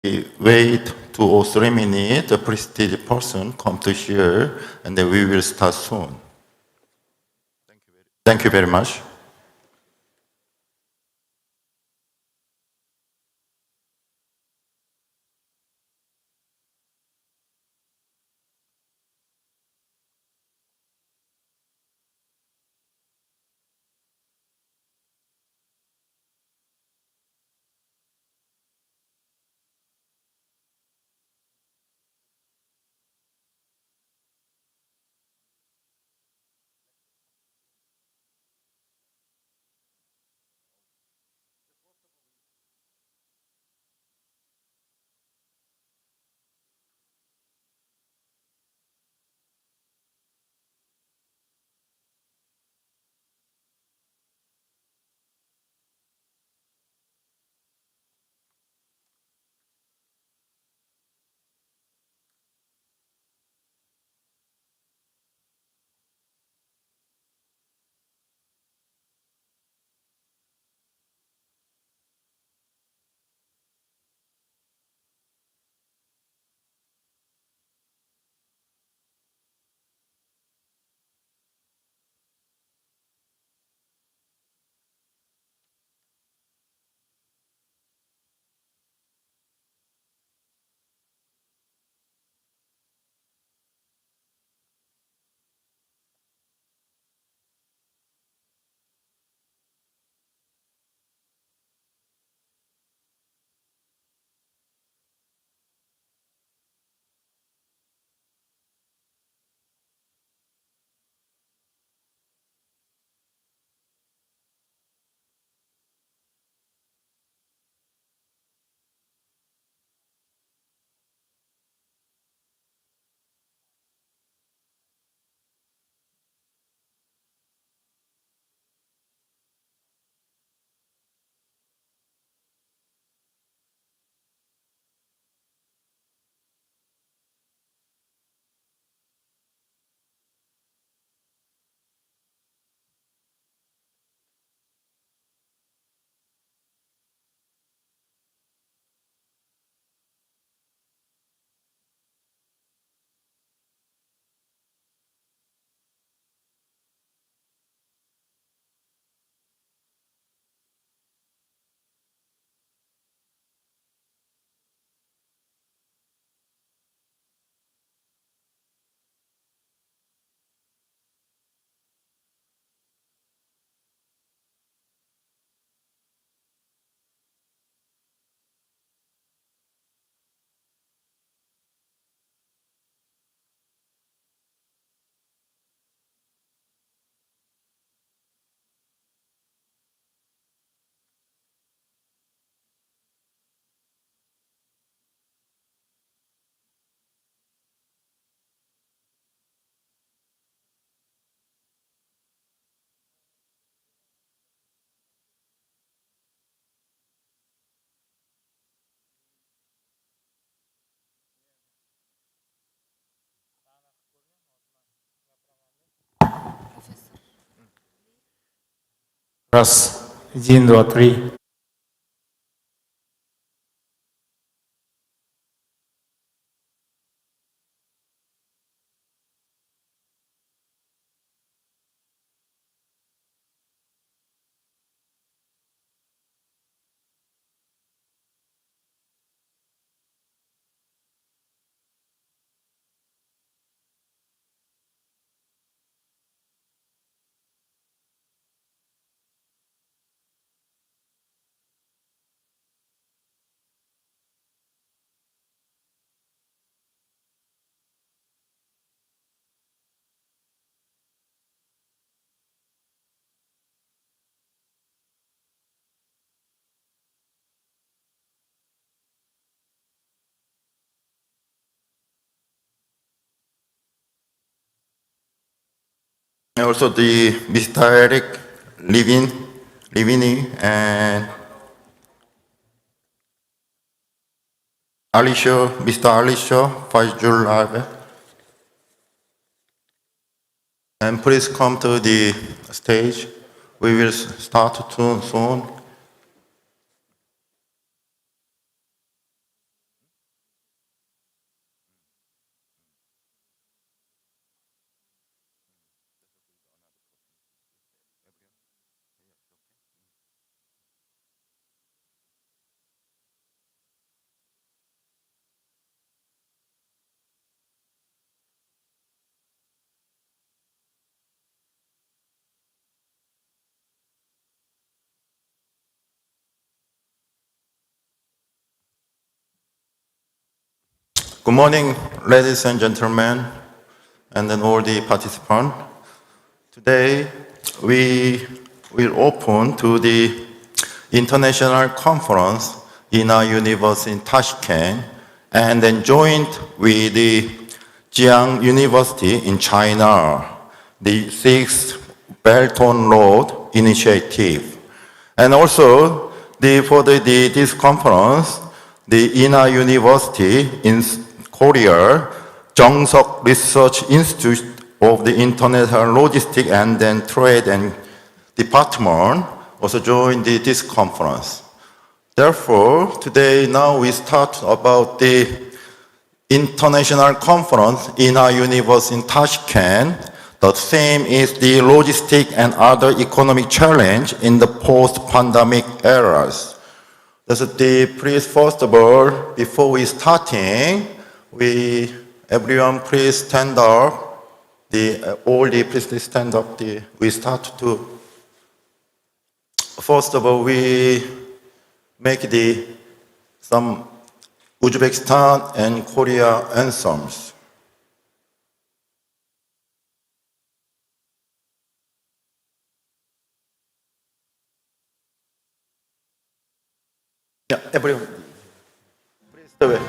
We wait 2 or 3 minutes, the prestige person come to here, and then we will start soon. Thank you very much. Раз, один, два, три. And also the Mr. Eric Livini, and Alicia, Mr. Alicia Fajjul Live. And please come to the stage. We will start soon. Good morning, ladies and gentlemen, and then all the participants. Today, we will open to the international conference Inha University in Tashkent, and then joined with the Jiang University in China, the Sixth Belt and Road Initiative. And also, this conference, the Inha University in Korea, Jeongseok Research Institute of the International Logistics and then Trade and Department also joined this conference. Therefore, today now we start about the international conference in Inha University in Tashkent. The theme is the logistic and other economic challenge in the post-pandemic eras. Please, first of all, before we starting, everyone please stand up. Please stand up. We start to. First of all, we make some Uzbekistan and Korea anthems. Yeah, everyone, please do it.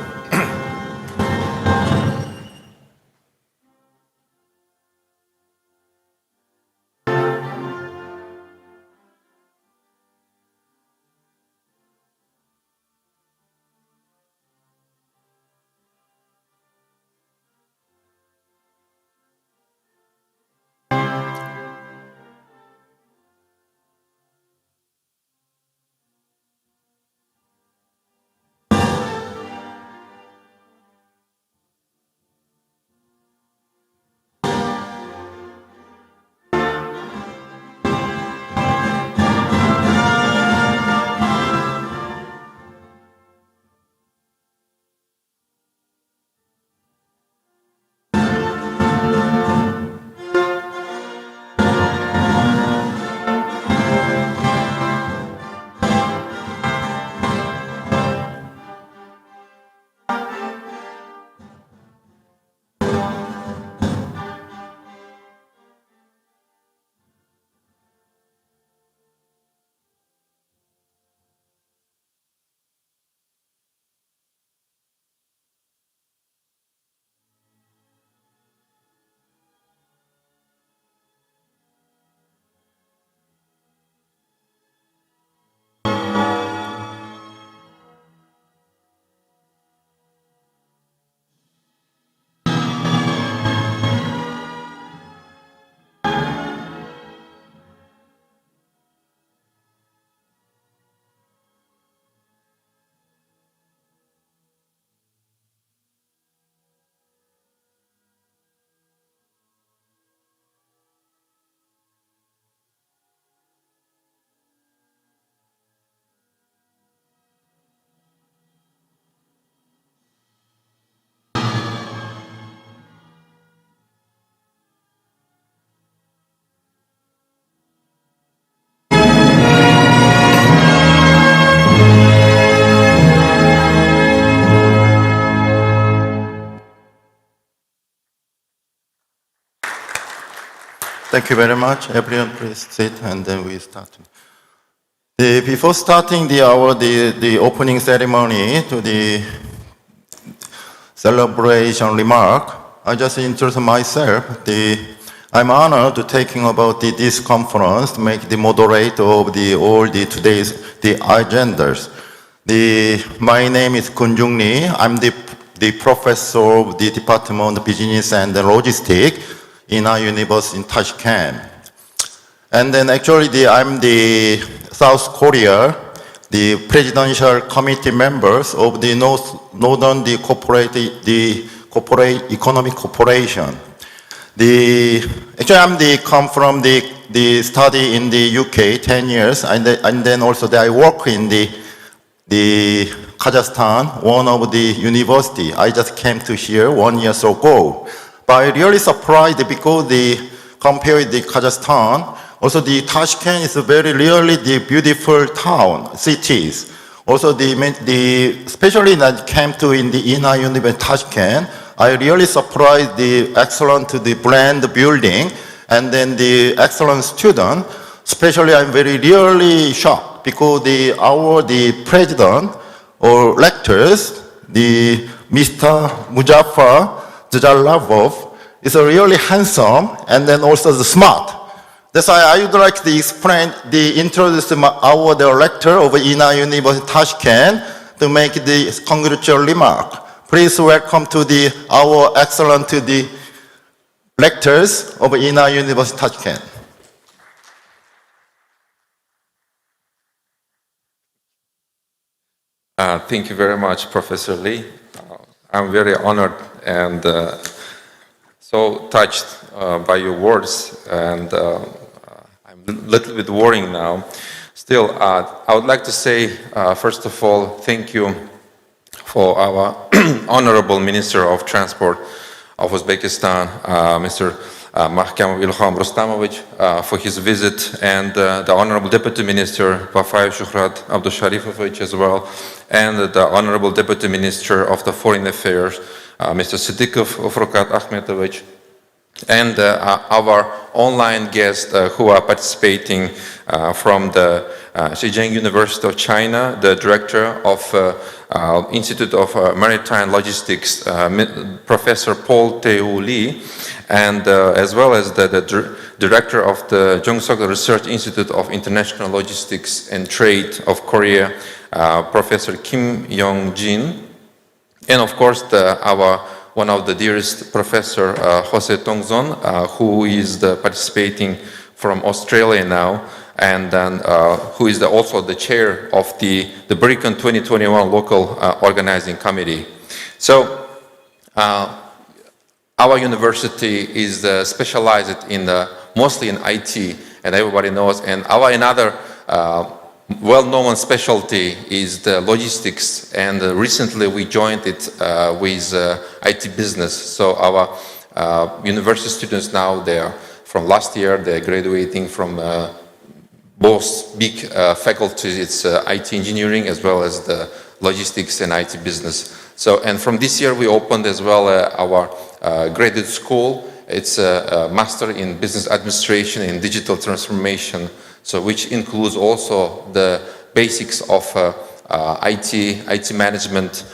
Thank you very much. Everyone, please sit, and then we start. Before starting the opening ceremony to the celebration remark, I just introduce myself. I'm honored to taking about this conference to make the moderator of today's agendas. My name is Kun Jung Lee. I'm the professor of the Department of Business and Logistics in Inha University in Tashkent. And then actually I'm the South Korea, the presidential committee members of the Northern Economic Cooperation. Actually I'm come from the study in the UK 10 years, and then also I work in the Kazakhstan, one of the university. I just came to here 1 year ago. But I really surprised because compared with the Kazakhstan, also the Tashkent is really the beautiful cities. Also, especially when I came to in the Inha University Tashkent, I really surprised the excellent the brand building and then the excellent student. Especially, I'm really shocked because the president or lectures, the Mr. Muzaffar Zajalavov, is a really handsome and then also the smart. That's why I would like to introduce the lecturer of Inha University Tashkent to make the congratulatory remark. Please welcome to our excellent lectures of Inha University Tashkent. Thank you very much, Professor Lee. I'm very honored and so touched by your words, and I'm a little bit worrying now. Still, I would like to say, first of all, thank you for our Honorable Minister of Transport of Uzbekistan, Mr. Mahkam Ilham Rustamovich, for his visit, and the Honorable Deputy Minister Bafayev Shuhrat Abdusharifovich as well, and the Honorable Deputy Minister of the Foreign Affairs, Mr. Siddiqov Ufrukat Ahmetovich, and our online guests who are participating from the Zhejiang University of China, the Director of Institute of Maritime Logistics, Professor Paul Tae-Woo Lee, and as well as the Director of the Jungsok Research Institute of International Logistics and Trade of Korea, Professor Kim Yong-jin, and of course one of the dearest Professor Jose Tongzon, who is participating from Australia now, and then who is also the chair of the BRICON 2021 local organizing committee. So our university is specialized in mostly in IT, and everybody knows, and another well-known specialty is the logistics, and recently we joined it with IT business. So our university students now, from last year, they're graduating from both big faculties. It's IT engineering as well as the logistics and IT business. So, and from this year we opened as well our graduate school. It's a master in business administration and digital transformation, so which includes also the basics of IT management.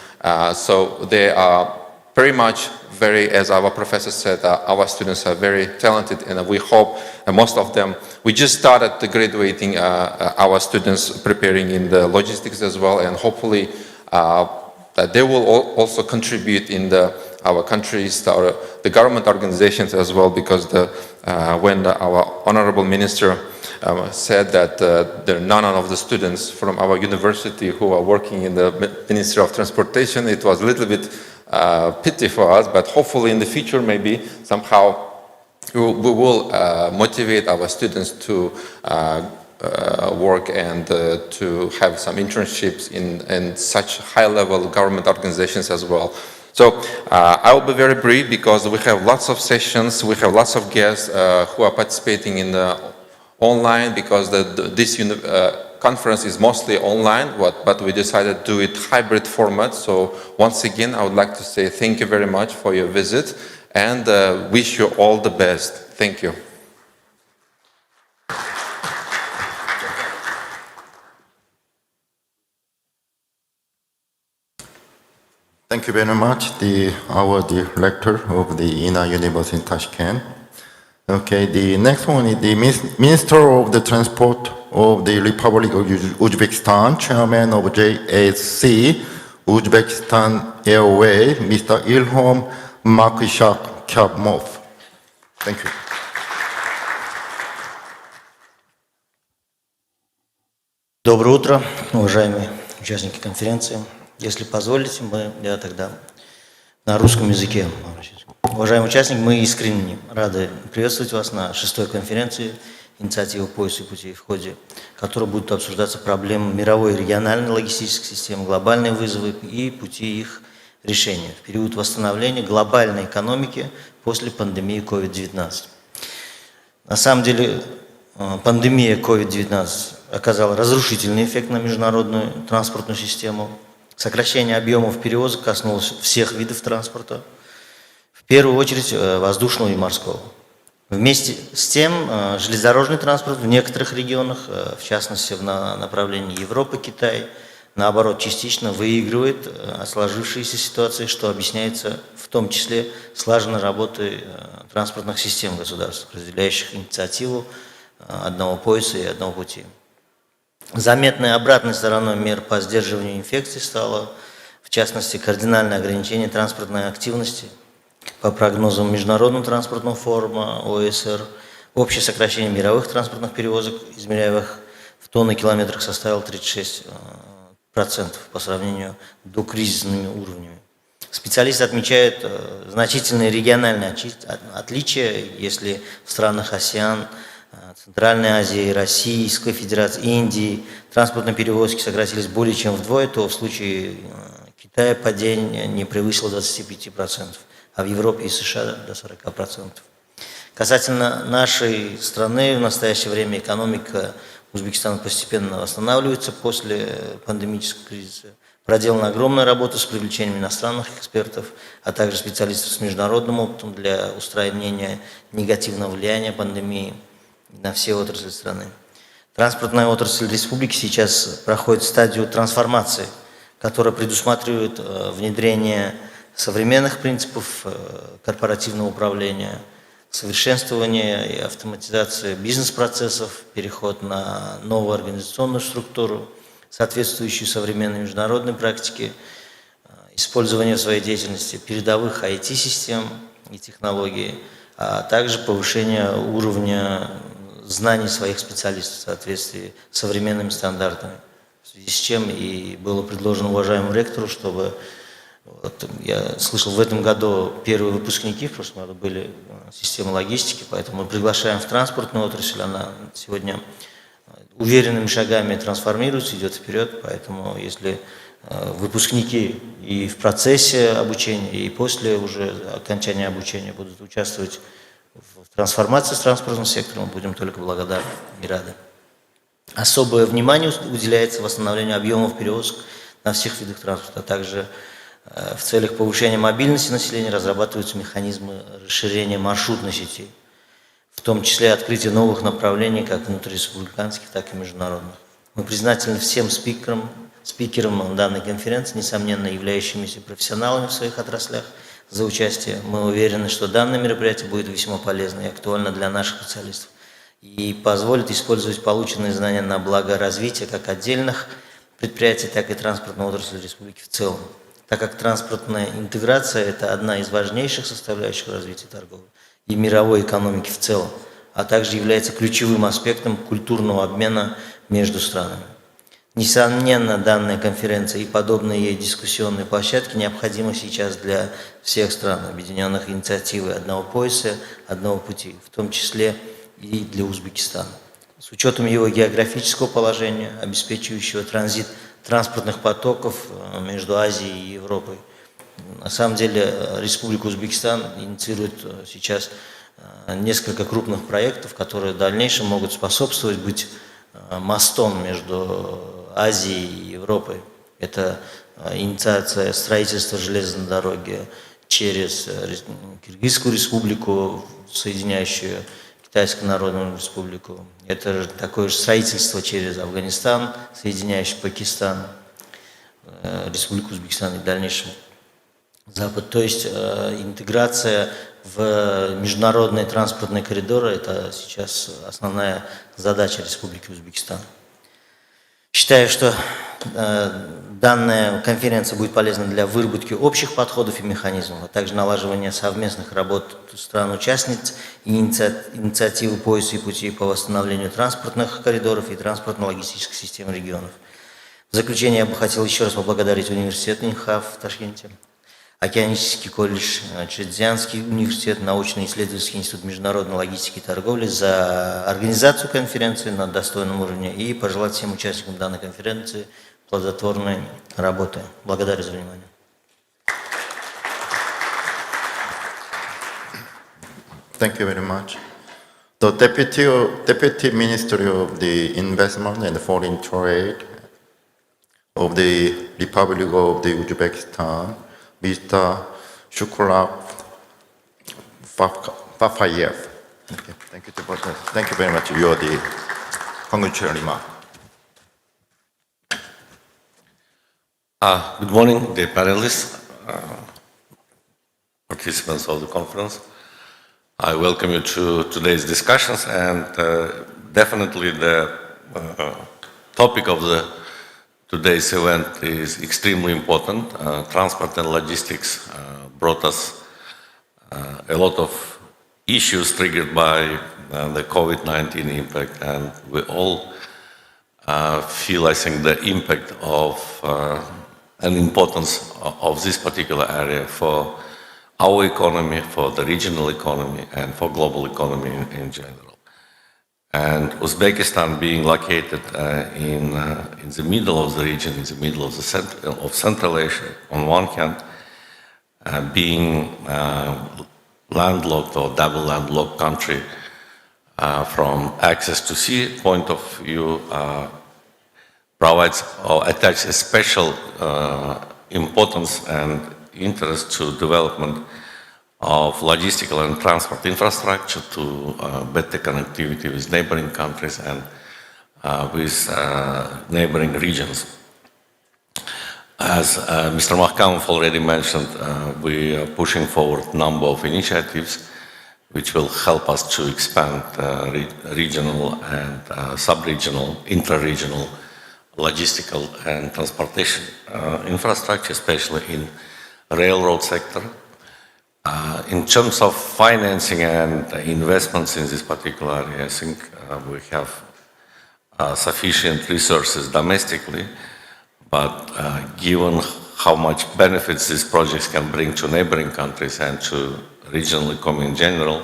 So they are very much as our professor said, our students are very talented, and we hope most of them, we just started graduating our students preparing in the logistics as well, and hopefully that they will also contribute in our countries, the government organizations as well, because when our honorable minister said that there are none of the students from our university who are working in the Ministry of Transportation, it was a little bit pity for us, but hopefully in the future maybe somehow we will motivate our students to work and to have some internships in such high-level government organizations as well. So I will be very brief because we have lots of sessions, we have lots of guests who are participating in the online, because this conference is mostly online, but we decided to do it hybrid format. So once again, I would like to say thank you very much for your visit and wish you all the best. Thank you. Thank you very much, our director of the Inha University in Tashkent. Okay, the next one is the Minister of the Transport of the Republic of Uzbekistan, Chairman of JSC, Uzbekistan Airways, Mr. Ilham Makshakamov. Thank you. Доброе утро, уважаемые участники конференции. Если позволите, я тогда на русском языке. Уважаемые участники, мы искренне рады приветствовать вас на 6-й конференции «Инициатива пояса и путей», в ходе которой будут обсуждаться проблемы мировой и региональной логистической системы, глобальные вызовы и пути их решения в период восстановления глобальной экономики после пандемии COVID-19. На самом деле, пандемия COVID-19 оказало разрушительный эффект на международную транспортную систему. Сокращение объемов перевозок коснулось всех видов транспорта, в первую очередь воздушного и морского. Вместе с тем, железнодорожный транспорт в некоторых регионах, в частности в направлении Европы, Китай, наоборот, частично выигрывает от сложившейся ситуации, что объясняется в том числе слаженной работой транспортных систем государств, разделяющих инициативу одного пояса и одного пути. Заметной обратной стороной мер по сдерживанию инфекций стало, в частности, кардинальное ограничение транспортной активности. По прогнозам Международного транспортного форума ОСР, общее сокращение мировых транспортных перевозок, измеряемых в тонны километрах, составило 36% по сравнению с докризисными уровнями. Специалисты отмечают значительные региональные отличия, если в странах АСЕАН, Центральной Азии, Российской Федерации, Индии транспортные перевозки сократились более чем вдвое, то в случае Китая падение не превысило 25%, а в Европе и США до 40%. Касательно нашей страны, в настоящее время экономика Узбекистана постепенно восстанавливается после пандемического кризиса. Проделана огромная работа с привлечением иностранных экспертов, а также специалистов с международным опытом для устранения негативного влияния пандемии на все отрасли страны. Транспортная отрасль республики сейчас проходит стадию трансформации, которая предусматривает внедрение современных принципов корпоративного управления, совершенствование и автоматизация бизнес-процессов, переход на новую организационную структуру, соответствующую современной международной практике, использование в своей деятельности передовых IT-систем и технологий, а также повышение уровня знаний своих специалистов в соответствии с современными стандартами. В связи с чем и было предложено уважаемому ректору, чтобы я слышал, в этом году первые выпускники, в прошлом году были системы логистики, поэтому мы приглашаем в транспортную отрасль, она сегодня уверенными шагами трансформируется, идет вперед, поэтому если выпускники и в процессе обучения, и после уже окончания обучения будут участвовать в трансформации с транспортным сектором, мы будем только благодарны и рады. Особое внимание уделяется восстановлению объемов перевозок на всех видах транспорта, а также в целях повышения мобильности населения разрабатываются механизмы расширения маршрутной сети, в том числе открытие новых направлений, как внутриреспубликанских, так и международных. Мы признательны всем спикерам данной конференции, несомненно являющимися профессионалами в своих отраслях, за участие. Мы уверены, что данное мероприятие будет весьма полезно и актуально для наших специалистов и позволит использовать полученные знания на благо развития как отдельных предприятий, так и транспортной отрасли республики в целом, так как транспортная интеграция – это одна из важнейших составляющих развития торговли и мировой экономики в целом, а также является ключевым аспектом культурного обмена между странами. Несомненно, данная конференция и подобные ей дискуссионные площадки необходимы сейчас для всех стран, объединенных инициативой одного пояса, одного пути, в том числе и для Узбекистана. С учетом его географического положения, обеспечивающего транзит транспортных потоков между Азией и Европой. На самом деле Республика Узбекистан инициирует сейчас несколько крупных проектов, которые в дальнейшем могут способствовать быть мостом между Азией и Европой. Это инициация строительства железной дороги через Киргизскую республику, соединяющую Китайскую Народную Республику. Это же такое же строительство через Афганистан, соединяющий Пакистан, Республику Узбекистан и в дальнейшем Запад. То есть интеграция в международные транспортные коридоры – это сейчас основная задача Республики Узбекистан. Считаю, что данная конференция будет полезна для выработки общих подходов и механизмов, а также налаживания совместных работ стран-участниц и инициативы пояса и путей по восстановлению транспортных коридоров и транспортно-логистической системы регионов. В заключение я бы хотел еще раз поблагодарить университет Инха в Ташкенте, Океанический колледж, Чжэцзянский университет, научно-исследовательский институт международной логистики и торговли за организацию конференции на достойном уровне и пожелать всем участникам данной конференции плодотворной работы. Благодарю за внимание. Thank you very much. the Deputy Minister of the Investment and Foreign Trade of the Republic of the Uzbekistan, Mr. Shukurov Fafayev. Okay, thank you, thank you very much. You are the congratulatory remark. Good morning, dear panelists, participants of the conference. I welcome you to today's discussions, and definitely the topic of today's event is extremely important. Transport and logistics brought us a lot of issues triggered by the COVID-19 impact, and we all feel, I think, the impact of and importance of this particular area for our economy, for the regional economy, and for global economy in general. And Uzbekistan being located in the middle of the region, in the middle of Central Asia, on one hand, being landlocked or double landlocked country from access to sea point of view, provides or attaches a special importance and interest to development of logistical and transport infrastructure, to better connectivity with neighboring countries and with neighboring regions. As Mr. Mahkamov already mentioned, we are pushing forward a number of initiatives which will help us to expand regional and sub-regional, intra-regional logistical and transportation infrastructure, especially in railroad sector. In terms of financing and investments in this particular area, I think we have sufficient resources domestically, but given how much benefits these projects can bring to neighboring countries and to regional economy in general,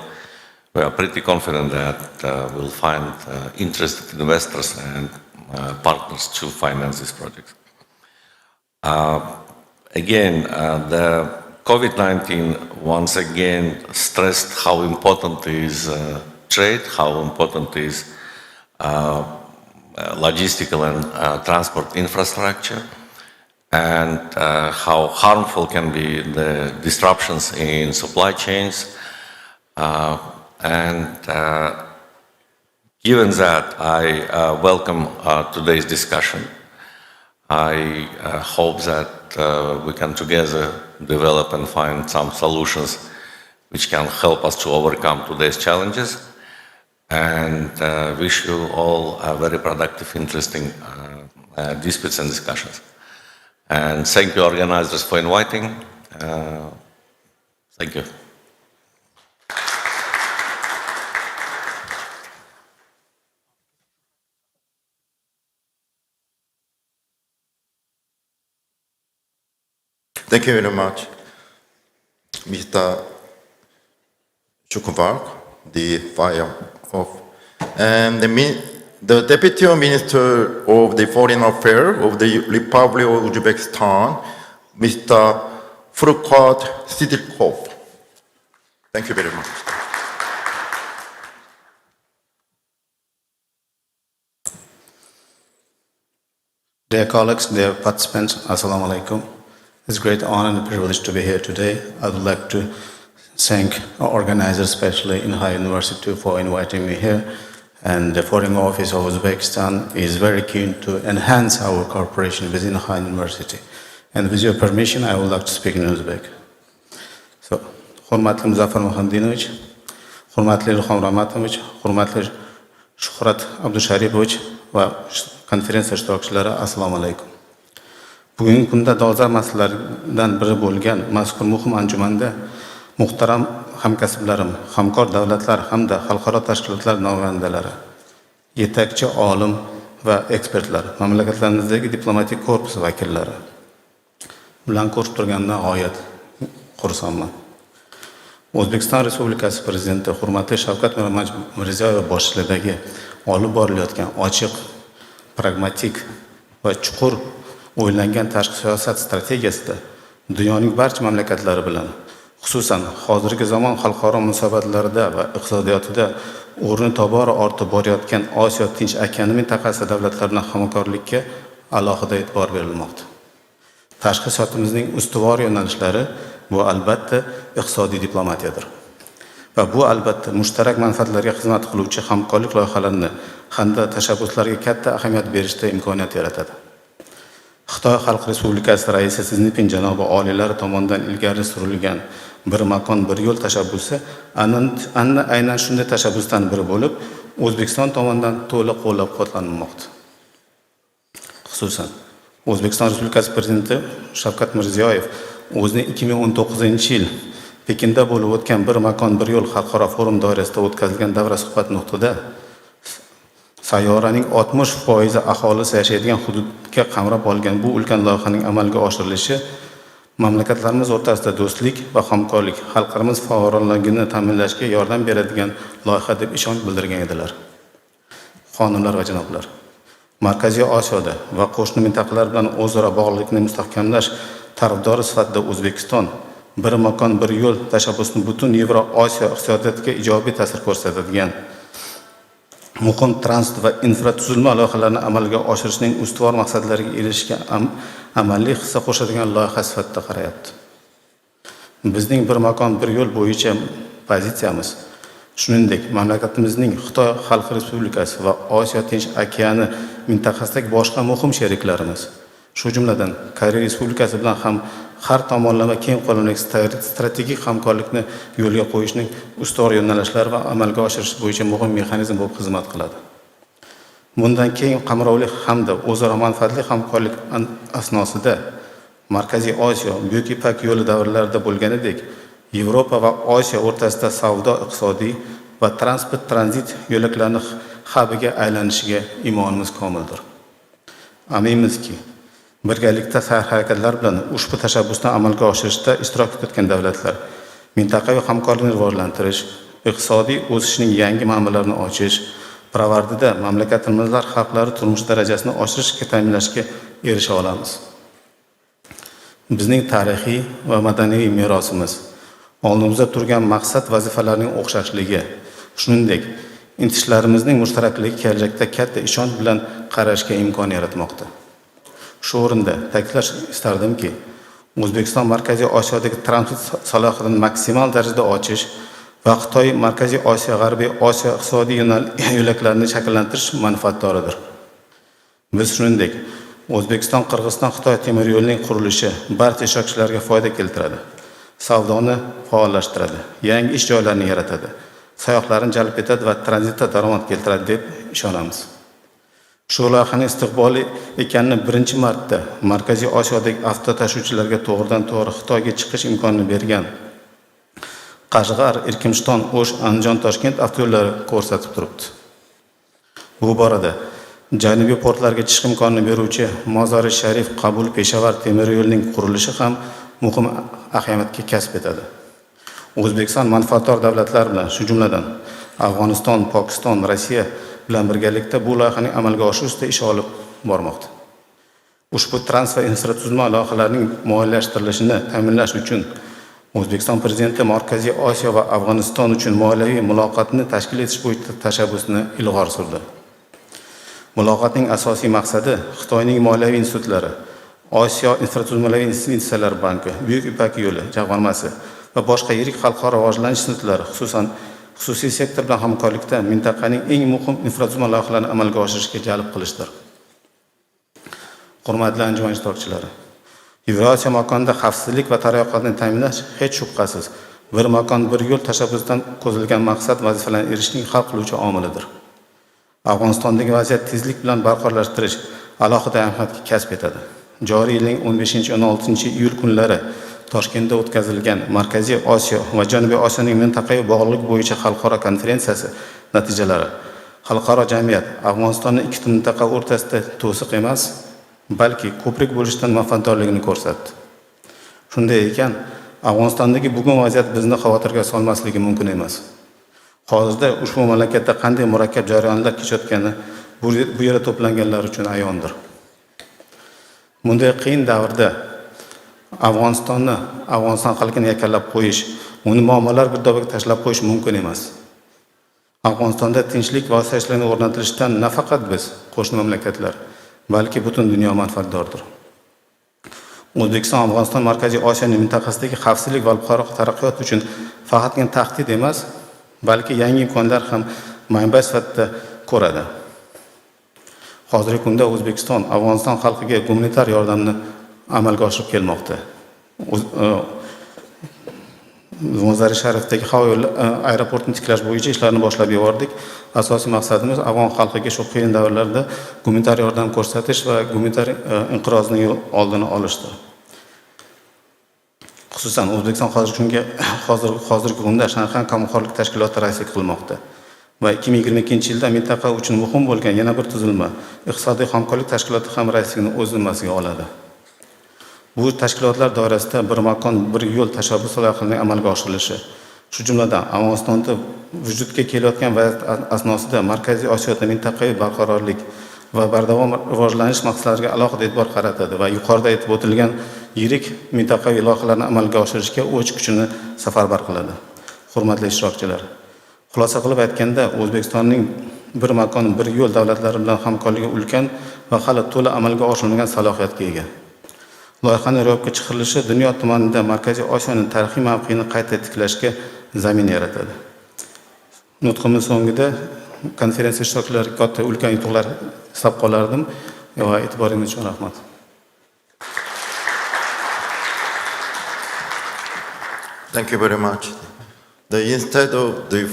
we are pretty confident that we'll find interested investors and partners to finance these projects. Again, the COVID-19 once again stressed how important is trade, how important is logistical and transport infrastructure, and how harmful can be the disruptions in supply chains. Given that, I welcome today's discussion. I hope that we can together develop and find some solutions which can help us to overcome today's challenges, and wish you all a very productive, interesting disputes and discussions. And thank you, organizers, for inviting. Thank you. Thank you very much, Mr. Shukurov, the fire of, and the Deputy Minister of the Foreign Affairs of the Republic of Uzbekistan, Mr. Furqat Sidikov. Thank you very much. Dear colleagues, dear participants, Assalamu alaikum. It's a great honor and privilege to be here today. I would like to thank our organizers, especially Inha University, for inviting me here. And the Foreign Office of Uzbekistan is very keen to enhance our cooperation with Inha University. And with your permission, I would like to speak in Uzbek. So, Hurmatli Muzaffar Muhamdinovich, Hurmatli Ilhom Ramatovich, Hurmatli Shuhrat Abdusharipovich va konferensiya ishtirokchilari, assalomu alaykum. Bugungi kunda dolzarb masalalardan biri bo'lgan mazkur muhim anjumanda muhtaram hamkasblarim, hamkor davlatlar hamda xalqaro tashkilotlar numayandalari, yetakchi olim va ekspertlar, mamlakatlarimizdagi diplomatik korpus vakillari bilan ko'rib turgandan g'oyat xursandman. O'zbekiston Respublikasi Prezidenti hurmatli Shavkat Mirziyoyev boshchiligidagi olib borilayotgan ochiq, pragmatik va chuqur o'ylangan tashqi siyosat strategiyasida dunyoning barcha mamlakatlari bilan, Xususan, hozirgi zamon xalqaro munosabatlarida va iqtisodiyotida o'rni tobora ortib borayotgan Osiyo Tinch okeani mintaqasi davlatlar bilan hamkorlikka alohida e'tibor berilmoqda. Tashqi siyosatimizning ustuvor yo'nalishlari bu albatta iqtisodiy diplomatiyadir. Va bu albatta mushtarak manfaatlarga xizmat qiluvchi hamkorlik loyihalarini hamda tashabbuslarga katta ahamiyat berishda imkoniyat yaratadi. Xitoy Xalq Respublikasi raisi Si Szinpin janobi oliylari tomonidan ilgari surilgan bir makon bir yo'l tashabbusi aynan shunday tashabbusdan biri bo'lib, O'zbekiston tomonidan to'liq qo'llab-quvvatlanmoqda. Xususan, O'zbekiston Respublikasi Prezidenti Shavkat Mirziyoyev o'zining 2019-yil Pekinda bo'lib o'tgan bir makon bir yo'l xalqaro forum doirasida o'tkazilgan davra suhbat nuqtida sayyoraning 60% aholisi yashaydigan hududga qamrab olgan bu ulkan loyihaning amalga oshirilishi mamlakatlarimiz o'rtasida do'stlik va hamkorlik, xalqlarimiz faolligini ta'minlashga yordam beradigan loyiha deb ishonch bildirgan edilar. Xonimlar va janoblar, Markaziy Osiyoda va qo'shni mintaqalar bilan o'zaro bog'liqlikni mustahkamlash tarafdori sifatida O'zbekiston bir makon bir yo'l tashabbusini butun Yevroosiyo iqtisodiyotiga ijobiy ta'sir ko'rsatadigan muhim transport va infratuzilma loyihalarini amalga oshirishning ustuvor maqsadlariga erishishga amaliy hissa qo'shadigan loyiha sifatida qarayapti. Bizning bir makon bir yo'l bo'yicha pozitsiyamiz, shuningdek, mamlakatimizning Xitoy Xalq Respublikasi va Osiyo Tinch okeani mintaqasidagi boshqa muhim sheriklarimiz, shu jumladan Koreya Respublikasi bilan ham har tomonlama keng qo'lamli strategik hamkorlikni yo'lga qo'yishning ustuvor yo'nalishlari va amalga oshirish bo'yicha muhim mexanizm bo'lib xizmat qiladi. Bundan keyin qamrovli hamda o'zaro manfaatli hamkorlik asnosida Markaziy Osiyo, Buyuk Ipak yo'li davrlarida bo'lganidek, Yevropa va Osiyo o'rtasida savdo, iqtisodiy va transport tranzit yo'laklarining hubiga aylanishiga iymonimiz komildir. Aminmizki, birgalikda sa'y-harakatlar bilan ushbu tashabbusni amalga oshirishda ishtirok etgan davlatlar mintaqaviy hamkorlikni rivojlantirish, iqtisodiy o'sishning yangi manbalarini ochish, pirovardida mamlakatimizlar xalqlari turmush darajasini oshirishga ta'minlashga erisha olamiz. Bizning tarixiy va madaniy merosimiz, oldimizda turgan maqsad vazifalarning o'xshashligi, shuningdek, intishlarimizning mushtarakligi kelajakda katta ishonch bilan qarashga imkon yaratmoqda. Shu o'rinda ta'kidlash istardimki, O'zbekiston Markaziy Osiyodagi tranzit salohiyatini maksimal darajada ochish va Xitoy Markaziy Osiyo, G'arbiy Osiyo iqtisodiy yo'laklarini shakllantirish manfaatdoridir. Biz shuningdek, O'zbekiston Qirg'iziston Xitoy temir yo'lining qurilishi barcha ishtirokchilarga foyda keltiradi, savdoni faollashtiradi, yangi ish joylarini yaratadi, sayohlarni jalb etadi va tranzitda daromad keltiradi deb ishonamiz. Shu loyihaning istiqbolli ekanini birinchi marta Markaziy Osiyodagi avtotashuvchilarga to'g'ridan-to'g'ri Xitoyga chiqish imkonini bergan Qashg'ar, Irkimishton, O'sh, Andijon, Toshkent avtoyo'llari ko'rsatib turibdi. Bu borada janubiy portlarga chiqish imkonini beruvchi Mozori Sharif, Qabul, Peshavar temir yo'lining qurilishi ham muhim ahamiyatga kasb etadi. O'zbekiston manfaatdor davlatlar bilan, shu jumladan Afg'oniston, Pokiston, Rossiya bilan birgalikda bu loyihaning amalga oshirishda ish olib bormoqda. Ushbu transport va infratuzilma loyihalarining moliyalashtirilishini ta'minlash uchun O'zbekiston Prezidenti Markaziy Osiyo va Afg'oniston uchun moliyaviy muloqotni tashkil etish bo'yicha tashabbusni ilg'or surdi. Muloqotning asosiy maqsadi Xitoyning moliyaviy institutlari, Osiyo infratuzilmaviy investitsiyalar banki, Buyuk Ipak yo'li jamg'armasi va boshqa yirik xalqaro rivojlanish institutlari, xususan xususiy sektor bilan hamkorlikda mintaqaning eng muhim infratuzilma loyihalarini amalga oshirishga jalb qilishdir. Hurmatli anjuman ishtirokchilari, Yevrosiyo makonida xavfsizlik va taraqqiyotni ta'minlash hech shubhasiz bir makon bir yo'l tashabbusidan ko'zilgan maqsad vazifalarni erishishning hal qiluvchi omilidir. Afg'onistondagi vaziyat tezlik bilan barqarorlashtirish alohida ahamiyatga kasb etadi. Joriy yilning 15-16 iyul kunlari Toshkentda o'tkazilgan Markaziy Osiyo va Janubiy Osiyoning mintaqaviy bog'liqlik bo'yicha xalqaro konferensiyasi natijalari xalqaro jamiyat Afg'onistonning ikki mintaqa o'rtasida to'siq emas, balki ko'prik bo'lishdan manfaatdorligini ko'rsatdi. Shunday ekan, Afg'onistondagi bugun vaziyat bizni xavotirga solmasligi mumkin emas. Hozirda ushbu mamlakatda qanday murakkab jarayonlar kechayotgani bu yerda to'planganlar uchun ayondir. Bunday qiyin davrda Afg'oniston xalqini yakallab qo'yish, uni muammolar girdobiga tashlab qo'yish mumkin emas. Afg'onistonda tinchlik va osoyishtalikni o'rnatilishidan nafaqat biz, qo'shni mamlakatlar, balki butun dunyo manfaatdordir. O'zbekiston Afg'oniston Markaziy Osiyo mintaqasidagi xavfsizlik va taraqqiyot uchun faqatgina tahdid emas, balki yangi imkonlar ham manba sifatida ko'radi. Hozirgi kunda O'zbekiston Afg'oniston xalqiga gumanitar yordamni amalga oshirib kelmoqda. Mozari Sharifdagi havo aeroportini tiklash bo'yicha ishlarni boshlab yubordik. Asosiy maqsadimiz afg'on xalqiga shu qiyin davrlarda gumanitar yordam ko'rsatish va gumanitar inqirozning oldini olishdir. Xususan, O'zbekiston hozirgi kunda Shanxay Hamkorlik Tashkiloti raislik qilmoqda. Va 2022-yilda mintaqa uchun muhim bo'lgan yana bir tuzilma, Iqtisodiy hamkorlik tashkiloti ham raisligini o'z zimmasiga oladi. Bu tashkilotlar doirasida bir makon, bir yo'l tashabbus loyihalarining amalga oshirilishi, shu jumladan Afg'onistonda vujudga kelayotgan vaziyat asnosida Markaziy Osiyoda mintaqaviy barqarorlik va bardavom rivojlanish maqsadlariga alohida e'tibor qaratadi va yuqorida aytib o'tilgan yirik mintaqaviy loyihalarni amalga oshirishga o'ch kuchini safarbar qiladi. Hurmatli ishtirokchilar, xulosa qilib aytganda, O'zbekistonning bir makon, bir yo'l davlatlari bilan hamkorligi ulkan va hali to'la amalga oshirilmagan salohiyatga ega. Loyihaning ro'yobga chiqarilishi dunyo tumanida Markaziy Osiyoning tarixiy mavqeini qayta tiklashga zamin yaratadi. Nutqimiz so'ngida konferensiya ishtirokchilariga katta ulkan yutuqlar hisob qolardim va e'tiboringiz uchun rahmat. Thank you very much. Instead of the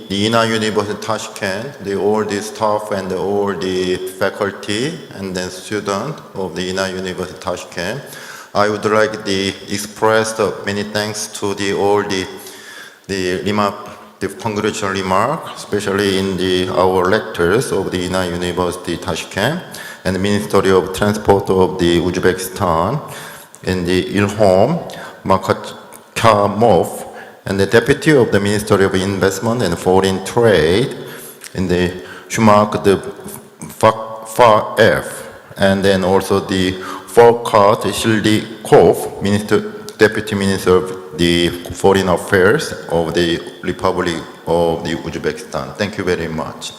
Inha University Tashkent, all the staff and all the faculty and then students of the Inha University Tashkent, I would like to express many thanks to all the congratulatory remark, especially in our lectures of the Inha University Tashkent and the Ministry of Transport of the Uzbekistan and the Ilhom Kamov, and the Deputy of the Ministry of Investment and Foreign Trade in the Shumak the FAF, and then also the Farkat Shildikov, Deputy Minister of the Foreign Affairs of the Republic of the Uzbekistan. Thank you very much.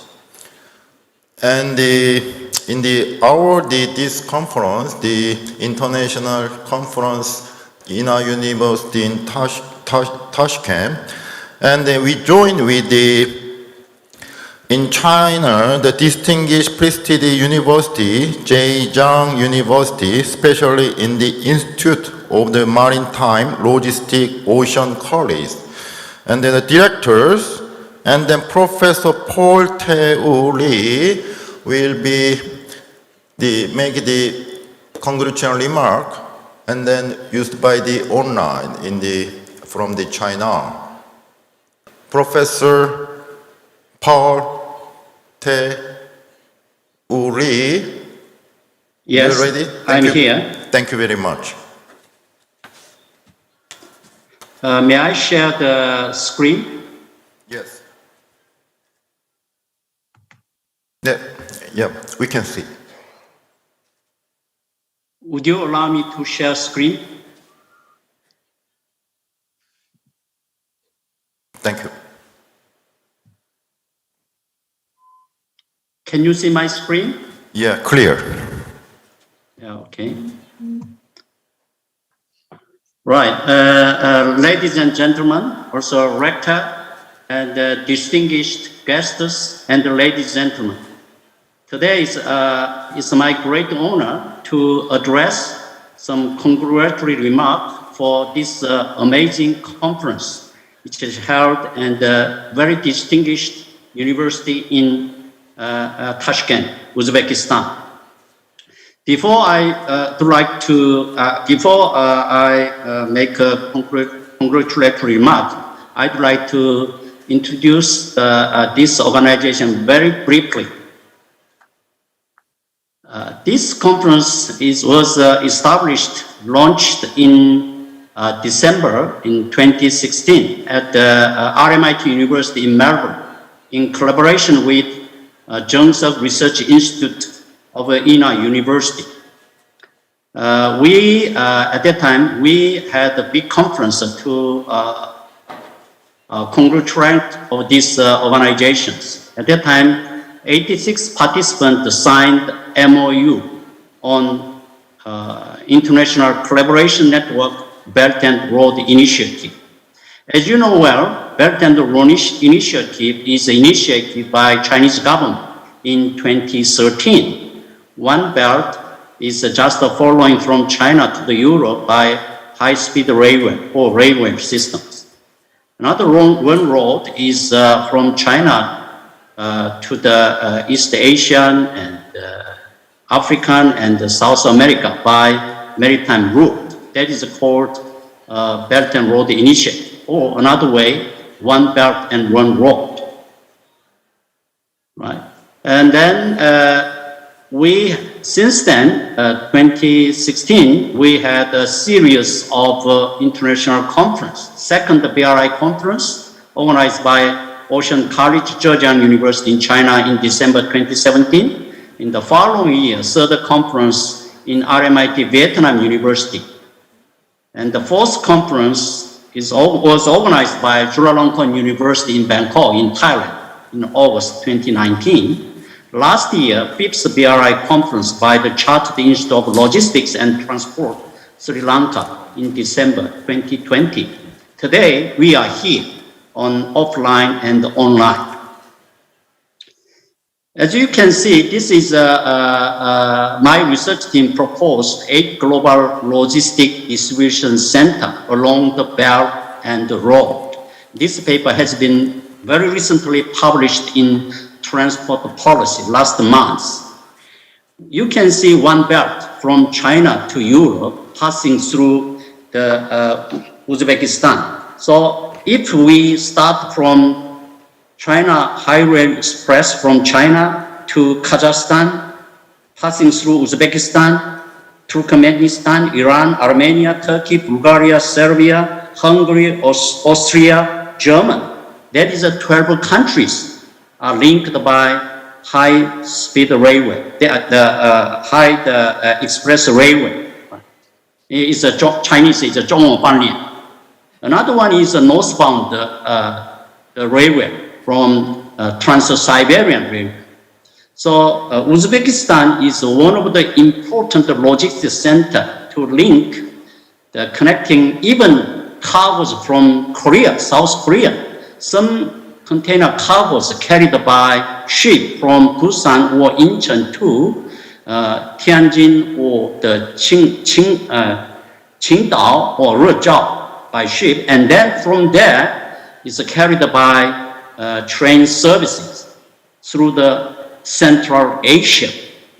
And this conference, the international conference Inha University in Tashkent, and we joined with in China, the distinguished prestigious university, Zhejiang University, especially in the Institute of the Maritime Logistics Ocean College. And then the directors, and then Professor Paul Tae-woo Lee will make the congratulatory remark and then used by the online from the China. Professor Paul Tae-woo Lee, yes, you ready? I'm here. Thank you very much. May I share the screen? Yes. Yeah, we can see. Would you allow me to share screen? Thank you. Can you see my screen? Yeah, clear. Yeah, okay. Right, ladies and gentlemen, also rector and distinguished guests and ladies and gentlemen. Today is my great honor to address some congratulatory remarks for this amazing conference, which is held in the very distinguished university in Tashkent, Uzbekistan. Before I make a congratulatory remark, I'd like to introduce this organization very briefly. This conference was launched in December in 2016 at the RMIT University in Melbourne in collaboration with Johnson Research Institute of Inha University. At that time, we had a big conference to congratulate of these organizations. At that time, 86 participants signed MOU on International Collaboration Network Belt and Road Initiative. As you know well, Belt and Road Initiative is initiated by Chinese government in 2013. One belt is just following from China to the Europe by high-speed railway or railway systems. Another one road is from China to the East Asian and African and South America by maritime route. That is called Belt and Road Initiative, or another way, one belt and one road. Right? And then since then, 2016, we had a series of international conference. Second BRI conference, organized by Ocean College, Zhejiang University in China in December 2017. In the following year, third conference in RMIT Vietnam University. And the fourth conference was organized by Chulalongkorn University in Bangkok, in Thailand, in August 2019. Last year, fifth BRI conference by the Chartered Institute of Logistics and Transport, Sri Lanka, in December 2020. Today, we are here on offline and online. As you can see, this is my research team proposed 8 global logistic distribution centers along the Belt and the Road. This paper has been very recently published in Transport Policy last month. You can see one belt from China to Europe passing through the Uzbekistan. So if we start from China Highway Express from China to Kazakhstan, passing through Uzbekistan, Turkmenistan, Iran, Armenia, Turkey, Bulgaria, Serbia, Hungary, Austria, Germany. That is 12 countries are linked by high-speed railway, the express railway. It's a Chinese, it's a 中文班列. Another one is a northbound railway from Trans-Siberian Railway. So Uzbekistan is one of the important logistics center to link the connecting even cargoes from Korea, South Korea. Some container cargoes carried by ship from Busan or Incheon to Tianjin or the Qingdao or Rezhao by ship, and then from there is carried by train services through the Central Asia.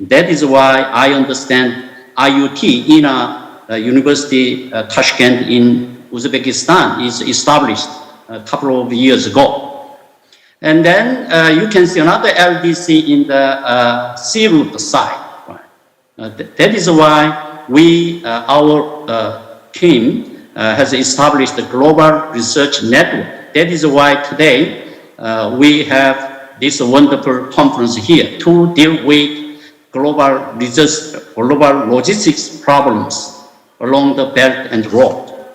That is why I understand IUT, Inha University, Tashkent in Uzbekistan is established a couple of years ago. And then you can see another LDC in the sea route side. Right? That is why our team has established the Global Research Network. That is why today we have this wonderful conference here to deal with global logistics problems along the Belt and Road.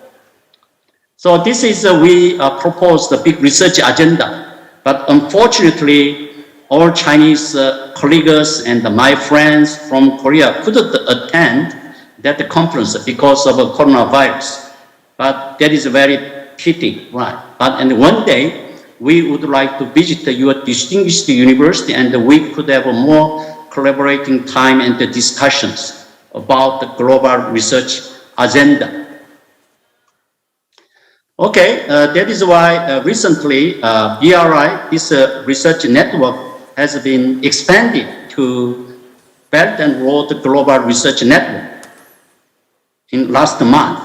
So this is, we proposed a big research agenda, but unfortunately, all Chinese colleagues and my friends from Korea couldn't attend that conference because of coronavirus. But that is very pity, right? And one day, we would like to visit your distinguished university, and we could have more collaborating time and discussions about the global research agenda. Okay, that is why recently BRI, this research network, has been expanded to Belt and Road Global Research Network in last month.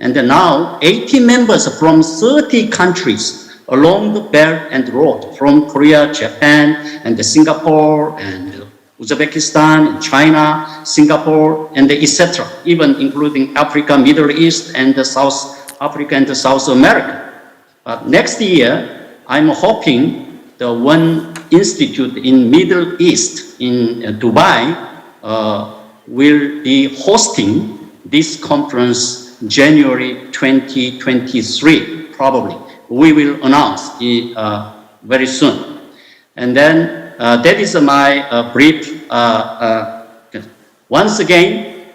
And now 80 members from 30 countries along the Belt and Road, from Korea, Japan, and Singapore, and Uzbekistan, and China, Singapore, and etc., even including Africa, Middle East, and South Africa, and South America. But next year, I'm hoping the one institute in Middle East, in Dubai, will be hosting this conference January 2023, probably. We will announce it very soon. And then that is my brief. Once again,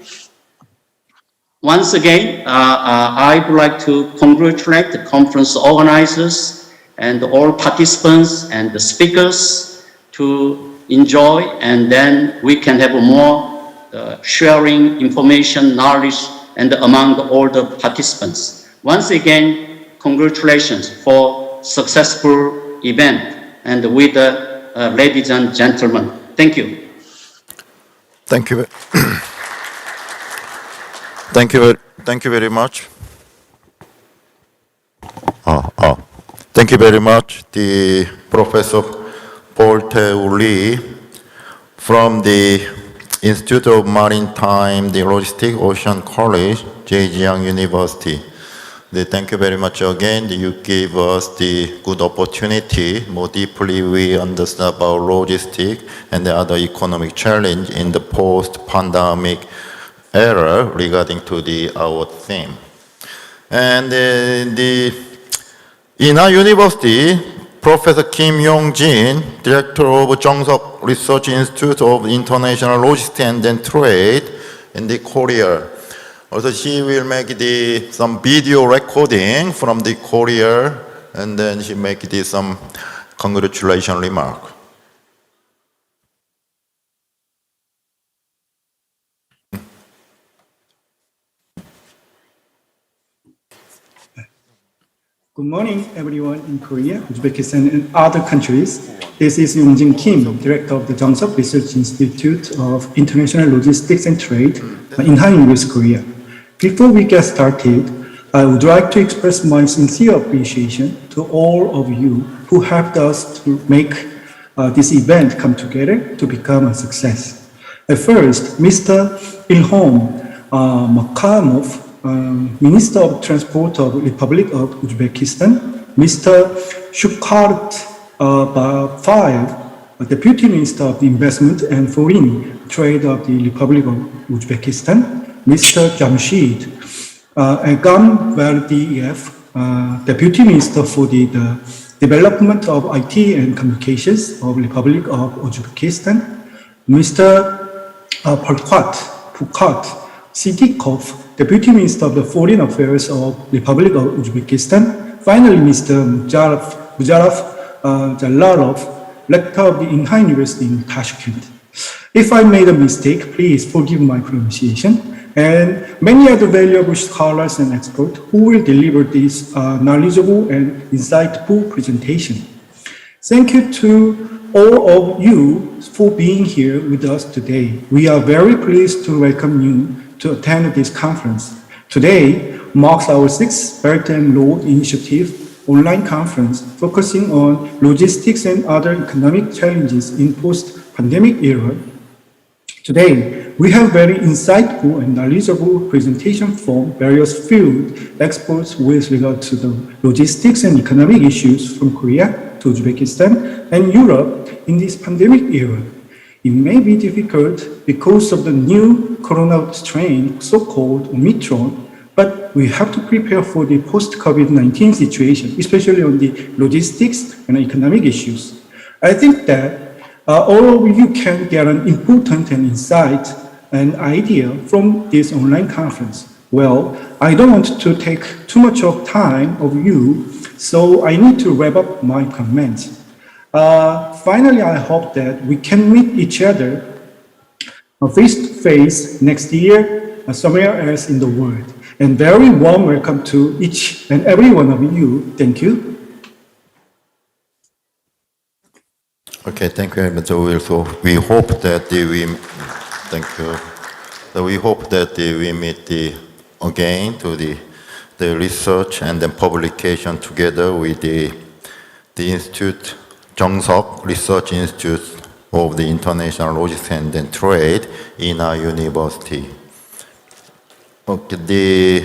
I would like to congratulate the conference organizers and all participants and the speakers to enjoy, and then we can have more sharing information, knowledge, and among all the participants. Once again, congratulations for successful event, and with the ladies and gentlemen. Thank you. Thank you. Thank you very much. Thank you very much, the Professor Paul Lee from the Institute of Maritime Logistics, Ocean College, Zhejiang University. Thank you very much again. You gave us the good opportunity. More deeply, we understand about logistics and the other economic challenge in the post-pandemic era regarding to our theme. And the Inha University, Professor Kim Hyung-jin, Director of Jeongseok Research Institute of International Logistics and then Trade in the Korea. Also, she will make some video recording from the Korea, and then she make some congratulation remark. Good morning, everyone in Korea, Uzbekistan, and other countries. This is Yong-jin Kim, Director of the Jeongseok Research Institute of International Logistics and Trade in Inha University, Korea. Before we get started, I would like to express my sincere appreciation to all of you who helped us to make this event come together to become a success. At first, Mr. Ilhom Makamov, Minister of Transport of Republic of Uzbekistan, Mr. Shukhart Bafayev, Deputy Minister of the Investment and Foreign Trade of the Republic of Uzbekistan, Mr. Jamshid Agambardiev, Deputy Minister for the Development of IT and Communications of Republic of Uzbekistan, Mr. Pukhat Sidikov, Deputy Minister of the Foreign Affairs of Republic of Uzbekistan. Finally, Mr. Mujarraf Jallarov, Rector of the Inha University in Tashkent. If I made a mistake, please forgive my pronunciation. And many other valuable scholars and experts who will deliver this knowledgeable and insightful presentation. Thank you to all of you for being here with us today. We are very pleased to welcome you to attend this conference. Today marks our 6th Belt and Road Initiative online conference focusing on logistics and other economic challenges in post-pandemic era. Today, we have very insightful and knowledgeable presentation from various field experts with regard to the logistics and economic issues from Korea to Uzbekistan and Europe in this pandemic era. It may be difficult because of the new corona strain, so-called Omicron, but we have to prepare for the post-COVID-19 situation, especially on the logistics and economic issues. I think that all of you can get an important and insight and idea from this online conference. Well, I don't want to take too much of time of you, so I need to wrap up my comments. Finally, I hope that we can meet each other face-to-face next year somewhere else in the world. And very warm welcome to each and every one of you. Thank you. Okay, thank you very much. So we hope that thank you. So we hope that we meet again to the research and then publication together with the Institute, Jeongseok Research Institute of the International Logistics and then Trade in our university. Okay,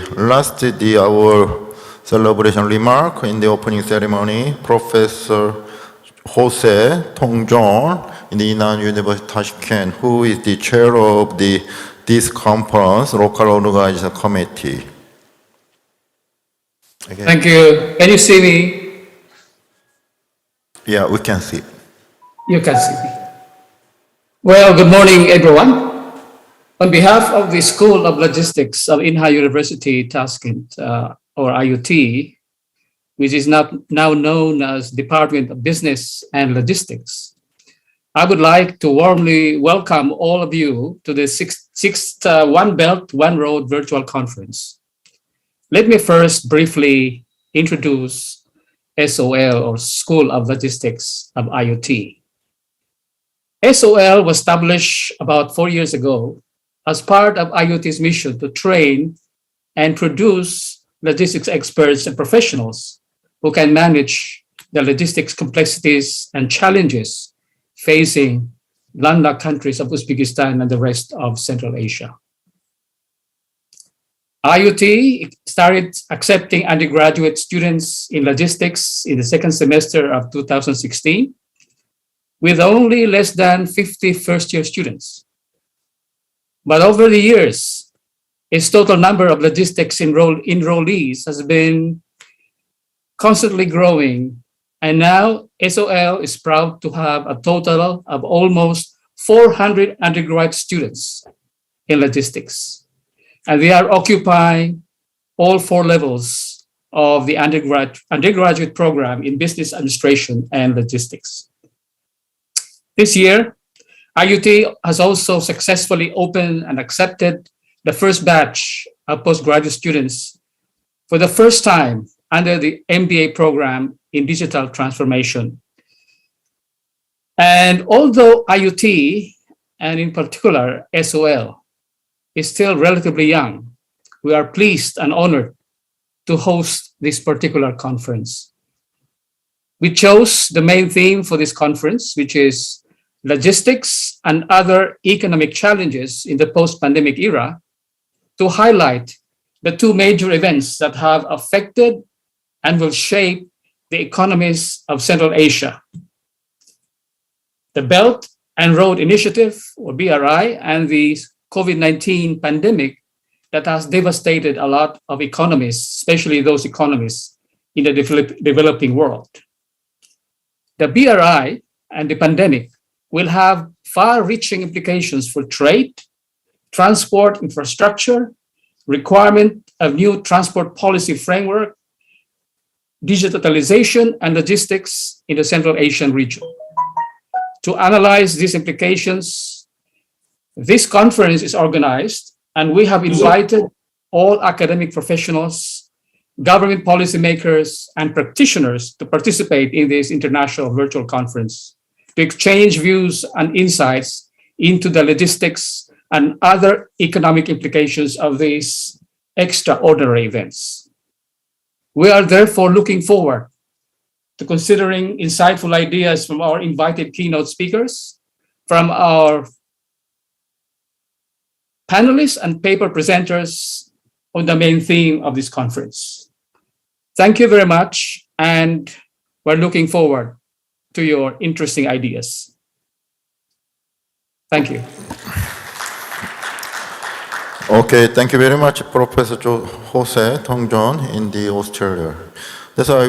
our celebration remark in the opening ceremony, Professor Jose Tong-jong in the Inha University Tashkent, who is the chair of the this conference, local organization committee. Okay. Thank you. Can you see me? Yeah, we can see. You can see me. Well, good morning, everyone. On behalf of the School of Logistics of Inha University, Tashkent, or IUT, which is now known as Department of Business and Logistics, I would like to warmly welcome all of you to the sixth One Belt, One Road virtual conference. Let me first briefly introduce SOL, or School of Logistics of IUT. SOL was established about 4 years ago as part of IUT's mission to train and produce logistics experts and professionals who can manage the logistics complexities and challenges facing landlocked countries of Uzbekistan and the rest of Central Asia. IUT started accepting undergraduate students in logistics in the second semester of 2016, with only less than 50 first-year students. But over the years, its total number of logistics enrollees has been constantly growing, and now SOL is proud to have a total of almost 400 undergraduate students in logistics. And they are occupying all 4 levels of the undergraduate program in business administration and logistics. This year, IUT has also successfully opened and accepted the first batch of postgraduate students for the first time under the MBA program in digital transformation. And although IUT, and in particular SOL, is still relatively young, we are pleased and honored to host this particular conference. We chose the main theme for this conference, which is logistics and other economic challenges in the post-pandemic era, to highlight the 2 major events that have affected and will shape the economies of Central Asia: the Belt and Road Initiative, or BRI, and the COVID-19 pandemic that has devastated a lot of economies, especially those economies in the developing world. The BRI and the pandemic will have far-reaching implications for trade, transport infrastructure, requirement of new transport policy framework, digitalization, and logistics in the Central Asian region. To analyze these implications, this conference is organized, and we have invited all academic professionals, government policymakers, and practitioners to participate in this international virtual conference, to exchange views and insights into the logistics and other economic implications of these extraordinary events. We are therefore looking forward to considering insightful ideas from our invited keynote speakers, from our panelists and paper presenters on the main theme of this conference. Thank you very much, and we're looking forward to your interesting ideas. Thank you. Okay, thank you very much, Professor Jose Tongjon in the Australia. That's why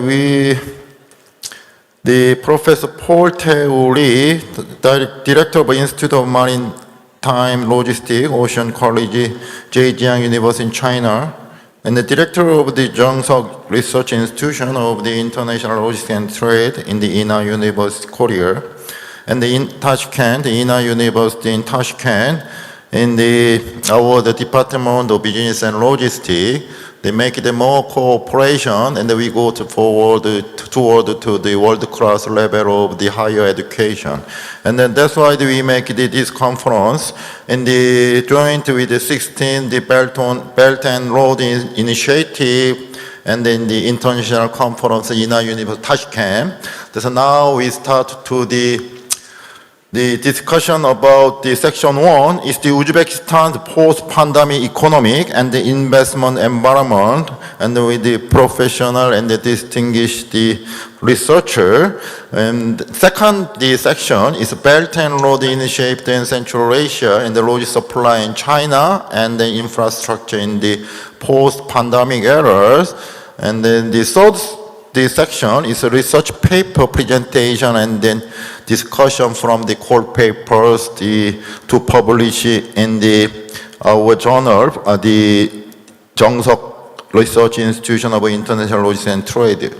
the Professor Paul Tae-woo Lee, the Director of Institute of Maritime Logistics, Ocean College, Zhejiang University in China, and the Director of the Zhengzhou Research Institution of the International Logistics and Trade in the Inha University, Korea, and in Tashkent, the Inha University in Tashkent, in our Department of Business and Logistics. They make it more cooperation, and then we go toward to the world-class level of the higher education. And then that's why we make this conference in the joint with the 16, the Belt and Road Initiative, and then the international conference in Inha University, Tashkent. So now we start to the The discussion about the section 1 is the Uzbekistan's post-pandemic economic and the investment environment, and with the professional and the distinguished researcher. And second, the section is Belt and Road Initiative in Central Asia and the road supply in China and the infrastructure in the post-pandemic eras. And then the third section is a research paper presentation and then discussion from the core papers to publish in our journal, the Jeongseok Research Institution of International Logistics and Trade.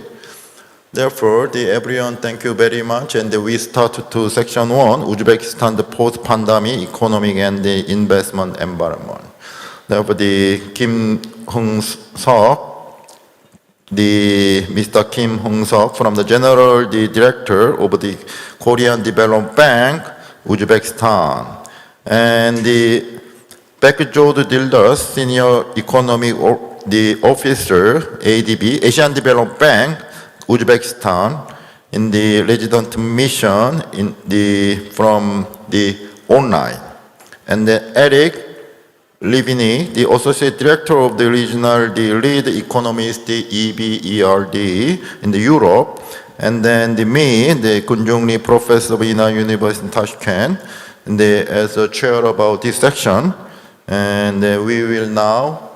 Therefore, everyone, thank you very much. And we start to section 1, Uzbekistan, the post-pandemic economic and the investment environment. Therefore, Kim Hung-seok, Mr. Kim Hung-seok from the General Director of the Korean Development Bank, Uzbekistan, and the Bekjod Dildas, Senior Economic Officer, ADB, Asian Development Bank, Uzbekistan, in the resident mission from the online, and then Eric Livini, the Associate Director of the Regional, the Lead Economist, the EBERD in the Europe, and then me, the Kun Jung-lee Professor of Inha University in Tashkent, and as a chair about this section, and we will now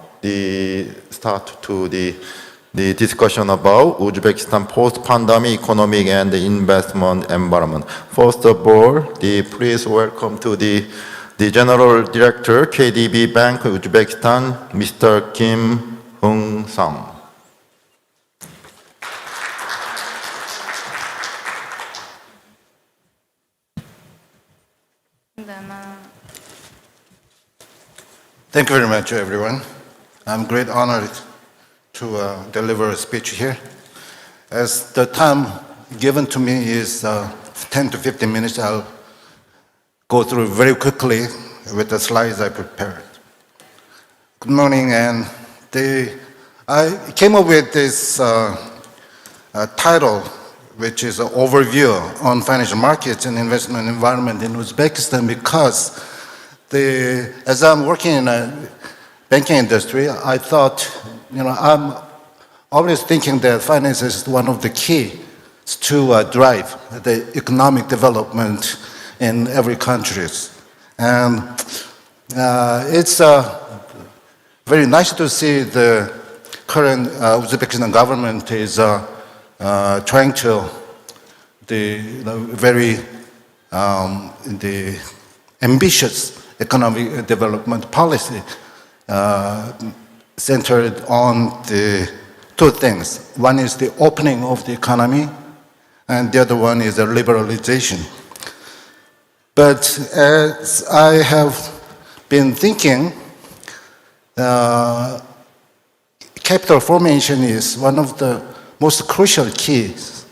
start to the discussion about Uzbekistan post-pandemic economic and the investment environment. First of all, please welcome to the General Director, KDB Bank, Uzbekistan, Mr. Kim Hung-seok. Thank you very much, everyone. I'm great honored to deliver a speech here. As the time given to me is 10 to 15 minutes, I'll go through very quickly with the slides I prepared. Good morning, and I came up with this title, which is an overview on financial markets and investment environment in Uzbekistan, because as I'm working in a banking industry, I thought, I'm always thinking that finance is one of the keys to drive the economic development in every country. And it's very nice to see the current Uzbekistan government is trying to very ambitious economic development policy centered on the two things. One is the opening of the economy, and the other one is the liberalization. But as I have been thinking, capital formation is one of the most crucial keys,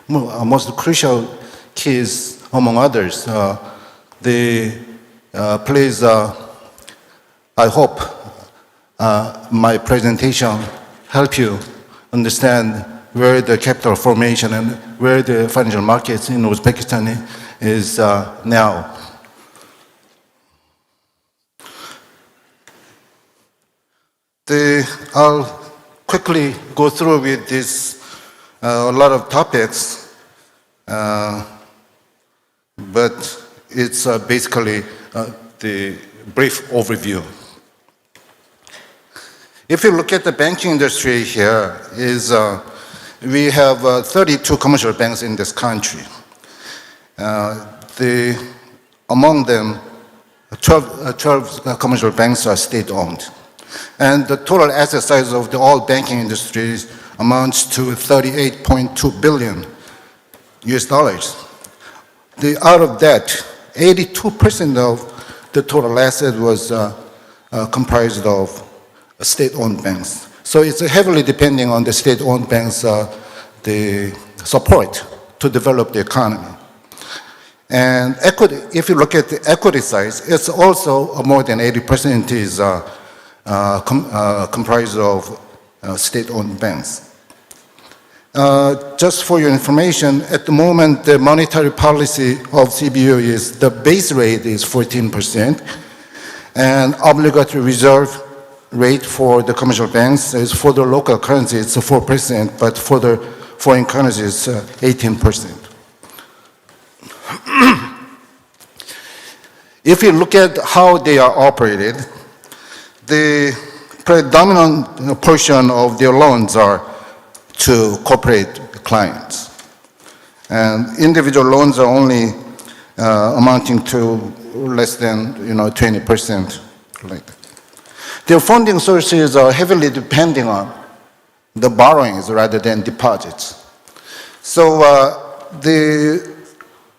among others. Please, I hope my presentation help you understand where the capital formation and where the financial markets in Uzbekistan is now. I'll quickly go through with this a lot of topics, but it's basically the brief overview. If you look at the banking industry here, we have 32 commercial banks in this country. Among them, 12 commercial banks are state-owned. And the total asset size of all banking industries amounts to $38.2 billion US dollars. Out of that, 82% of the total asset was comprised of state-owned banks. So it's heavily depending on the state-owned banks' the support to develop the economy. And equity, if you look at the equity size, it's also more than 80% is comprised of state-owned banks. Just for your information, at the moment, the monetary policy of CBO is the base rate is 14%, and obligatory reserve rate for the commercial banks is for the local currency, it's 4%, but for the foreign currency, it's 18%. If you look at how they are operated, the predominant portion of their loans are to corporate clients. And individual loans are only amounting to less than 20%. Like that. Their funding sources are heavily depending on the borrowings rather than deposits. So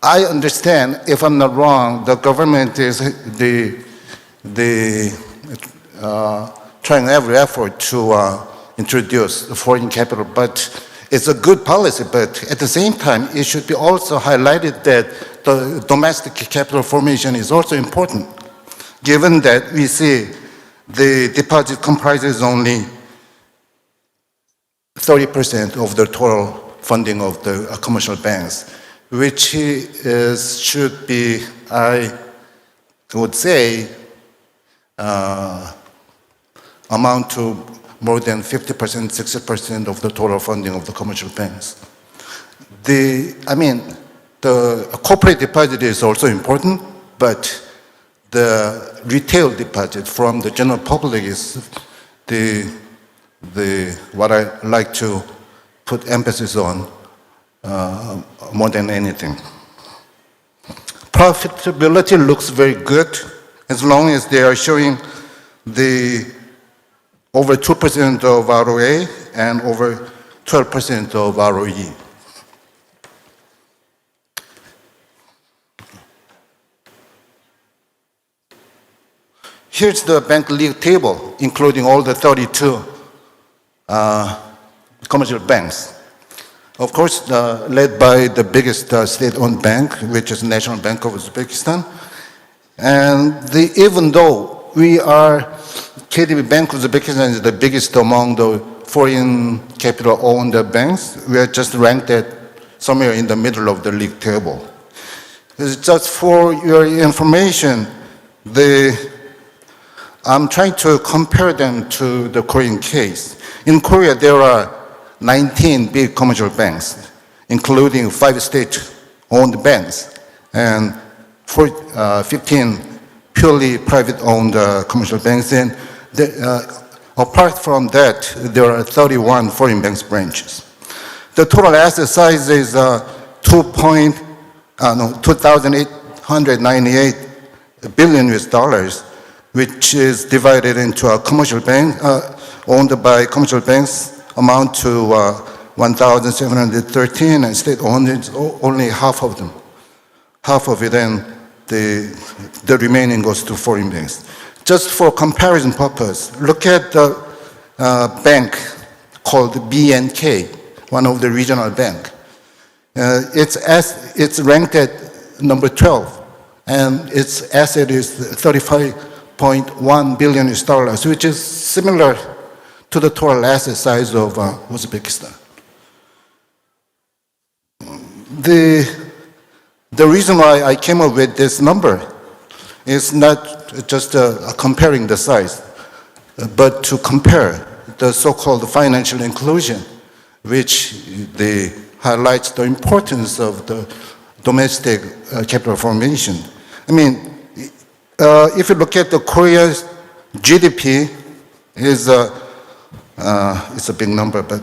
I understand, if I'm not wrong, the government is trying every effort to introduce the foreign capital, but it's a good policy, but at the same time, it should be also highlighted that the domestic capital formation is also important, given that we see the deposit comprises only 30% of the total funding of the commercial banks, which should be, I would say, amount to more than 50%, 60% of the total funding of the commercial banks. The corporate deposit is also important, but the retail deposit from the general public is what I like to put emphasis on more than anything. Profitability looks very good as long as they are showing the over 2% of ROA and over 12% of ROE. Here's the bank league table, including all the 32 commercial banks. Of course, led by the biggest state-owned bank, which is National Bank of Uzbekistan. And even though we are, KDB Bank of Uzbekistan is the biggest among the foreign capital-owned banks, we are just ranked at somewhere in the middle of the league table. Just for your information, I'm trying to compare them to the Korean case. In Korea, there are 19 big commercial banks, including 5 state-owned banks, and 15 purely private-owned commercial banks. And apart from that, there are 31 foreign banks branches. The total asset size is 2,898 billion US dollars, which is divided into a commercial bank owned by commercial banks amount to 1,713, and state-owned is only half of them. Half of it, and the remaining goes to foreign banks. Just for comparison purpose, look at the bank called BNK, one of the regional bank. It's ranked at number 12, and its asset is 35.1 billion US dollars, which is similar to the total asset size of Uzbekistan. The reason why I came up with this number is not just comparing the size, but to compare the so-called financial inclusion, which highlights the importance of the domestic capital formation. I mean, if you look at the Korea's GDP, it's a big number, but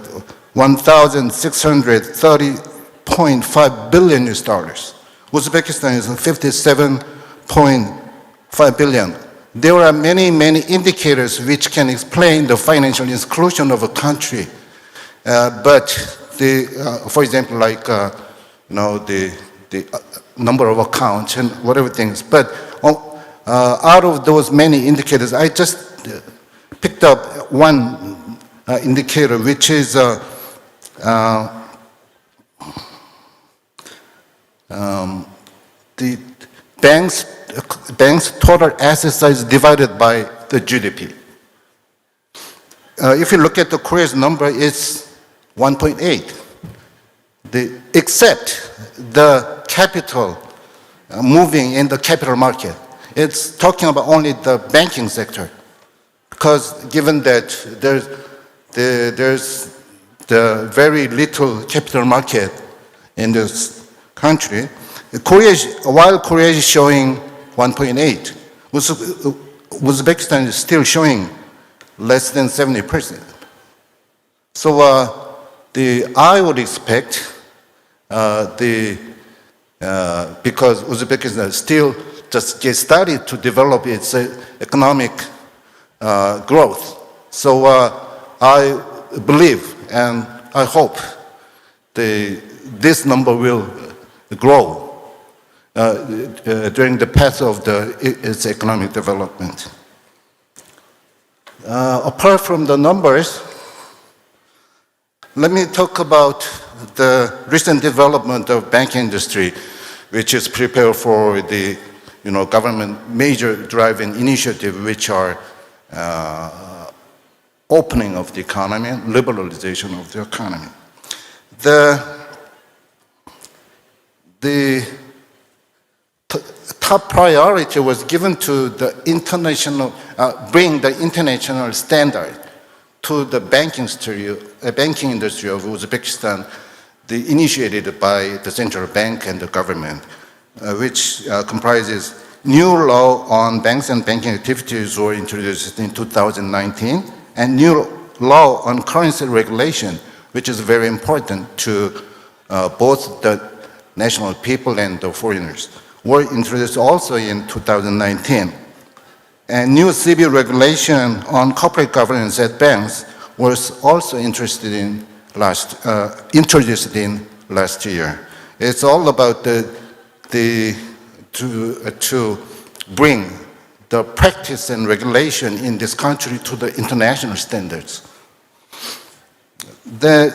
1,630.5 billion US dollars. Uzbekistan is 57.5 billion. There are many, many indicators which can explain the financial inclusion of a country. But for example, like the number of accounts and whatever things. But out of those many indicators, I just picked up one indicator, which is the bank's total asset size divided by the GDP. If you look at the Korea's number, it's 1.8. except the capital moving in the capital market. It's talking about only the banking sector, because given that there's the very little capital market in this country, while Korea is showing 1.8, Uzbekistan is still showing less than 70%. So I would expect because Uzbekistan still just get started to develop its economic growth. So I believe and I hope this number will grow during the path of its economic development. Apart from the numbers, let me talk about the recent development of banking industry, which is prepared for the government major driving initiative, which are opening of the economy and liberalization of the economy. The top priority was given to the international, bring the international standard to the banking industry of Uzbekistan, initiated by the central bank and the government, which comprises new law on banks and banking activities were introduced in 2019, and new law on currency regulation, which is very important to both the national people and the foreigners, were introduced also in 2019. And new CB regulation on corporate governance at banks was also introduced in last year. It's all about to bring the practice and regulation in this country to the international standards. The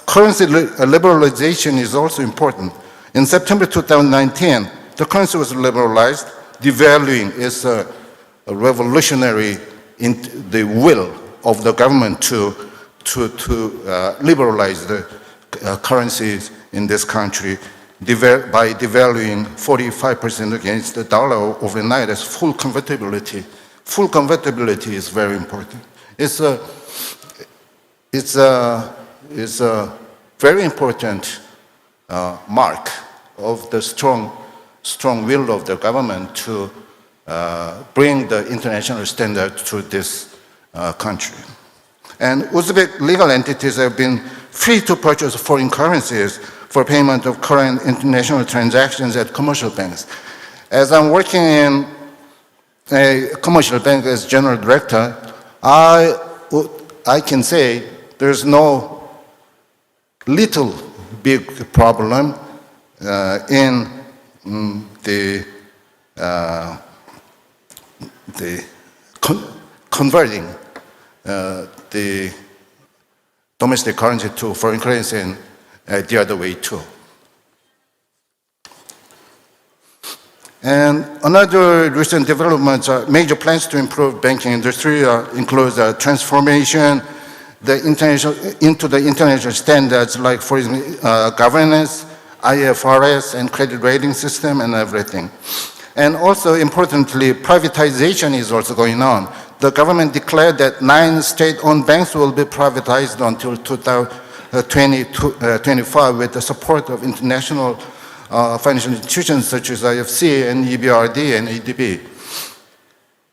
currency liberalization is also important. In September 2019, the currency was liberalized. Devaluing is a revolutionary in the will of the government to liberalize the currencies in this country by devaluing 45% against the dollar overnight as full convertibility. Full convertibility is very important. It's a very important mark of the strong will of the government to bring the international standard to this country. And Uzbek legal entities have been free to purchase foreign currencies for payment of current international transactions at commercial banks. As I'm working in a commercial bank as general director, I can say there's no little big problem in converting the domestic currency to foreign currency and the other way too. And another recent development, major plans to improve banking industry includes transformation into the international standards, like for example, governance, IFRS, and credit rating system, and everything. And also, importantly, privatization is also going on. The government declared that 9 state-owned banks will be privatized until 2025 with the support of international financial institutions such as IFC and EBRD and ADB.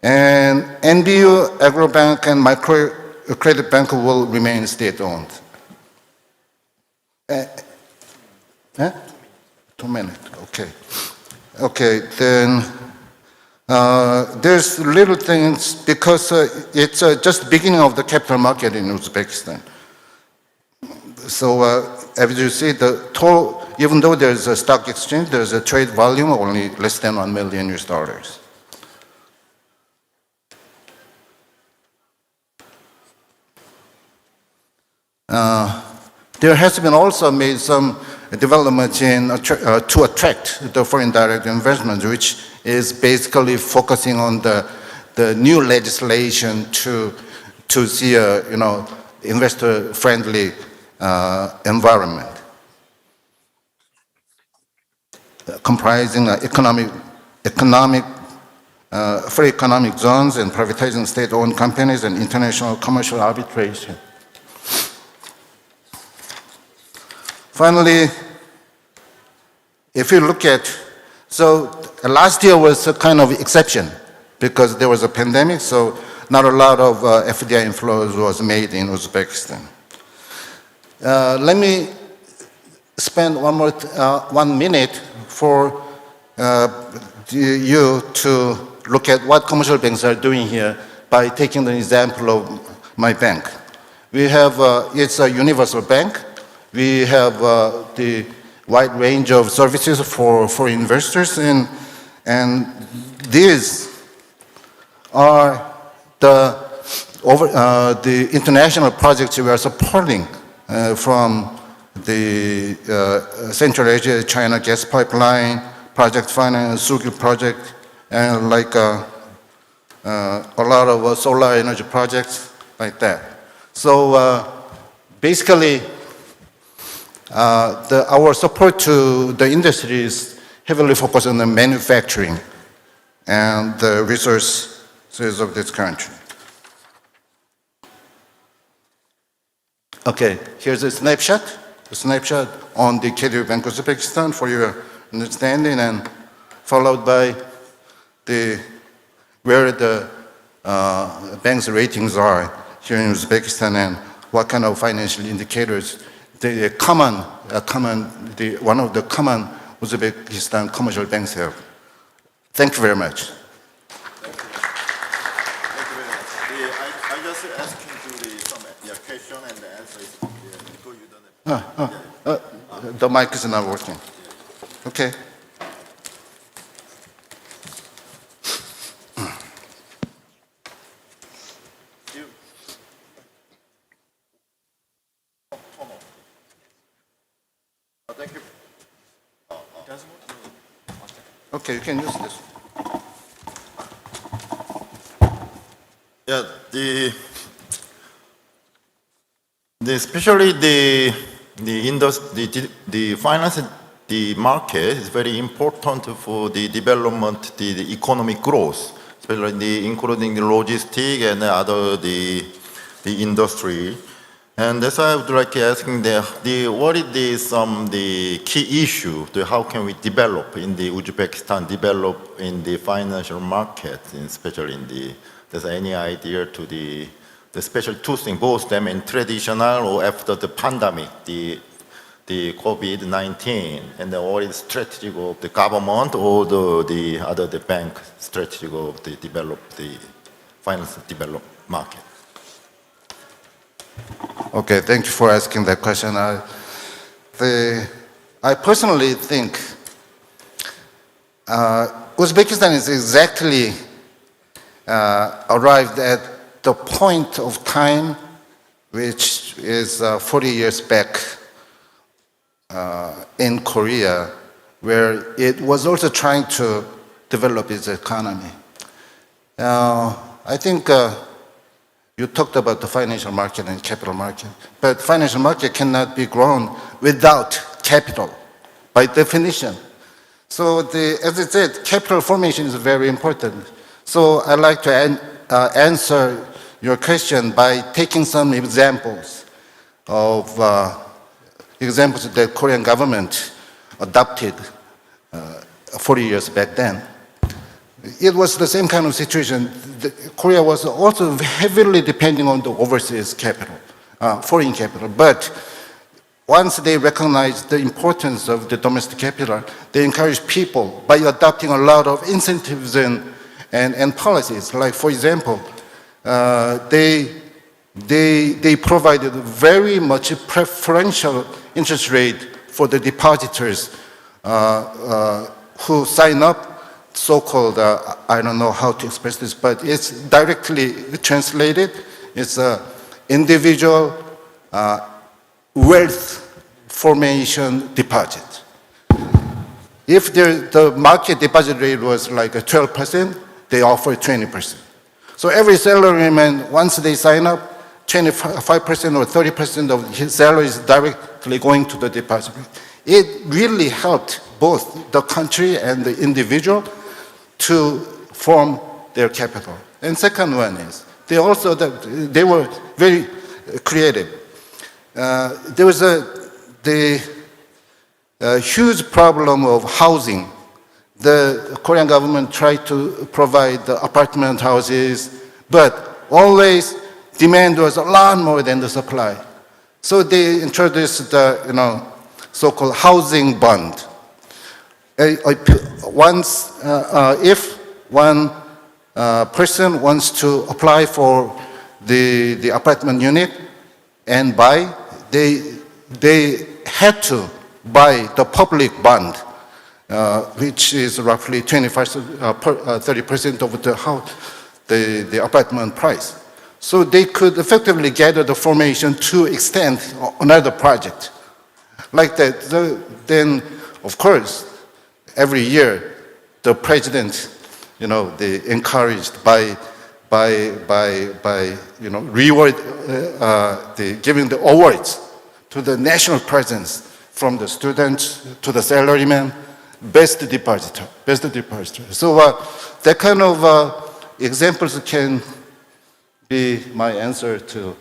And NBU, Agrobank, and Microcredit Bank will remain state-owned. 2 minutes, okay. Okay, then there's little things because it's just beginning of the capital market in Uzbekistan. So as you see, the total, even though there's a stock exchange, there's a trade volume of only less than $1 million. There has been also made some developments to attract the foreign direct investment, which is basically focusing on the new legislation to see a investor-friendly environment. comprising free economic zones and privatizing state-owned companies and international commercial arbitration. Finally, if you look at, so last year was a kind of exception because there was a pandemic, so not a lot of FDI inflows was made in Uzbekistan. Let me spend 1 minute for you to look at what commercial banks are doing here by taking the example of my bank. We have, it's a universal bank. We have the wide range of services for investors, and these are the international projects we are supporting from the Central Asia China gas pipeline, project finance, Sugil project, and like a lot of solar energy projects like that. So basically, our support to the industry is heavily focused on the manufacturing and the resources of this country. Okay, here's a snapshot on the KDB Bank Uzbekistan for your understanding, and followed by where the bank's ratings are here in Uzbekistan and what kind of financial indicators one of the common Uzbekistan commercial banks have. Thank you very much. I just asking to some question and the answer is because you don't have. The mic is not working. Okay. Thank you. Okay, you can use this. Yeah, especially the finance, the market is very important for the development, the economic growth, especially including the logistics and other the industry. And that's why I would like to ask what is the key issue to how can we develop in the Uzbekistan, develop in the financial market, especially in there's any idea to the special two things, both them in traditional or after the pandemic, the COVID-19, and then what is strategy of the government or the bank strategy of the develop the finance develop market. Okay, thank you for asking that question. I personally think Uzbekistan is exactly arrived at the point of time which is 40 years back in Korea, where it was also trying to develop its economy. I think you talked about the financial market and capital market, but financial market cannot be grown without capital, by definition. So as I said, capital formation is very important. So I'd like to answer your question by taking some examples of examples that the Korean government adopted 40 years back then. It was the same kind of situation. Korea was also heavily depending on the overseas capital, foreign capital. But once they recognized the importance of the domestic capital, they encouraged people by adopting a lot of incentives and policies. Like, for example, they provided very much preferential interest rate for the depositors who sign up, so-called, I don't know how to express this, but it's directly translated. It's an individual wealth formation deposit. If the market deposit rate was like 12%, they offer 20%. So every salaryman, once they sign up, 25% or 30% of his salary is directly going to the deposit. it really helped both the country and the individual to form their capital. And second one is, they were very creative. There was the huge problem of housing. The Korean government tried to provide the apartment houses, but always demand was a lot more than the supply. So they introduced the so-called housing bond. Once, if one person wants to apply for the apartment unit and buy, they had to buy the public bond, which is roughly 30% of the apartment price. So they could effectively gather the formation to extend another project. Like that, then, of course, every year, the president, they encouraged by reward, giving the awards to the national presence, from the students to the salaryman, best depositor. So that kind of examples can be my answer to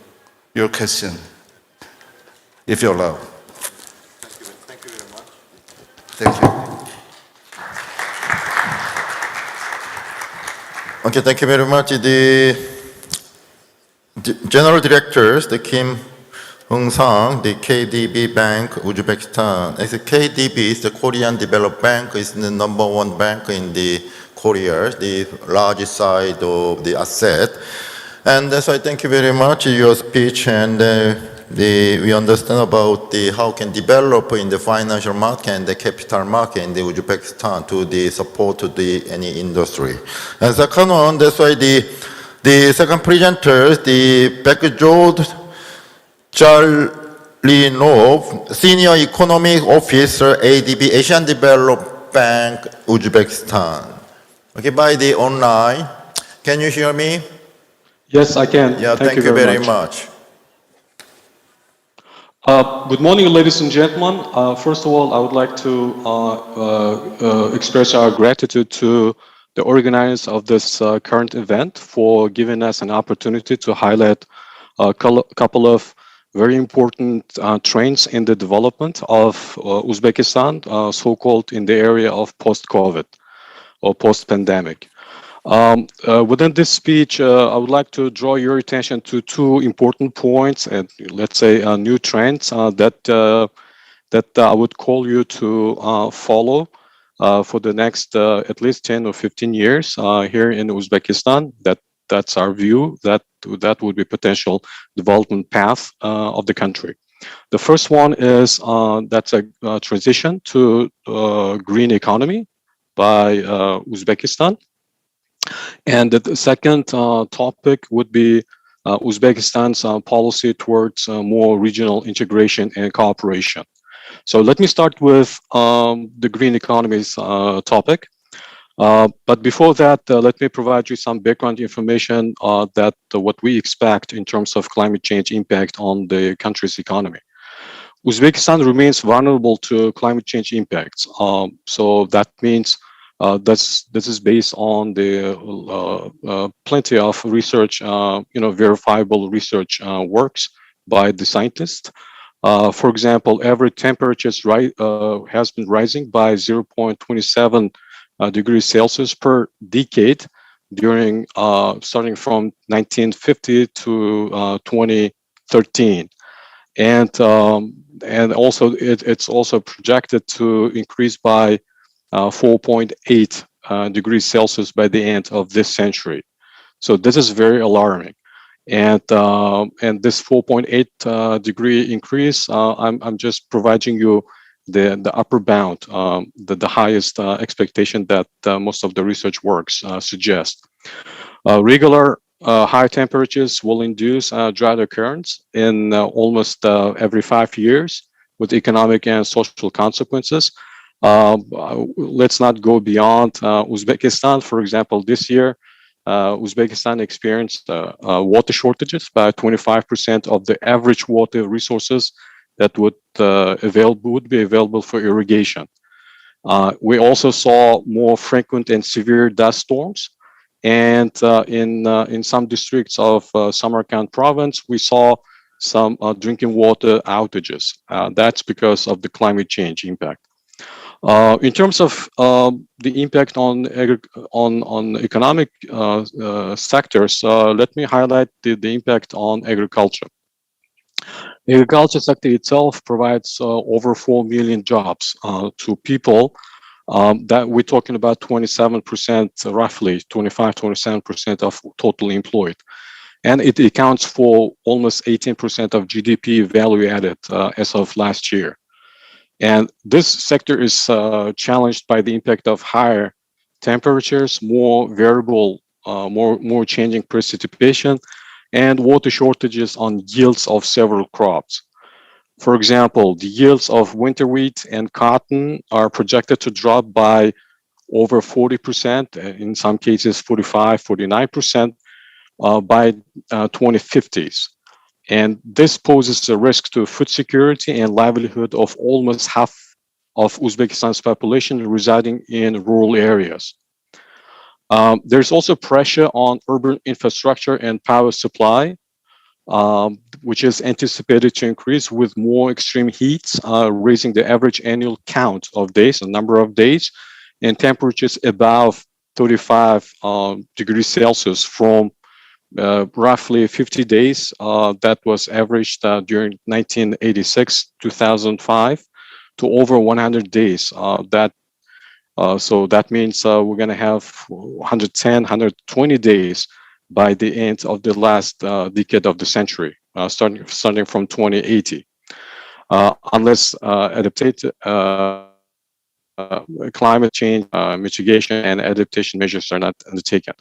your question, if you allow. Thank you very much. Thank you. Okay, thank you very much. The general directors, the Kim Hung-sang, the KDB Bank, Uzbekistan. As KDB is the Korean Development Bank, is the #1 bank in the Korea, the largest side of the asset. And so I thank you very much your speech, and we understand about how can develop in the financial market and the capital market in the Uzbekistan to the support to any industry. And second one, that's why the second presenter, the Bekjod Jalinov, Senior Economic Officer, ADB, Asian Development Bank, Uzbekistan. Okay, by the online. Can you hear me? Yes, I can. Yeah, thank you very much. Good morning, ladies and gentlemen. First of all, I would like to express our gratitude to the organizers of this current event for giving us an opportunity to highlight a couple of very important trends in the development of Uzbekistan, so-called in the area of post-COVID or post-pandemic. Within this speech, I would like to draw your attention to two important points and, let's say, new trends that I would call you to follow for the next at least 10 or 15 years here in Uzbekistan. That's our view. That would be potential development path of the country. The first one is that's a transition to green economy by Uzbekistan. And the second topic would be Uzbekistan's policy towards more regional integration and cooperation. So let me start with the green economies topic. But before that, let me provide you some background information that what we expect in terms of climate change impact on the country's economy. Uzbekistan remains vulnerable to climate change impacts. So that means this is based on the plenty of research, verifiable research works by the scientists. For example, average temperatures has been rising by 0.27 degrees Celsius per decade during starting from 1950 to 2013, and also it's also projected to increase by 4.8 degrees Celsius by the end of this century. So this is very alarming. And this 4.8 degree increase, I'm just providing you the upper bound, the highest expectation that most of the research works suggest. Regular high temperatures will induce drought occurrence in almost every 5 years with economic and social consequences. Let's not go beyond Uzbekistan. For example, this year, Uzbekistan experienced water shortages by 25% of the average water resources that would be available for irrigation. We also saw more frequent and severe dust storms, and in some districts of Samarkand province, we saw some drinking water outages. That's because of the climate change impact. In terms of the impact on economic sectors, let me highlight the impact on agriculture. The agriculture sector itself provides over 4 million jobs to people. That we're talking about 27%, roughly 27% of total employed. And it accounts for almost 18% of GDP value added as of last year. And this sector is challenged by the impact of higher temperatures, more variable, more changing precipitation, and water shortages on yields of several crops. For example, the yields of winter wheat and cotton are projected to drop by over 40%, in some cases 45, 49% by 2050s. And this poses a risk to food security and livelihood of almost half of Uzbekistan's population residing in rural areas. There's also pressure on urban infrastructure and power supply, which is anticipated to increase with more extreme heats, raising the average annual count of days, a number of days, and temperatures above 35 degrees Celsius from roughly 50 days that was averaged during 1986, 2005 to over 100 days. So that means we're going to have 110, 120 days by the end of the last decade of the century, starting from 2080, unless climate change mitigation and adaptation measures are not undertaken.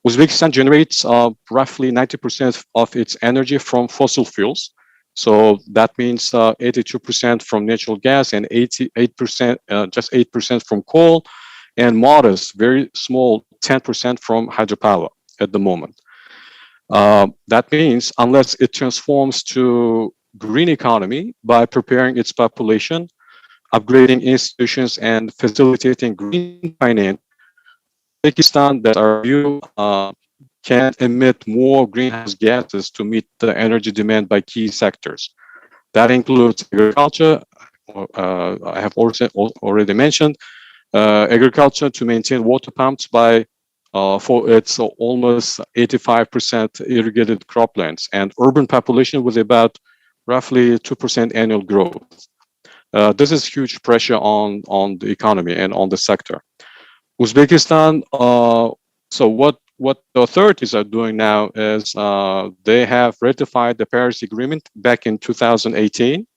Uzbekistan generates roughly 90% of its energy from fossil fuels. So that means 82% from natural gas and 88%, just 8% from coal, and modest, very small 10% from hydropower at the moment. That means unless it transforms to green economy by preparing its population, upgrading institutions, and facilitating green finance, Uzbekistan, that our view, can emit more greenhouse gases to meet the energy demand by key sectors. That includes agriculture, I have already mentioned, agriculture to maintain water pumps by for its almost 85% irrigated croplands, and urban population with about roughly 2% annual growth. This is huge pressure on the economy and on the sector. Uzbekistan, so what the authorities are doing now is they have ratified the Paris Agreement back in 2018,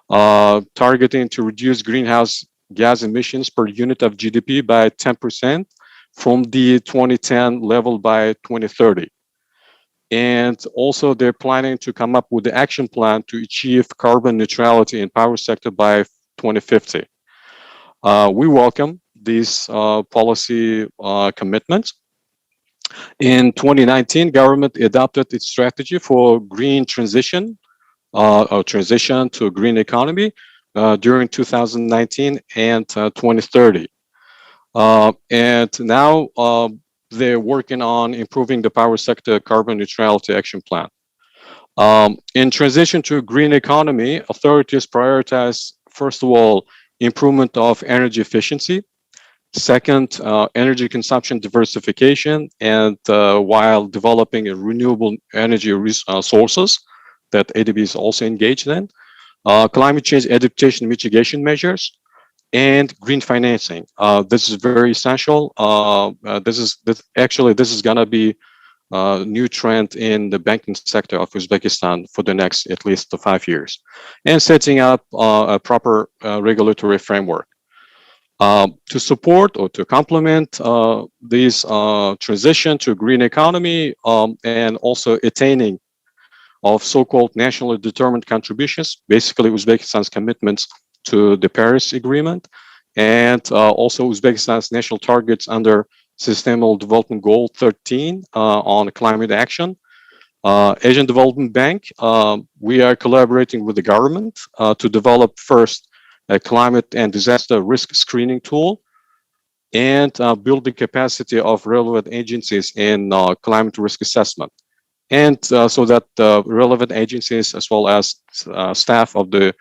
targeting to reduce greenhouse gas emissions per unit of GDP by 10% from the 2010 level by 2030. And also they're planning to come up with the action plan to achieve carbon neutrality in power sector by 2050. We welcome these policy commitments. In 2019, government adopted its strategy for green transition, or transition to a green economy during 2019 and 2030. And now they're working on improving the power sector carbon neutrality action plan. In transition to a green economy, authorities prioritize, first of all, improvement of energy efficiency. Second, energy consumption diversification, and while developing a renewable energy sources that ADB is also engaged in, climate change adaptation mitigation measures, and green financing. This is very essential. This is going to be a new trend in the banking sector of Uzbekistan for the next at least 5 years, and setting up a proper regulatory framework. To support or to complement this transition to a green economy and also attaining of so-called nationally determined contributions, basically Uzbekistan's commitments to the Paris Agreement, and also Uzbekistan's national targets under Sustainable Development Goal 13 on climate action. Asian Development Bank, we are collaborating with the government to develop first a climate and disaster risk screening tool and build the capacity of relevant agencies in climate risk assessment. And so that relevant agencies as well as staff of the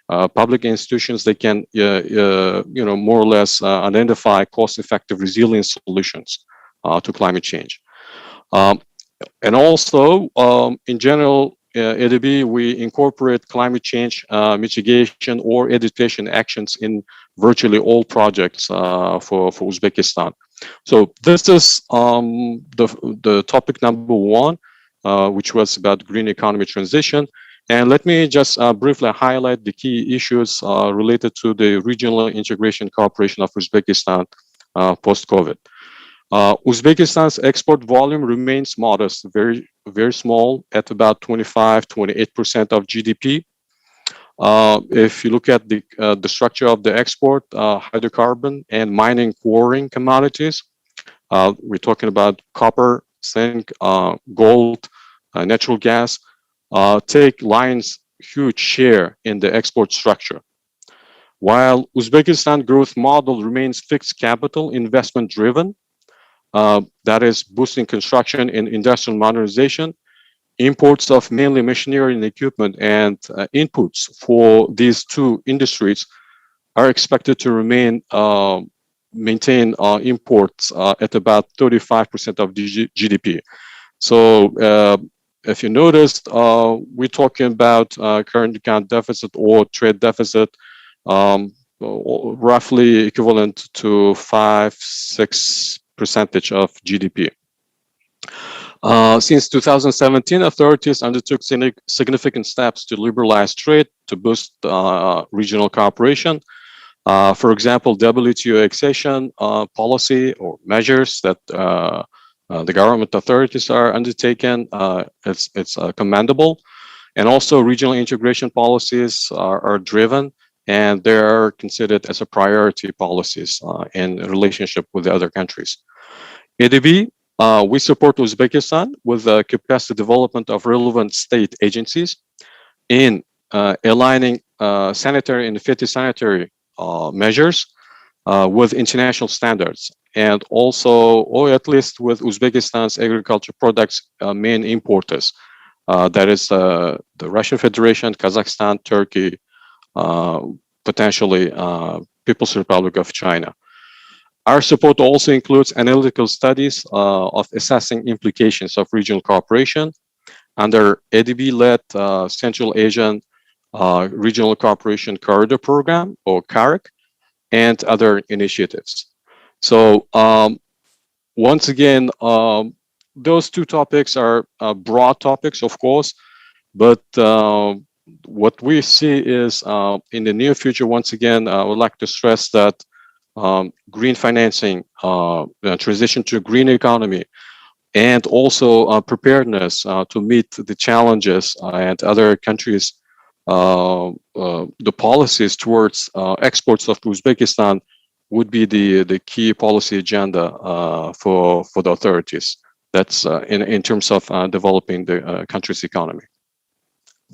public institutions, they can more or less identify cost-effective resilience solutions to climate change. And also, in general, ADB, we incorporate climate change mitigation or adaptation actions in virtually all projects for Uzbekistan. So this is the topic number one, which was about green economy transition. And let me just briefly highlight the key issues related to the regional integration cooperation of Uzbekistan post-COVID. Uzbekistan's export volume remains modest, very, very small at about 28% of GDP. If you look at the structure of the export, hydrocarbon and mining quarrying commodities, we're talking about copper, zinc, gold, natural gas, take lion's huge share in the export structure. While Uzbekistan growth model remains fixed capital investment driven, that is boosting construction and industrial modernization, imports of mainly machinery and equipment and inputs for these two industries are expected to maintain imports at about 35% of GDP. So if you noticed, we're talking about current account deficit or trade deficit, roughly equivalent to 5-6% of GDP. Since 2017, authorities undertook significant steps to liberalize trade to boost regional cooperation. For example, WTO accession policy or measures that the government authorities are undertaking, it's commendable. And also regional integration policies are driven and they are considered as a priority policies in relationship with the other countries. ADB, we support Uzbekistan with the capacity development of relevant state agencies in aligning sanitary and phytosanitary measures with international standards, and also, or at least with Uzbekistan's agriculture products main importers. That is the Russian Federation, Kazakhstan, Turkey, potentially People's Republic of China. Our support also includes analytical studies of assessing implications of regional cooperation under ADB-led Central Asian Regional Cooperation Corridor Program, or CARC, and other initiatives. So once again, those two topics are broad topics, of course, but what we see is in the near future, once again, I would like to stress that green financing, transition to green economy, and also preparedness to meet the challenges and other countries, the policies towards exports of Uzbekistan would be the key policy agenda for the authorities. That's in terms of developing the country's economy.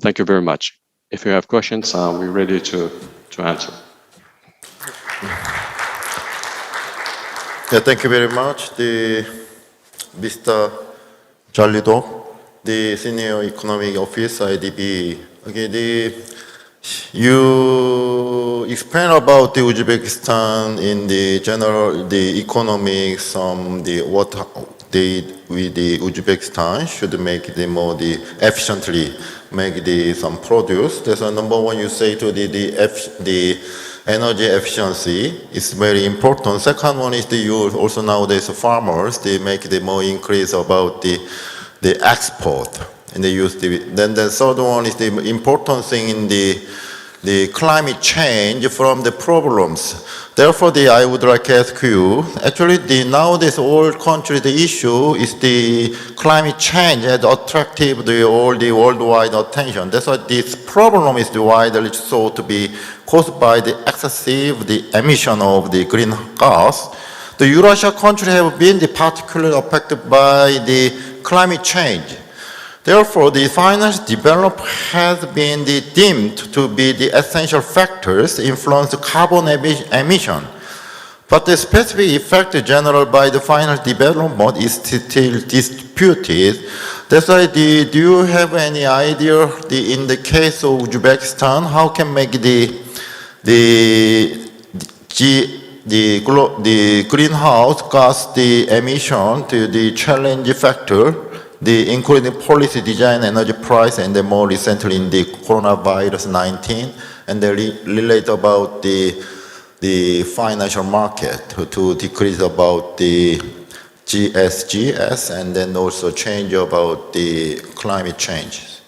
Thank you very much. If you have questions, we're ready to answer. Yeah, thank you very much. Mr. Jalido, the Senior Economic Officer, IDB. Okay, you explain about the Uzbekistan in the general, the economics, what the Uzbekistan should make the more efficiently make some produce. That's number one. You say to the energy efficiency is very important. Second one is you also nowadays farmers, they make the more increase about the export and they use then the third one is the important thing in the climate change from the problems. Therefore, I would like to ask you, actually nowadays all country, the issue is the climate change and attractive all the worldwide attention. That's why this problem is widely thought to be caused by the excessive emission of the greenhouse gas. The Eurasia countries have been particularly affected by the climate change. Therefore, the finance development has been deemed to be the essential factors influence carbon emission. But the specific effect generated by the finance development is still disputed. That's why, do you have any idea, in the case of Uzbekistan, how can make the greenhouse gas emission to the challenge factor, including policy design, energy price, and then more recently in the coronavirus 19, and they relate about the financial market to decrease about the GSGS, and then also change about the climate change.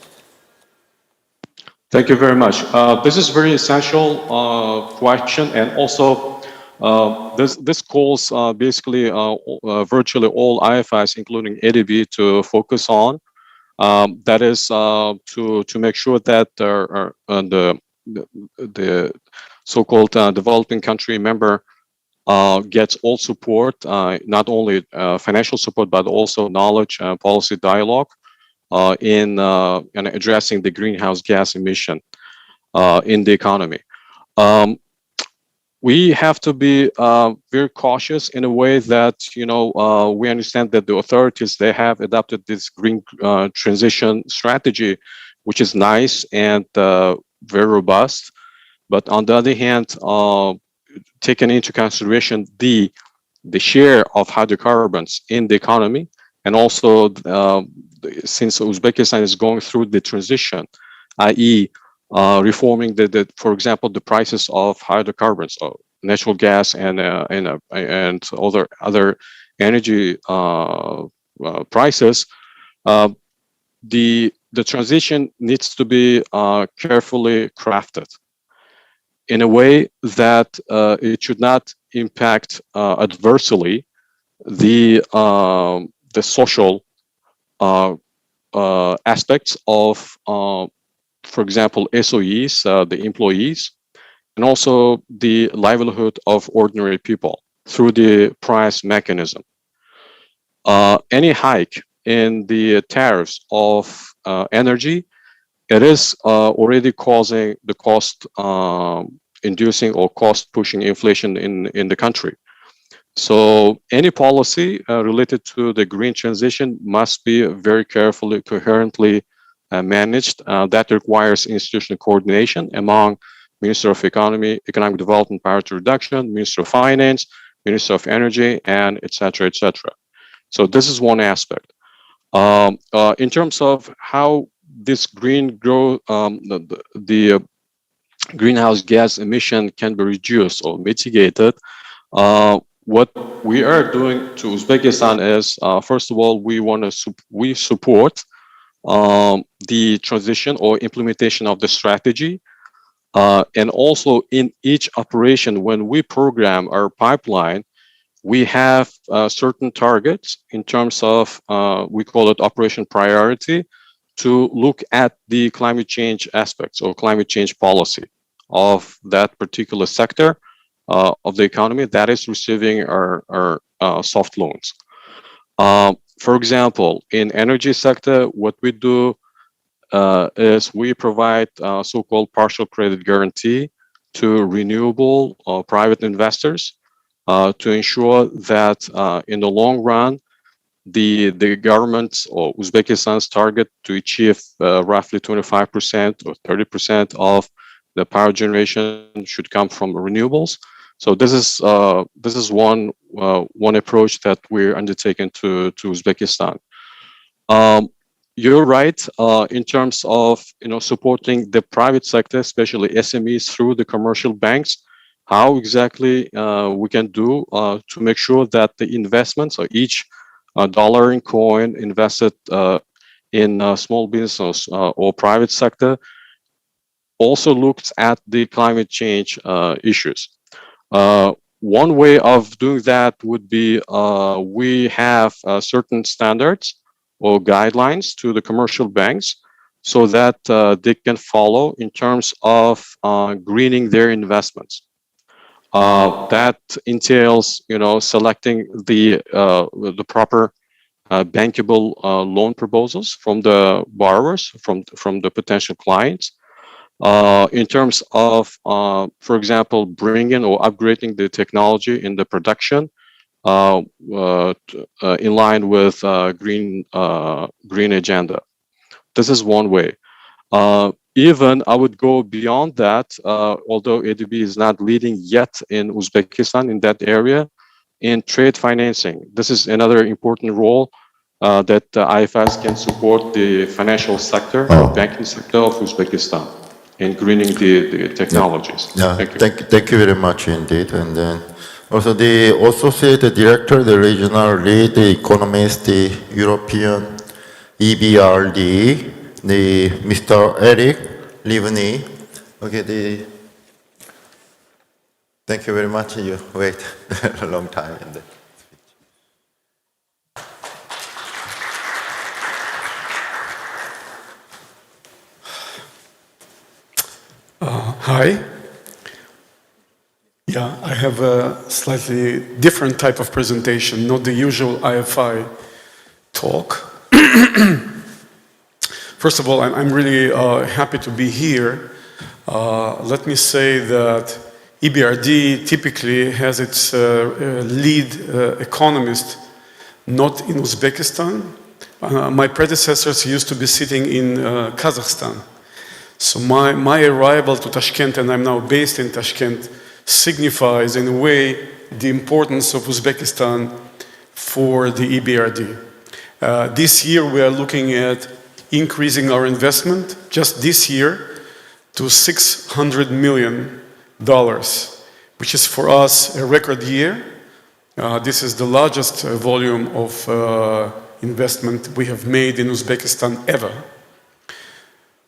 Thank you very much. This is very essential question, and also this calls basically virtually all IFIs, including ADB, to focus on. That is to make sure that the so-called developing country member gets all support, not only financial support, but also knowledge and policy dialogue in addressing the greenhouse gas emission in the economy. We have to be very cautious in a way that, we understand that the authorities, they have adopted this green transition strategy, which is nice and very robust. But on the other hand, taking into consideration the share of hydrocarbons in the economy, and also since Uzbekistan is going through the transition, i.e., reforming for example, the prices of hydrocarbons, or natural gas and other energy prices, the transition needs to be carefully crafted in a way that it should not impact adversely the social aspects of, for example, SOEs, the employees, and also the livelihood of ordinary people through the price mechanism. Any hike in the tariffs of energy, it is already causing the cost inducing or cost pushing inflation in the country. So any policy related to the green transition must be very carefully, coherently managed. That requires institutional coordination among Minister of Economy, Economic Development, Poverty Reduction, Minister of Finance, Minister of Energy, and et cetera, et cetera. So this is one aspect. In terms of how this green growth, the greenhouse gas emission can be reduced or mitigated, what we are doing to Uzbekistan is, first of all, we support the transition or implementation of the strategy, and also in each operation, when we program our pipeline, we have certain targets in terms of, we call it operation priority, to look at the climate change aspects or climate change policy of that particular sector of the economy that is receiving our soft loans. For example, in energy sector, what we do is we provide so-called partial credit guarantee to renewable or private investors to ensure that in the long run, the government's or Uzbekistan's target to achieve roughly 25% or 30% of the power generation should come from renewables. So this is one approach that we're undertaking to Uzbekistan. You're right in terms of supporting the private sector, especially SMEs, through the commercial banks. How exactly we can do to make sure that the investments, or each dollar in coin invested in small business or private sector, also looks at the climate change issues. One way of doing that would be we have certain standards or guidelines to the commercial banks so that they can follow in terms of greening their investments. That entails, selecting the proper bankable loan proposals from the borrowers, from the potential clients. In terms of, for example, bringing or upgrading the technology in the production in line with green agenda. This is one way. Even I would go beyond that, although ADB is not leading yet in Uzbekistan in that area, in trade financing. This is another important role that IFS can support the financial sector, banking sector of Uzbekistan in greening the technologies. Yeah, Thank you. thank you very much indeed. And then also the associate director, the regional lead, the economist, the European EBRD, the Mr. Eric Livni. Okay, thank you very much. You wait a long time in the speech. Hi. Yeah, I have a slightly different type of presentation, not the usual IFI talk. First of all, I'm really happy to be here. Let me say that EBRD typically has its lead economist not in Uzbekistan. My predecessors used to be sitting in Kazakhstan. So my arrival to Tashkent, and I'm now based in Tashkent, signifies in a way the importance of Uzbekistan for the EBRD. This year we are looking at increasing our investment just this year to $600 million, which is for us a record year. This is the largest volume of investment we have made in Uzbekistan ever.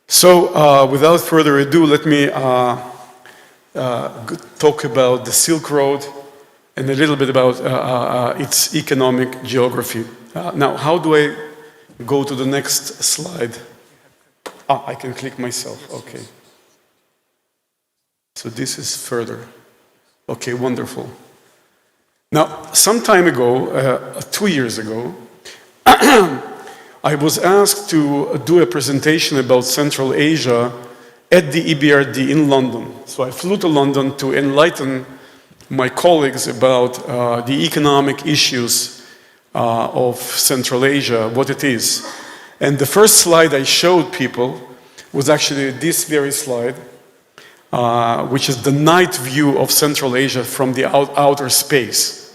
So without further ado, let me talk about the Silk Road and a little bit about its economic geography. Now, how do I go to the next slide? I can click myself, okay. So this is further. Okay, wonderful. Now, some time ago, 2 years ago, I was asked to do a presentation about Central Asia at the EBRD in London. So I flew to London to enlighten my colleagues about the economic issues of Central Asia, what it is. And the first slide I showed people was actually this very slide, which is the night view of Central Asia from the outer space.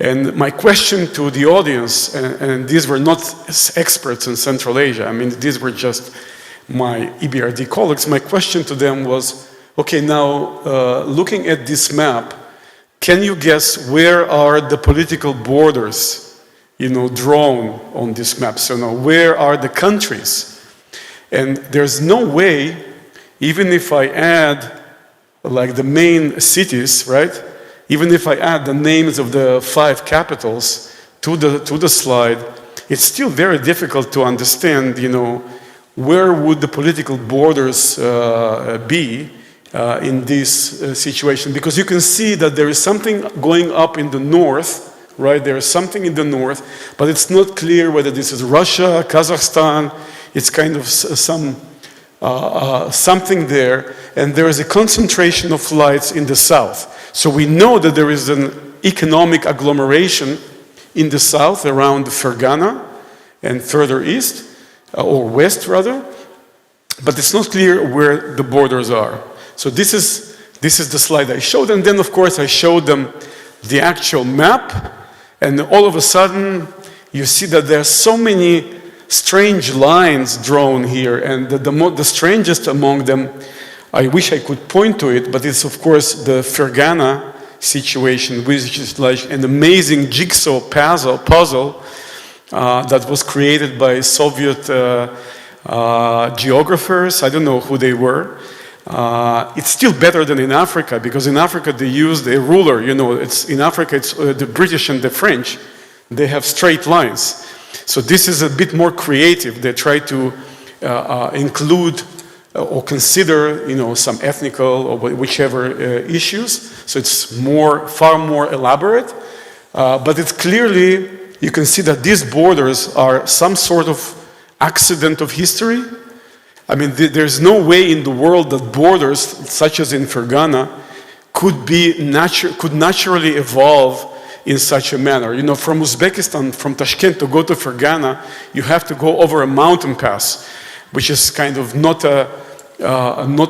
And my question to the audience, and these were not experts in Central Asia, I mean, these were just my EBRD colleagues, my question to them was, okay, now looking at this map, can you guess where are the political borders, drawn on this map? So now, where are the countries? And there's no way, even if I add like the main cities, right? Even if I add the names of the 5 capitals to the slide, it's still very difficult to understand, where would the political borders be in this situation? Because you can see that there is something going up in the north, right? There is something in the north, but it's not clear whether this is Russia, Kazakhstan. It's kind of something there, and there is a concentration of lights in the south. So we know that there is an economic agglomeration in the south around Fergana and further east, or west rather, but it's not clear where the borders are. So this is the slide I showed, and then of course I showed them the actual map, and all of a sudden you see that there are so many strange lines drawn here, and the strangest among them, I wish I could point to it, but it's of course the Fergana situation, which is like an amazing jigsaw puzzle that was created by Soviet geographers. I don't know who they were. It's still better than in Africa, because in Africa they used a ruler. In Africa it's the British and the French. They have straight lines. So this is a bit more creative. They try to include or consider, some ethnical or whichever issues. So it's far more elaborate, but it's clearly you can see that these borders are some sort of accident of history. I mean, there's no way in the world that borders, such as in Fergana, could naturally evolve in such a manner. You know, from Uzbekistan, from Tashkent to go to Fergana, you have to go over a mountain pass, which is kind of not a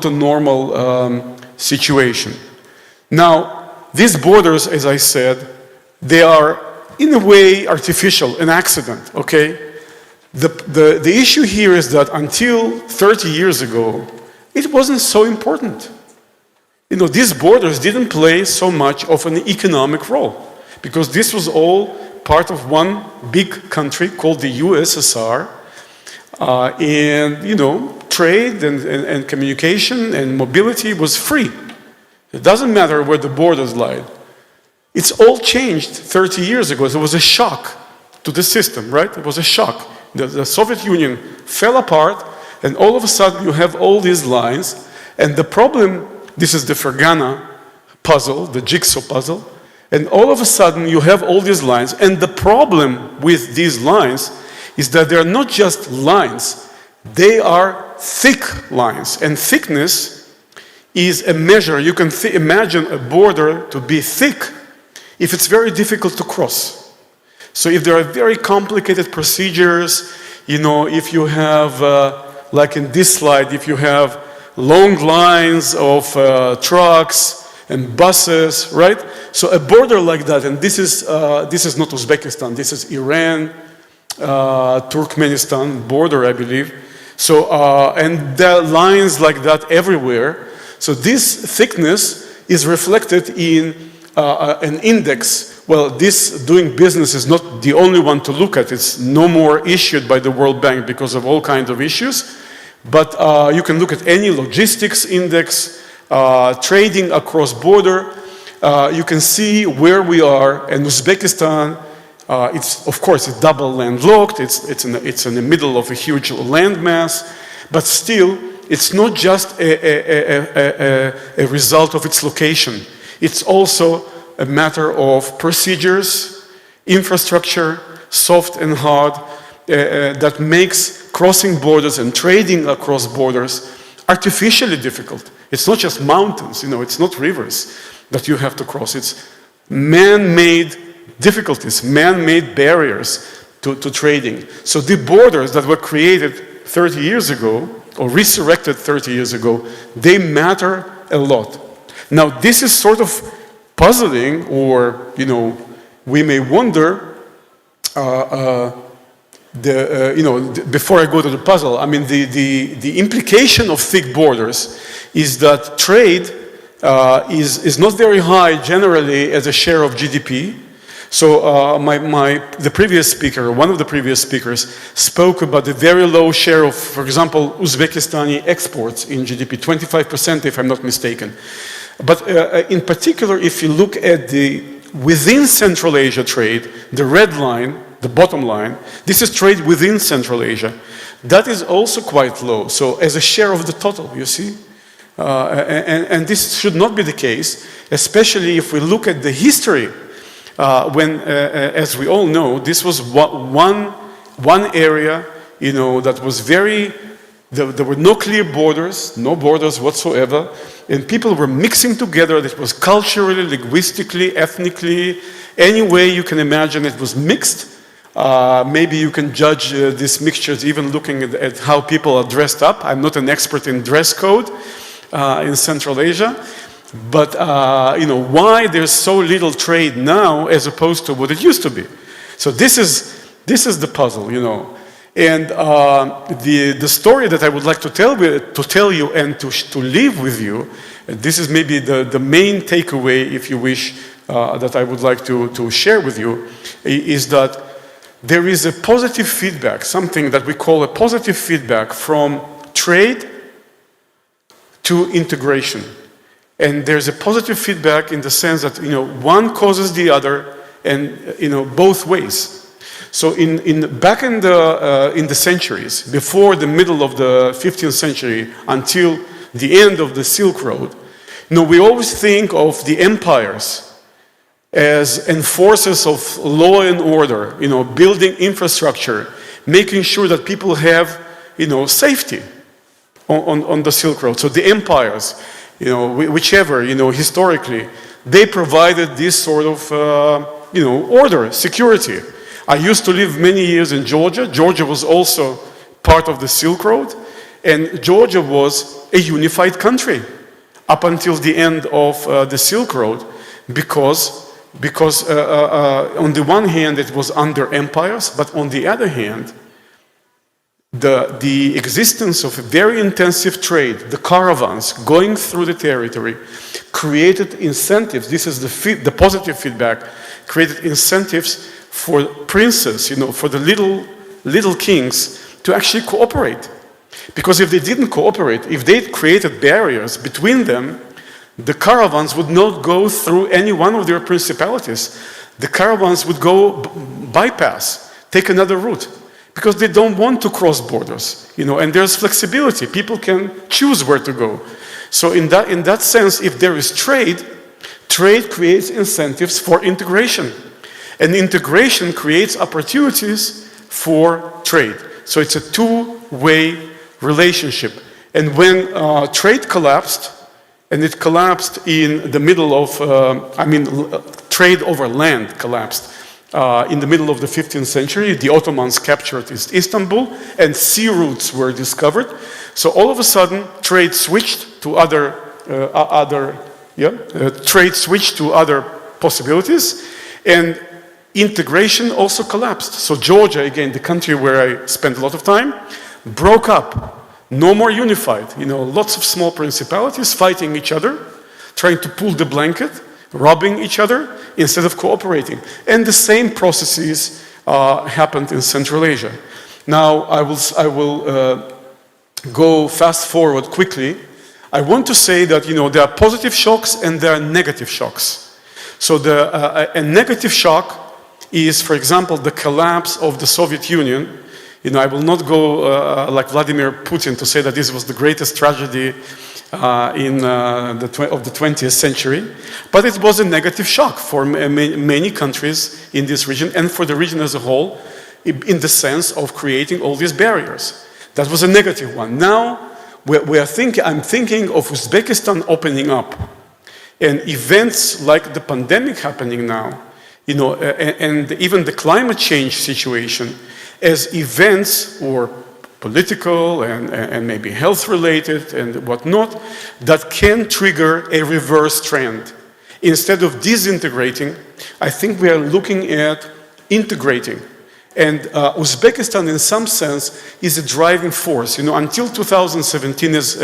normal situation. Now, these borders, as I said, they are in a way artificial, an accident, okay? The issue here is that until 30 years ago, it wasn't so important. You know, these borders didn't play so much of an economic role because this was all part of one big country called the USSR. And, you know, trade and communication and mobility was free. It doesn't matter where the borders lie. It's all changed 30 years ago. There was a shock to the system, right? It was a shock. The Soviet Union fell apart, and all of a sudden you have all these lines. And the problem, this is the Fergana puzzle, the jigsaw puzzle, and all of a sudden you have all these lines. And the problem with these lines is that they're not just lines, they are thick lines. And thickness is a measure. You can imagine a border to be thick if it's very difficult to cross. So if there are very complicated procedures, you know, if you have, like in this slide, if you have long lines of trucks and buses, right? So a border like that, and this is not Uzbekistan, this is Iran, Turkmenistan border, I believe. So, and there are lines like that everywhere. So this thickness is reflected in an index. Well, this doing business is not the only one to look at. It's no more issued by the World Bank because of all kinds of issues. But you can look at any logistics index, trading across border. You can see where we are. And Uzbekistan, it's, of course, it's double landlocked. It's in the middle of a huge landmass. But still, it's not just a result of its location. It's also a matter of procedures, infrastructure, soft and hard, that makes crossing borders and trading across borders artificially difficult. It's not just mountains, you know, it's not rivers that you have to cross. It's man-made difficulties, man-made barriers to trading. So the borders that were created 30 years ago, or resurrected 30 years ago, they matter a lot. Now, this is sort of puzzling, or, you know, we may wonder, before I go to the puzzle, I mean, the implication of thick borders is that trade is not very high generally as a share of GDP. So the previous speaker, one of the previous speakers, spoke about the very low share of, for example, Uzbekistani exports in GDP, 25% if I'm not mistaken. But in particular, if you look at the within Central Asia trade, the red line, the bottom line, this is trade within Central Asia. That is also quite low. So as a share of the total, you see? And this should not be the case, especially if we look at the history when, as we all know, this was one area, you know, that was very, there were no clear borders, no borders whatsoever, and people were mixing together. It was culturally, linguistically, ethnically, any way you can imagine it was mixed. Maybe you can judge these mixtures even looking at how people are dressed up. I'm not an expert in dress code in Central Asia, but you know, why there's so little trade now as opposed to what it used to be. So this is the puzzle, you know. And the story that I would like to tell you and to leave with you, this is maybe the main takeaway, if you wish, that I would like to share with you, is that there is a positive feedback, something that we call a positive feedback from trade to integration. And there's a positive feedback in the sense that, you know, one causes the other, and, you know, both ways. So back in the centuries, before the middle of the 15th century until the end of the Silk Road, you know, we always think of the empires as enforcers of law and order, building infrastructure, making sure that people have, safety on the Silk Road. So the empires, whichever, historically, they provided this sort of, order, security. I used to live many years in Georgia. Georgia was also part of the Silk Road, and Georgia was a unified country up until the end of the Silk Road, because on the one hand it was under empires, but on the other hand, the existence of a very intensive trade, the caravans going through the territory, created incentives. This is the positive feedback, created incentives for princes, for the little kings to actually cooperate. Because if they didn't cooperate, if they created barriers between them, the caravans would not go through any one of their principalities. The caravans would go bypass, take another route, because they don't want to cross borders, and there's flexibility. People can choose where to go. So in that sense, if there is trade creates incentives for integration. And integration creates opportunities for trade. So it's a two-way relationship. And when trade collapsed, and it collapsed in the middle of, trade over land collapsed in the middle of the 15th century. The Ottomans captured Istanbul, and sea routes were discovered. So all of a sudden, trade switched to other possibilities, and integration also collapsed. So Georgia, again, the country where I spent a lot of time, broke up. No more unified, lots of small principalities fighting each other, trying to pull the blanket, robbing each other instead of cooperating. And the same processes happened in Central Asia. Now, I will go fast forward quickly. I want to say that, there are positive shocks and there are negative shocks. So a negative shock is, for example, the collapse of the Soviet Union. I will not go like Vladimir Putin to say that this was the greatest tragedy of the 20th century, but it was a negative shock for many countries in this region and for the region as a whole, in the sense of creating all these barriers. That was a negative one. Now, I'm thinking of Uzbekistan opening up, and events like the pandemic happening now, and even the climate change situation, as events or political and maybe health related and whatnot, that can trigger a reverse trend. Instead of disintegrating, I think we are looking at integrating. And Uzbekistan, in some sense, is a driving force. Until 2017, as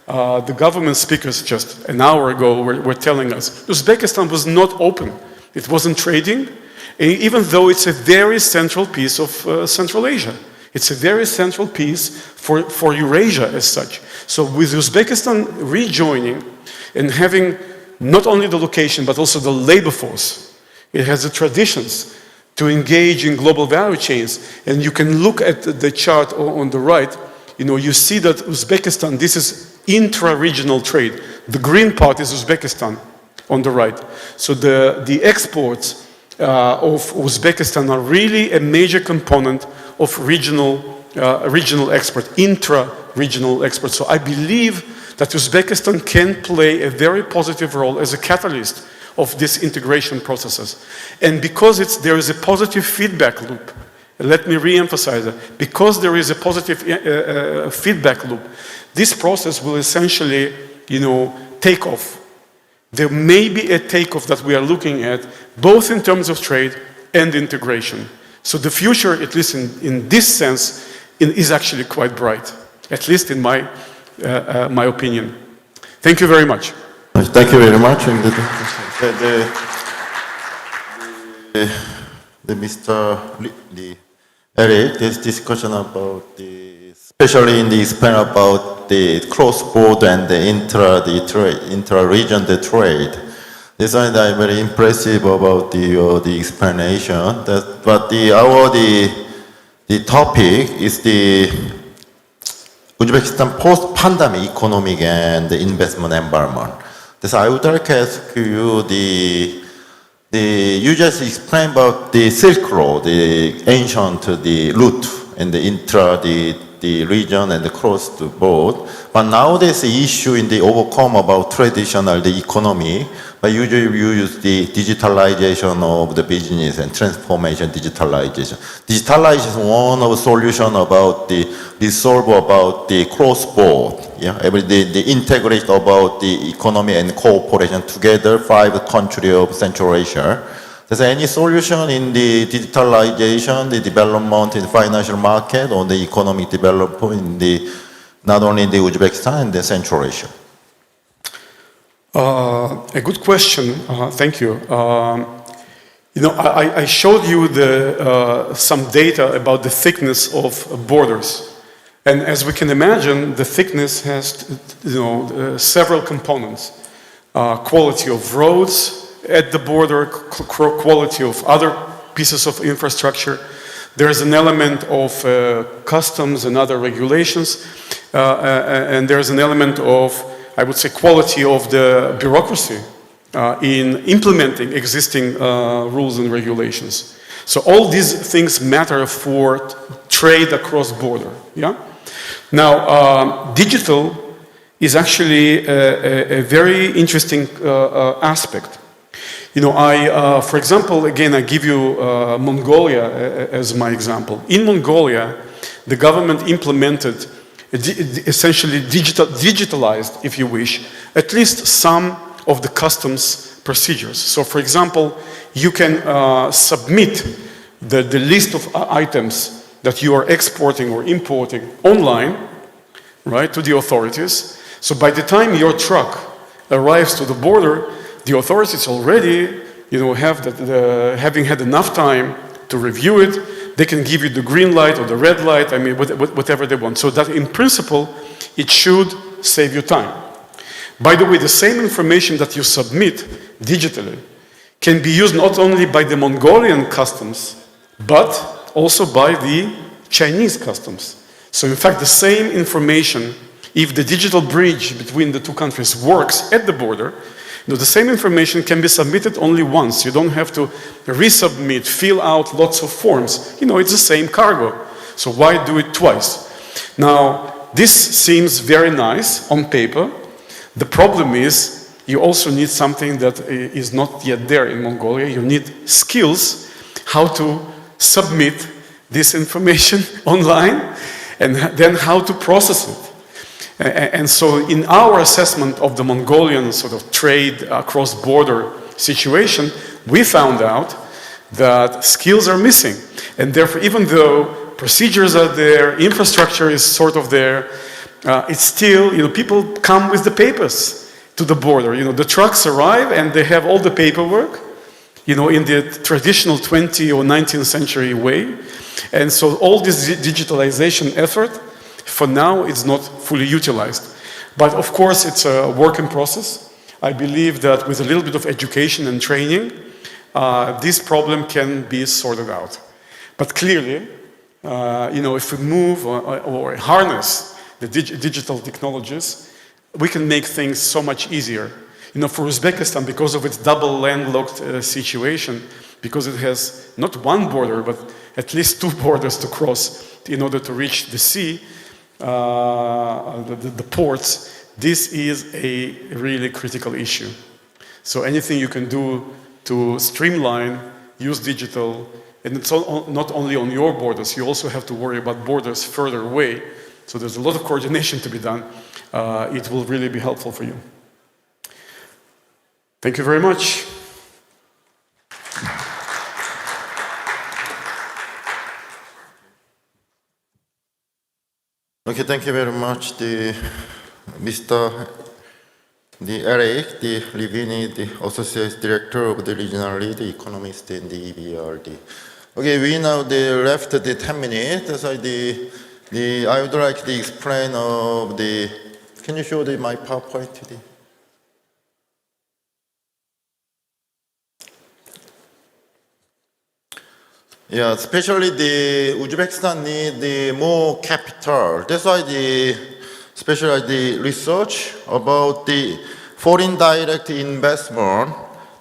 the government speakers just an hour ago were telling us, Uzbekistan was not open. It wasn't trading, even though it's a very central piece of Central Asia. It's a very central piece for Eurasia as such. So with Uzbekistan rejoining and having not only the location, but also the labor force, it has the traditions to engage in global value chains. And you can look at the chart on the right, you see that Uzbekistan, this is intra-regional trade. The green part is Uzbekistan on the right. So the exports of Uzbekistan are really a major component of regional export, intra-regional export. So I believe that Uzbekistan can play a very positive role as a catalyst of these integration processes. And because there is a positive feedback loop, let me re-emphasize that, because there is a positive feedback loop, this process will essentially, take off. There may be a takeoff that we are looking at, both in terms of trade and integration. So the future, at least in this sense, is actually quite bright, at least in my opinion. Thank you very much. Thank you very much. And Mr. Eric, this discussion about especially in the span about the cross-border and the intra-region trade. This is very impressive about the explanation. But the topic is the Uzbekistan post-pandemic economic and investment environment. So I would like to ask you you just explained about the Silk Road, the ancient the route and the intra the region and across the board. But nowadays the issue in the overcome about traditional the economy, but usually we use the digitalization of the business and transformation digitalization. Digitalization is one of the solution about the resolve about the cross-border. Yeah, every day the integrate about the economy and cooperation together 5 countries of Central Asia. Is there any solution in the digitalization, the development in the financial market, or the economic development in the not only in the Uzbekistan and the Central Asia? A good question. Thank you. I showed you some data about the thickness of borders. And as we can imagine, the thickness has several components. Quality of roads at the border, quality of other pieces of infrastructure. There's an element of customs and other regulations. And there's an element of, I would say, quality of the bureaucracy in implementing existing rules and regulations. So all these things matter for trade across border. Yeah. Now, digital is actually a very interesting aspect. For example, again, I give you Mongolia as my example. In Mongolia, the government implemented, essentially digitalized, if you wish, at least some of the customs procedures. So, for example, you can submit the list of items that you are exporting or importing online, right, to the authorities. So by the time your truck arrives to the border, the authorities already, having had enough time to review it, they can give you the green light or the red light, I mean, whatever they want. So that in principle, it should save you time. By the way, the same information that you submit digitally can be used not only by the Mongolian customs, but also by the Chinese customs. So in fact, the same information, if the digital bridge between the two countries works at the border, the same information can be submitted only once. You don't have to resubmit, fill out lots of forms. It's the same cargo. So why do it twice? Now, this seems very nice on paper. The problem is you also need something that is not yet there in Mongolia. You need skills how to submit this information online and then how to process it. And so in our assessment of the Mongolian sort of trade cross-border situation, we found out that skills are missing. And therefore, even though procedures are there, infrastructure is sort of there, it's still, people come with the papers to the border. The trucks arrive and they have all the paperwork, in the traditional 20th or 19th century way. And so all this digitalization effort, for now, it's not fully utilized. But of course, it's a work in process. I believe that with a little bit of education and training, this problem can be sorted out. But clearly, if we move or harness the digital technologies, we can make things so much easier. For Uzbekistan, because of its double landlocked situation, because it has not one border, but at least 2 borders to cross in order to reach the sea, the ports, this is a really critical issue. So anything you can do to streamline, use digital, and it's not only on your borders, you also have to worry about borders further away. So there's a lot of coordination to be done. It will really be helpful for you. Thank you very much. Okay, thank you very much, Mr. Eric, the Livini, the Associate Director of the Regional Lead, the Economist in the EBRD. Okay, we now left the 10 minutes. So I would like to explain of the. Can you show my PowerPoint today? Yeah, especially the Uzbekistan need the more capital. That's why especially the research about the foreign direct investment,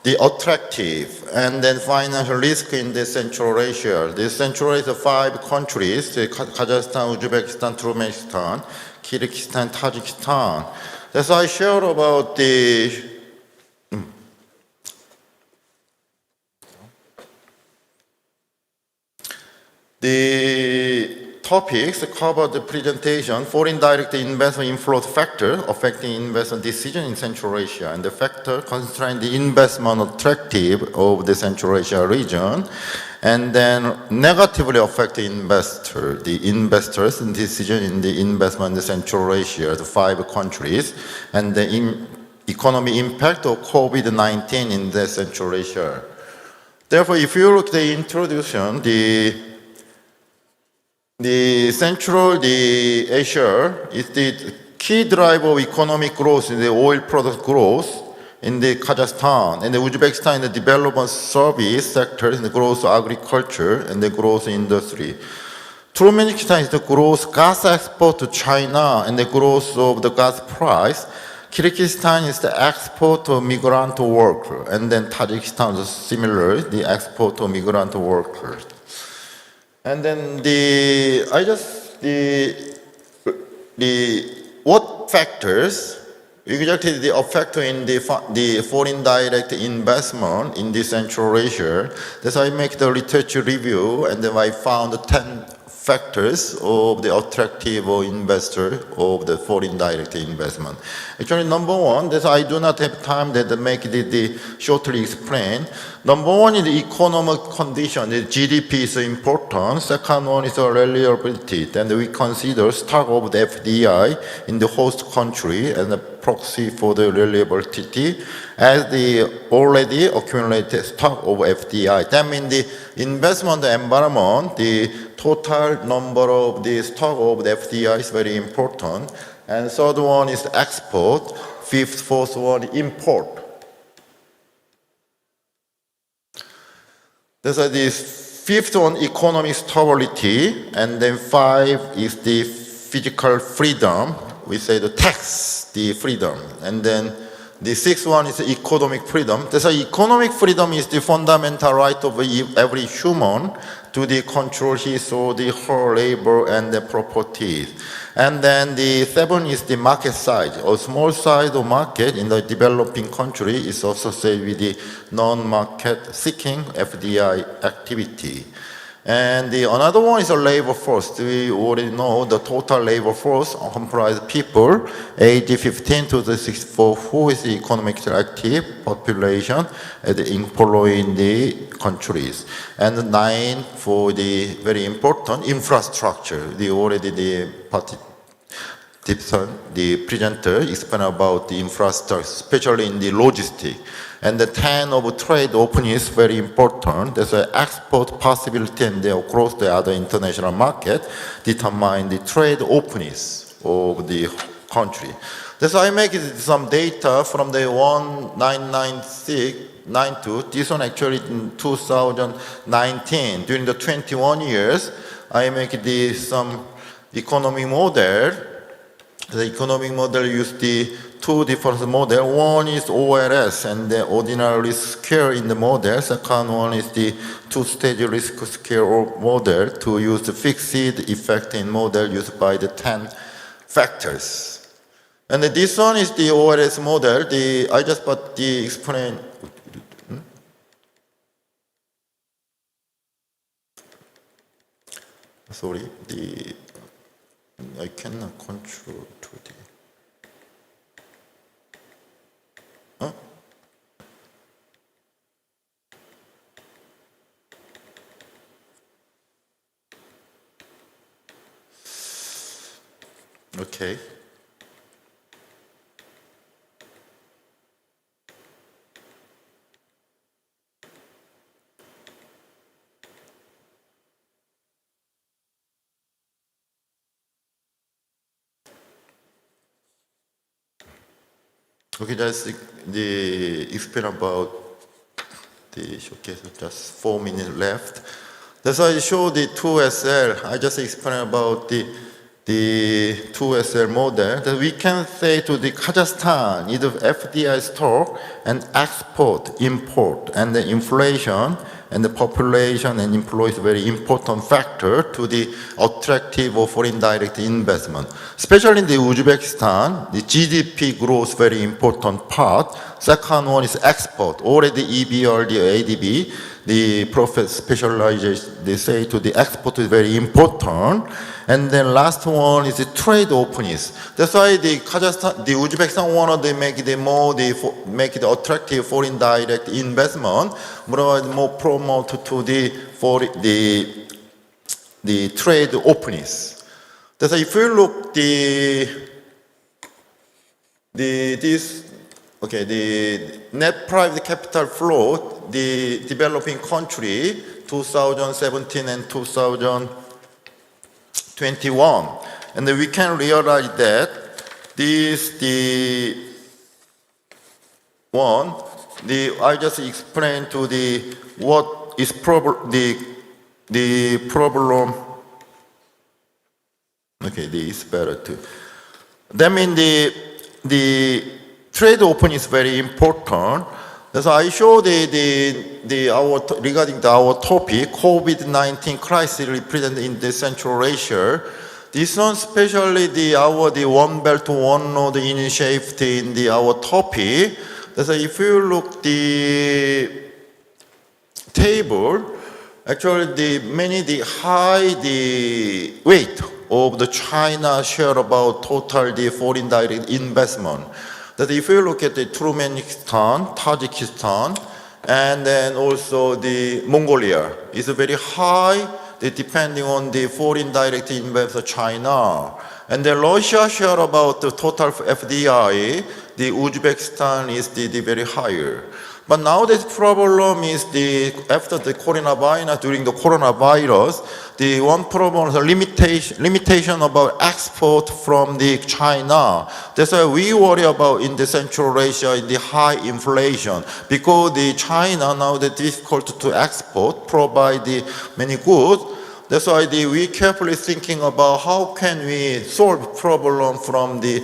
the attractive, and then financial risk in the Central Asia. The Central Asia 5 countries, the Kazakhstan, Uzbekistan, Turkmenistan, Kyrgyzstan, Tajikistan. That's I share about the topics cover the presentation: foreign direct investment inflow factor affecting investment decision in Central Asia, and the factor constraining the investment attractive of the Central Asia region, and then negatively affecting the investors' decision in the investment in Central Asia, the 5 countries, and the economic impact of COVID-19 in the Central Asia. Therefore, if you look at the introduction, the Asia is the key driver of economic growth in the oil product growth in the Kazakhstan, and the Uzbekistan in the development service sector, in the growth of agriculture and the growth industry. Turkmenistan is the growth gas export to China and the growth of the gas price. Kyrgyzstan is the export of migrant workers, and then Tajikistan is similar, the export of migrant workers. And then what factors exactly the effect in the foreign direct investment in the Central Asia? That's why I make the literature review, and then I found 10 factors of the attractive investor of the foreign direct investment. Actually, number one, that I do not have time to make the shortly explain. Number one is the economic condition. The GDP is important. Second one is the reliability. Then we consider stock of the FDI in the host country and the proxy for the reliability as the already accumulated stock of FDI. That means the investment environment, the total number of the stock of the FDI is very important. And third one is export. Fourth one, import. That's the fifth one, economic stability. And then 5 is the physical freedom. We say the tax, the freedom. And then the 6th one is economic freedom. That's why economic freedom is the fundamental right of every human to the control his or her labor and the properties. And then the 7 is the market size. A small size of market in the developing country is associated with the non-market seeking FDI activity. And another one is a labor force. We already know the total labor force comprises people age 15 to 64 who is economically active population employed in the countries. And 9 for the very important infrastructure. The presenter explained about the infrastructure, especially in the logistics. And the 10 of trade opening is very important. There's an export possibility and across the other international market determine the trade openings of the country. That's why I make some data from the 1996-92. This one actually in 2019. During the 21 years, I make some economic model. The economic model used the 2 different models. One is ORS and the ordinary risk scale in the model. Second one is the 2-stage risk scale model to use the fixed effect in model used by the 10 factors. And this one is the ORS model. I just put the explain. Sorry, I cannot control to the. Huh? Okay. Okay, just explain about the showcase. Just 4 minutes left. That's why I show the 2SL. I just explain about the the 2SL model, that we can say to the Kazakhstan, either FDI stock and export, import, and the inflation and the population and employees very important factor to the attractive of foreign direct investment. Especially in the Uzbekistan, the GDP growth very important part. Second one is export. Already EBR, the ADB, the profit specialization, they say to the export is very important. And then last one is the trade openness. That's why the Kazakhstan, the Uzbekistan wanted to make it more, make it attractive foreign direct investment, more promote to the trade openness. That's why if you look the net private capital flow, the developing country, 2017 and 2021. And then we can realize that I just explained to what is the problem. Okay, this is better too. That means the trade open is very important. So I show regarding our topic, COVID-19 crisis represented in the Central Asia. This one, especially the One Belt One Road initiative in our topic. So if you look the table, actually the weight of the China share about total the foreign direct investment. That if you look at the Turkmenistan, Tajikistan, and then also the Mongolia, is very high, depending on the foreign direct investment China. And then Russia share about the total FDI, the Uzbekistan is the very higher. But now the problem is after the coronavirus, during the coronavirus, the one problem is a limitation about export from the China. That's why we worry about in the Central Asia in the high inflation, because the China now the difficult to export, provide the many goods. That's why we carefully thinking about how can we solve problem from the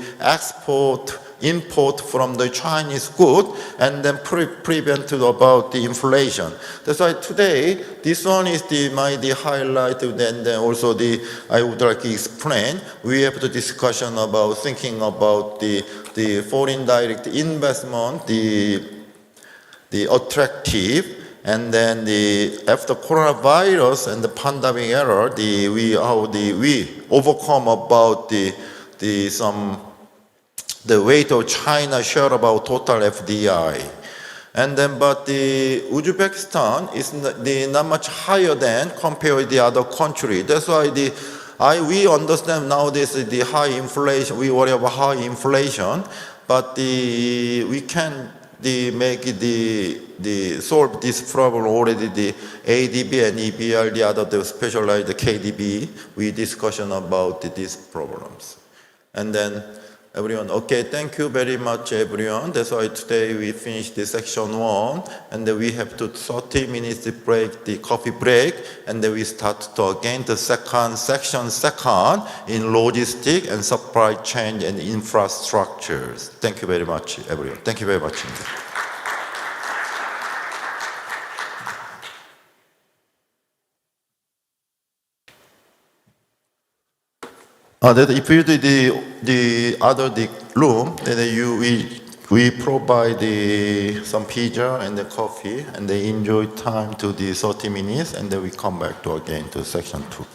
import from the Chinese good, and then prevent about the inflation. That's why today, this one is the highlight, and then also I would like to explain, we have the discussion about thinking about the foreign direct investment, the attractive, and then after coronavirus and the pandemic era, we overcome about the weight of China share about total FDI. And then, but the Uzbekistan is not much higher than compared with the other country. That's why we understand nowadays the high inflation, we worry about high inflation, but we can solve this problem already. The ADB and EBR, the other specialized KDB, we discussion about these problems. And then everyone, okay, thank you very much, everyone. That's why today we finished the section 1, and then we have to 30 minutes break, the coffee break, and then we start to again the section 2 in logistics and supply chain and infrastructures. Thank you very much, everyone. Thank you very much. If you do the room, then we provide some pizza and the coffee, and they enjoy time to the 30 minutes, and then we come back to again to section 2.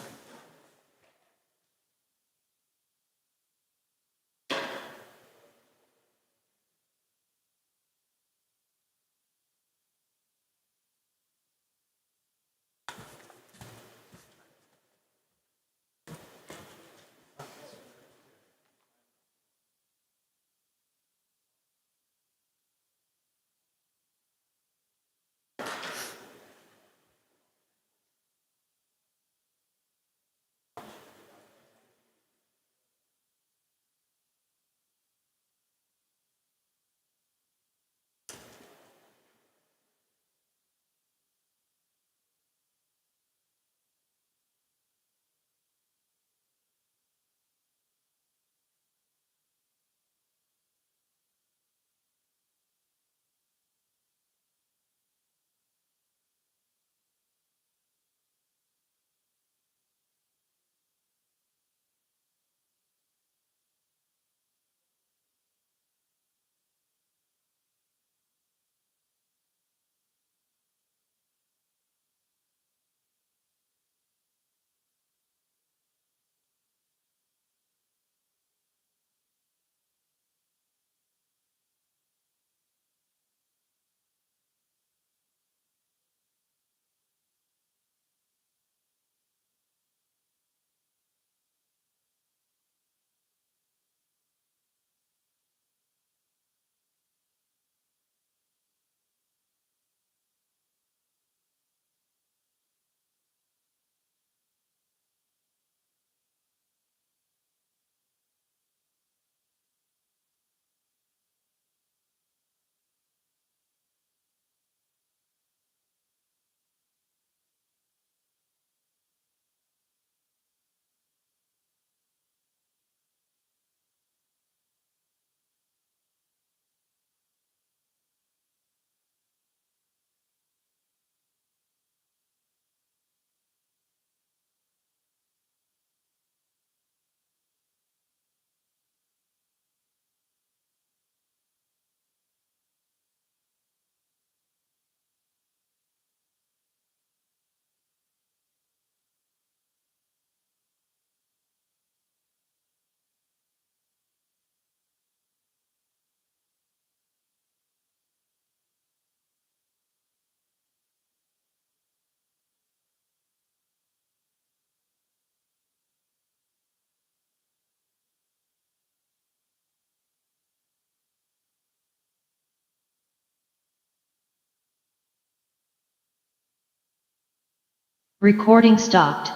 Recording stopped.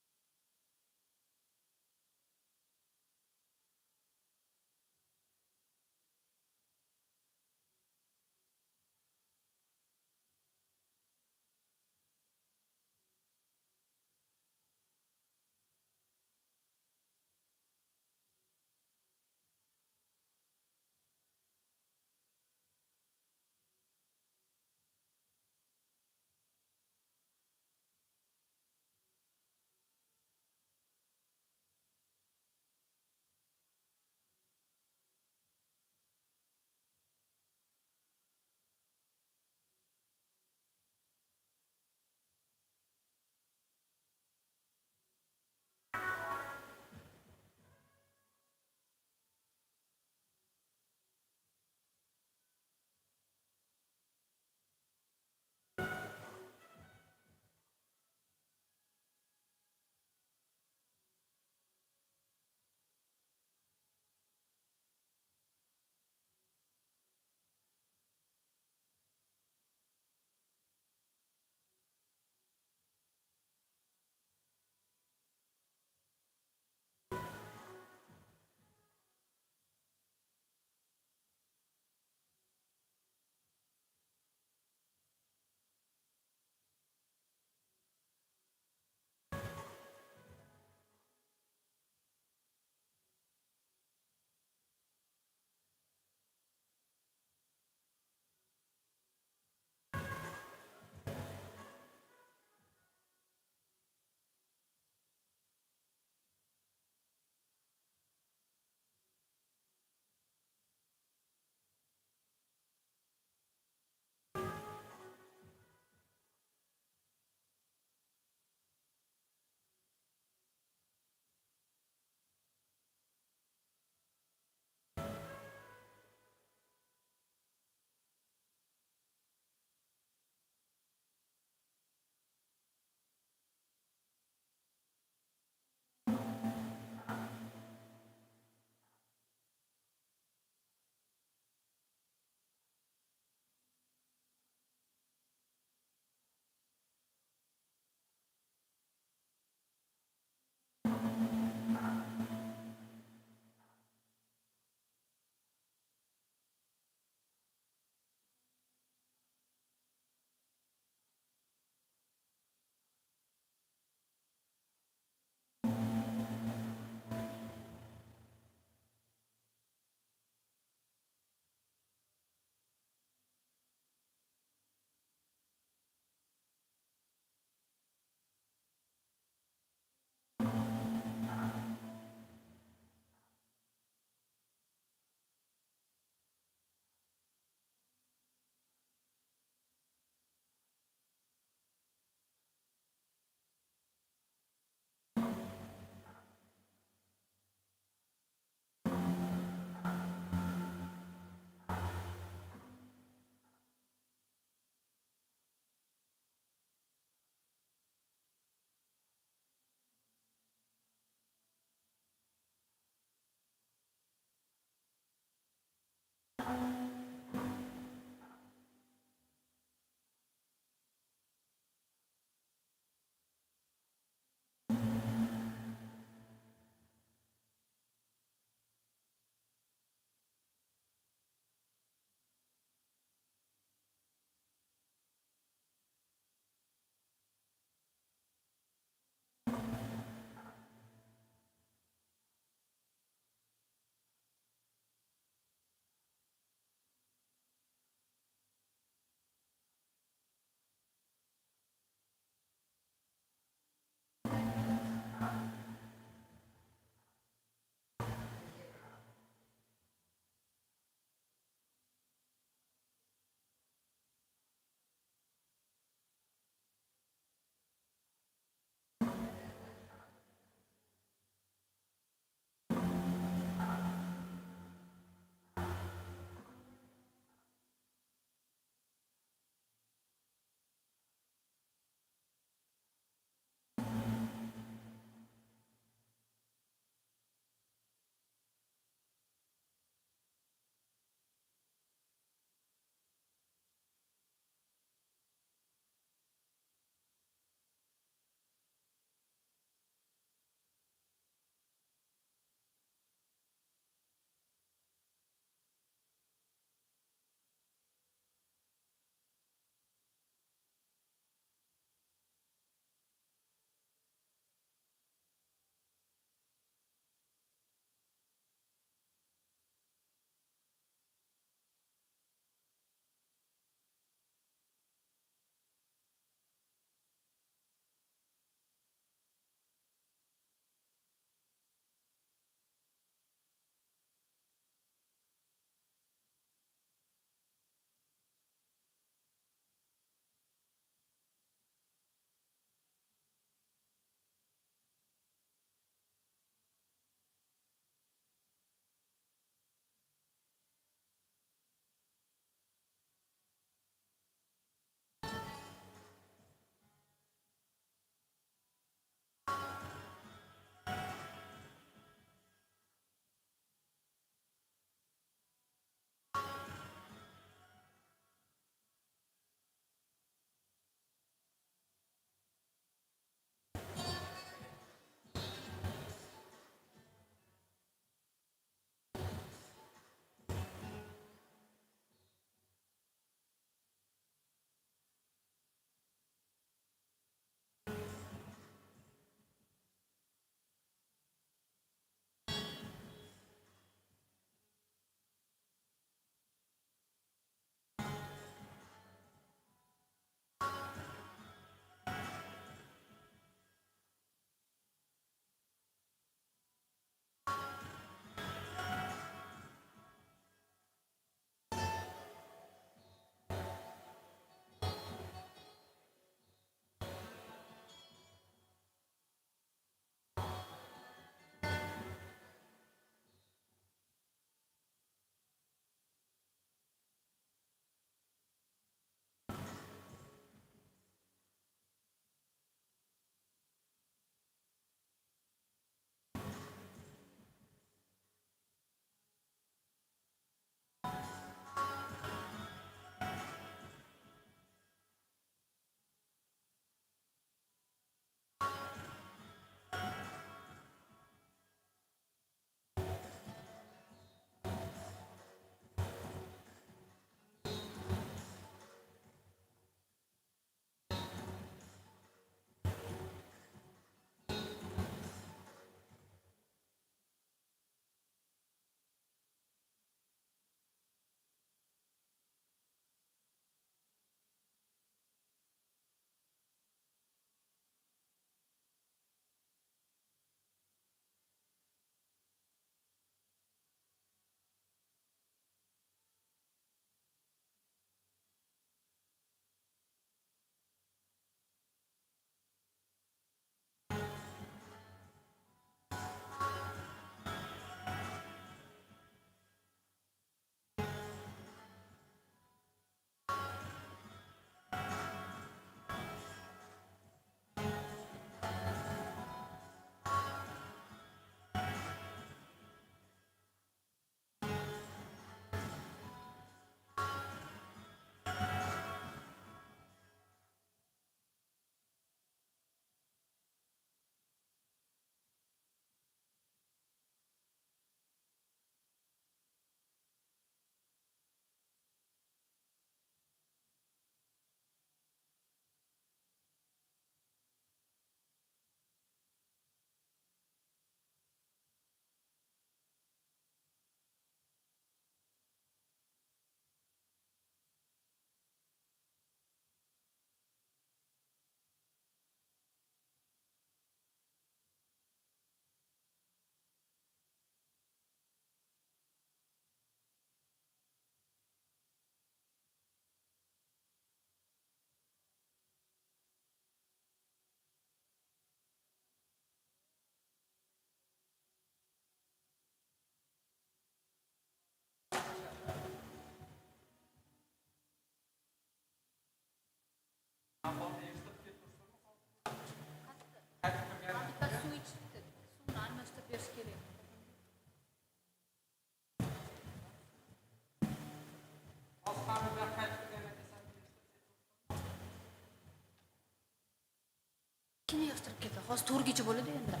Kim yig'ishtirib ketdi? Hozir to'rtgacha bo'ladi endi.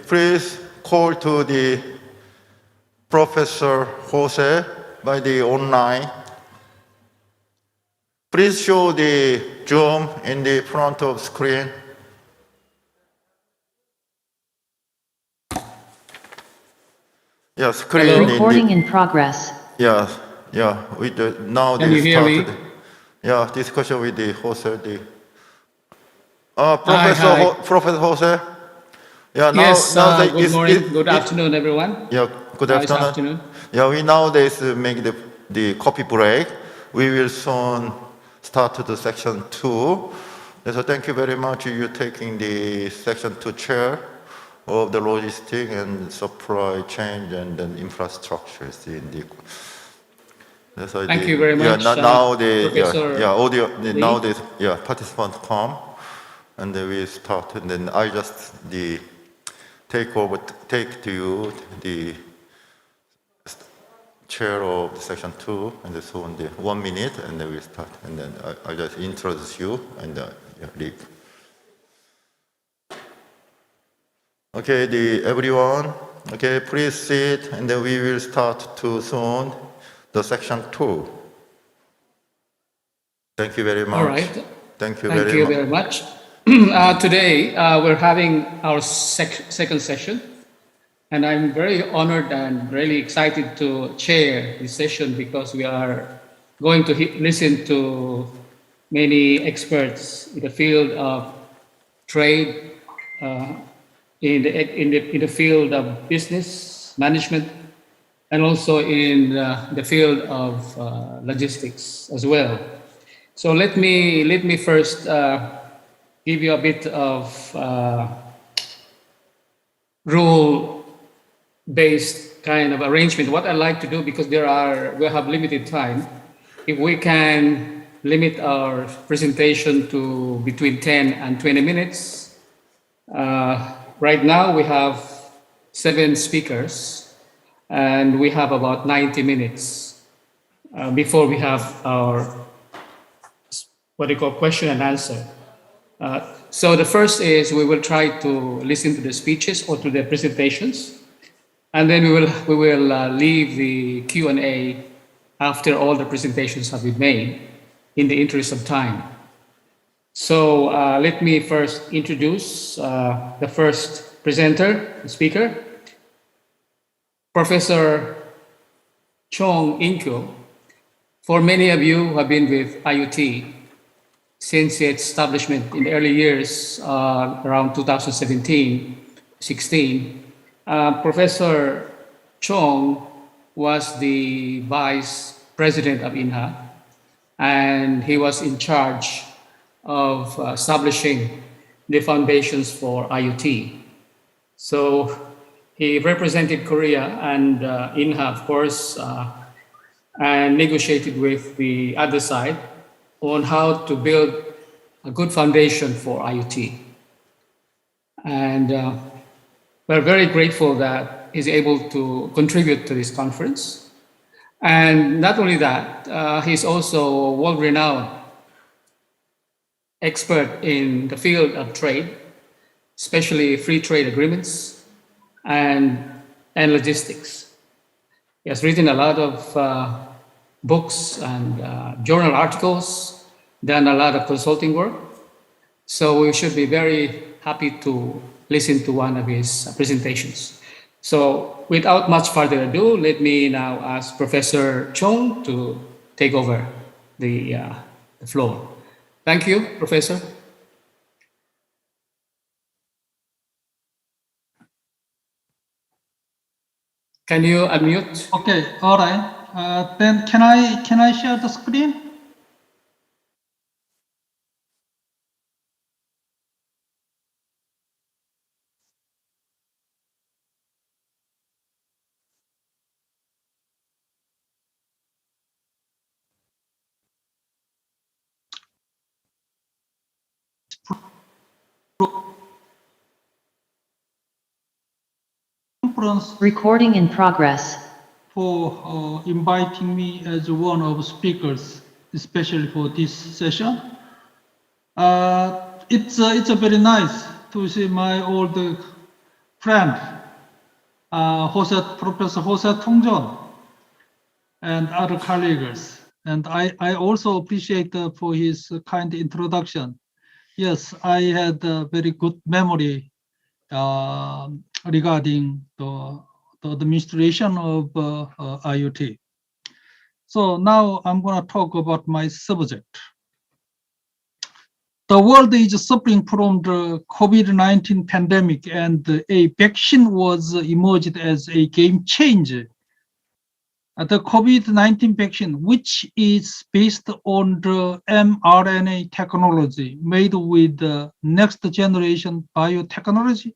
Please call to the Professor Jose by the online. Please show the Zoom in the front of screen. Yeah, screen. Hello? Recording in progress. Yeah, yeah. Now Can they you hear me? started. Yeah, discussion with the Jose. Hi. Professor Jose. Yeah, Yes, now good morning, good afternoon, everyone. Yeah, good It's afternoon. afternoon. Yeah, we nowadays make the coffee break. We will soon start the section 2. So thank you very much. You taking the section 2 chair of the logistic and supply chain and then infrastructures in the. Thank you very much, Now the Professor audio. Lee. Now the participants come, and then we start, and then I just take to you the chair of section 2, and so on the 1 minute, and then we start, and then I just introduce you and leave. Okay, everyone. Okay, please sit, and then we will start too soon the section 2. Thank you very much. All right. Thank you Thank very you much. very much. Today, we're having our second session, and I'm very honored and really excited to chair this session because we are going to listen to many experts in the field of trade, in the field of business management, and also in the field of logistics as well. So let me first give you a bit of rule-based kind of arrangement. What I like to do, because we have limited time, if we can limit our presentation to between 10 and 20 minutes. Right now we have 7 speakers, and we have about 90 minutes before we have our what they call question and answer. So the first is we will try to listen to the speeches or to the presentations, and then we will leave the Q&A after all the presentations have been made in the interest of time. So let me first introduce the first presenter, the speaker, Professor Chong In-kyo. For many of you who have been with IUT since its establishment in the early years, around 2017-16, Professor Chong was the vice president of Inha, and he was in charge of establishing the foundations for IUT. So he represented Korea and Inha, of course, and negotiated with the other side on how to build a good foundation for IUT. And we're very grateful that he's able to contribute to this conference. And not only that, he's also a world-renowned expert in the field of trade, especially free trade agreements and logistics. He has written a lot of books and journal articles, done a lot of consulting work. So we should be very happy to listen to one of his presentations. So without much further ado, let me now ask Professor Chong to take over the floor. Thank you, Professor. Can you unmute? Okay, all right. Then can I share the screen? Recording in progress. For inviting me as one of the speakers, especially for this session. It's a very nice to see my old friend, Professor Jose Tongjon, and other colleagues. And I also appreciate for his kind introduction. Yes, I had a very good memory regarding the administration of IoT. So now I'm going to talk about my subject. The world is suffering from the COVID-19 pandemic, and a vaccine was emerged as a game changer. The COVID-19 vaccine, which is based on the mRNA technology made with the next generation biotechnology,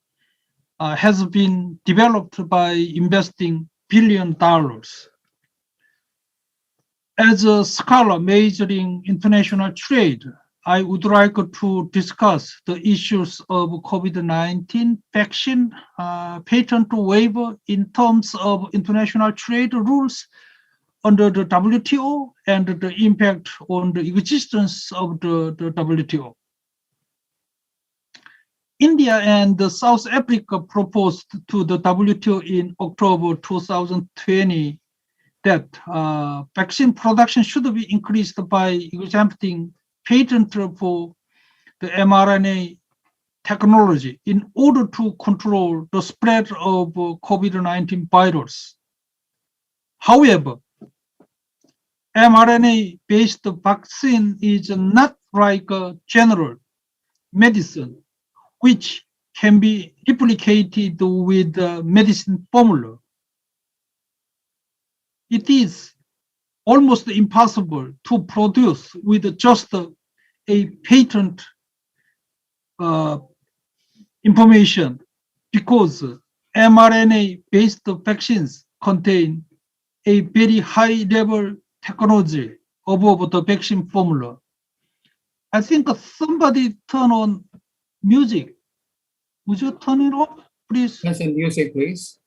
has been developed by investing $1 billion. As a scholar majoring international trade, I would like to discuss the issues of COVID-19 vaccine patent waiver in terms of international trade rules under the WTO and the impact on the existence of the WTO. India and South Africa proposed to the WTO in October 2020 that vaccine production should be increased by exempting patent for the mRNA technology in order to control the spread of COVID-19 virus. However, mRNA-based vaccine is not like a general medicine, which can be replicated with the medicine formula. It is almost impossible to produce with just a patent information because mRNA-based vaccines contain a very high-level technology above the vaccine formula. I think somebody turn on music. Would you turn it off, please? Listen, music, please.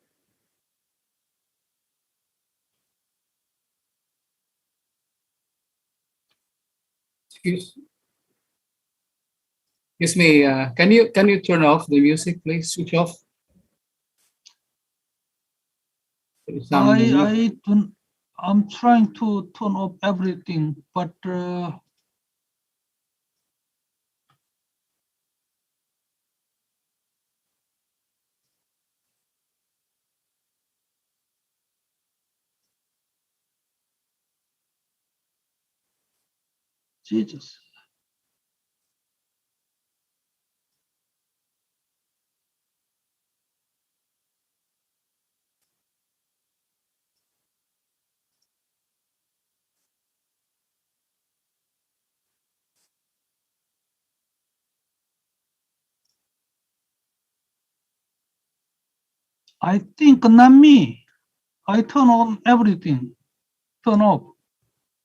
Excuse me. Can you turn off the music, please? Switch off. I'm trying to turn off everything, but Jesus. I think not me. I turn on everything. Turn off.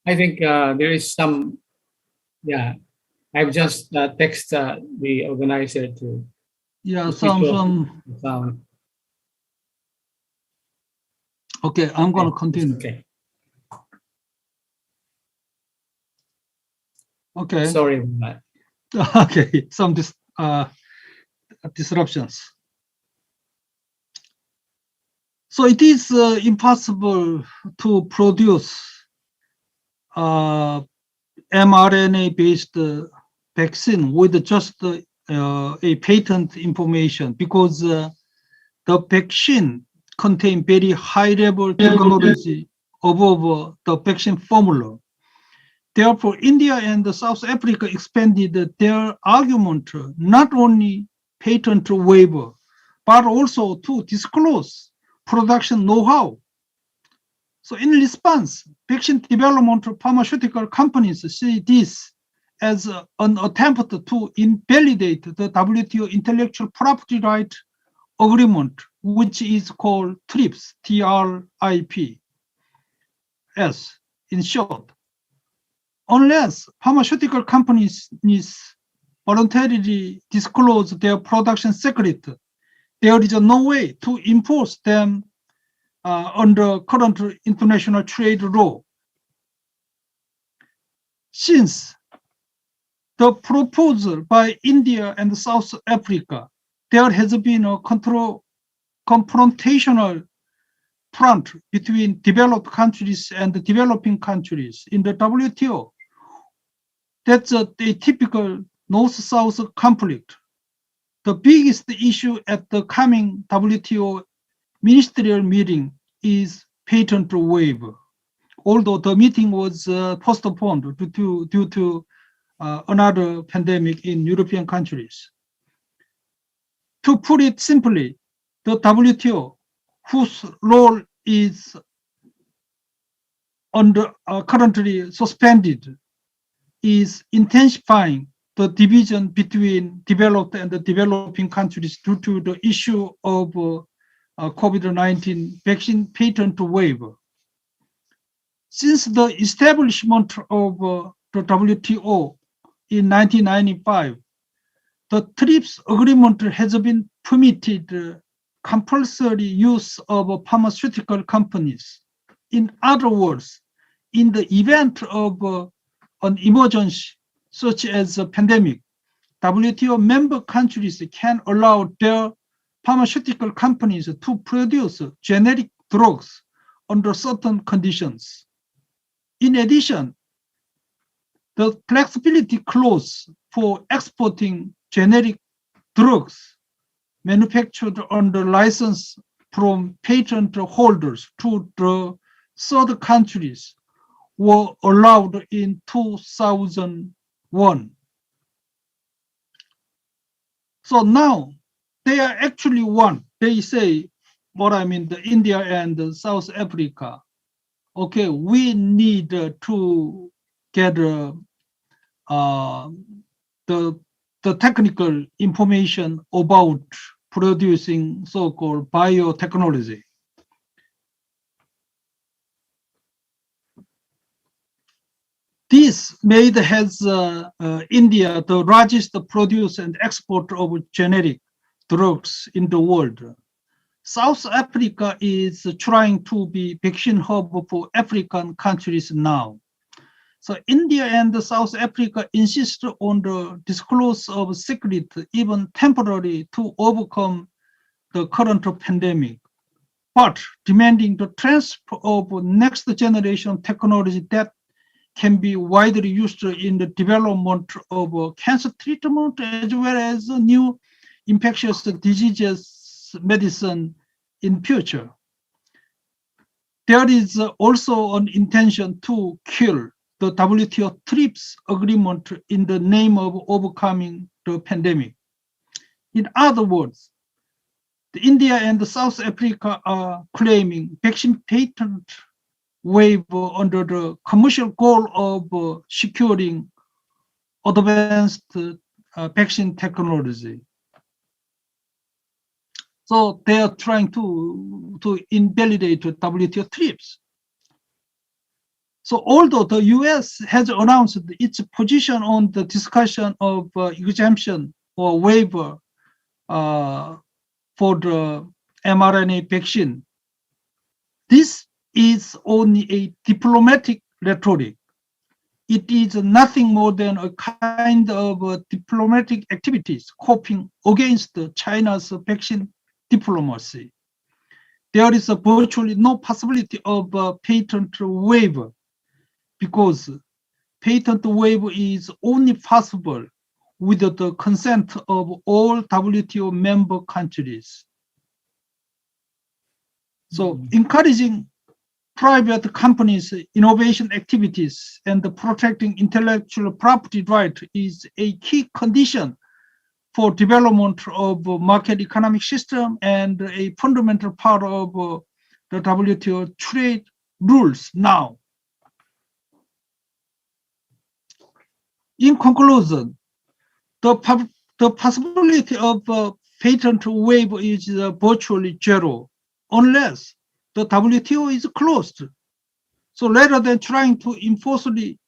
I think there is some, yeah, I've just texted the organizer to. Yeah, switch off some. the sound. Okay, I'm going to continue. Okay. Okay. Sorry about that. Okay, some disruptions. So it is impossible to produce mRNA-based vaccine with just a patent information because the vaccine contain very high-level technology above the vaccine formula. Therefore, India and South Africa expanded their argument not only patent waiver, but also to disclose production know-how. So in response, vaccine development pharmaceutical companies see this as an attempt to invalidate the WTO intellectual property right agreement, which is called TRIPS, T-R-I-P-S, in short. Unless pharmaceutical companies voluntarily disclose their production secret, there is no way to enforce them under current international trade law. Since the proposal by India and South Africa there has been a confrontational front between developed countries and developing countries in the WTO. That's a typical North-South conflict. The biggest issue at the coming WTO ministerial meeting is patent waiver, although the meeting was postponed due to another pandemic in European countries. To put it simply, the WTO, whose role is currently suspended, is intensifying the division between developed and developing countries due to the issue of COVID-19 vaccine patent waiver. Since the establishment of the WTO in 1995, the TRIPS agreement has been permitted compulsory use of pharmaceutical companies. In other words, in the event of an emergency, such as a pandemic, WTO member countries can allow their pharmaceutical companies to produce generic drugs under certain conditions. In addition, the flexibility clause for exporting generic drugs manufactured under license from patent holders to the third countries were allowed in 2001. So now they are actually one. They say, the India and South Africa. Okay, we need to get the technical information about producing so-called biotechnology. This made has India the largest producer and exporter of generic drugs in the world. South Africa is trying to be vaccine hub for African countries now. So India and South Africa insist on the disclosure of secret, even temporarily, to overcome the current pandemic, but demanding the transfer of next generation technology that can be widely used in the development of cancer treatment as well as new infectious diseases medicine in future. There is also an intention to kill the WTO TRIPS agreement in the name of overcoming the pandemic. In other words, India and South Africa are claiming vaccine patent waiver under the commercial goal of securing advanced vaccine technology. So they are trying to invalidate WTO TRIPS. So although the US has announced its position on the discussion of exemption or waiver for the mRNA vaccine, this is only a diplomatic rhetoric. It is nothing more than a kind of diplomatic activities coping against China's vaccine diplomacy. There is virtually no possibility of patent waiver because patent waiver is only possible with the consent of all WTO member countries. So encouraging private companies' innovation activities and protecting intellectual property right is a key condition for development of market economic system and a fundamental part of the WTO trade rules now. In conclusion, the possibility of patent waiver is virtually zero unless the WTO is closed. So rather than trying to enforcefully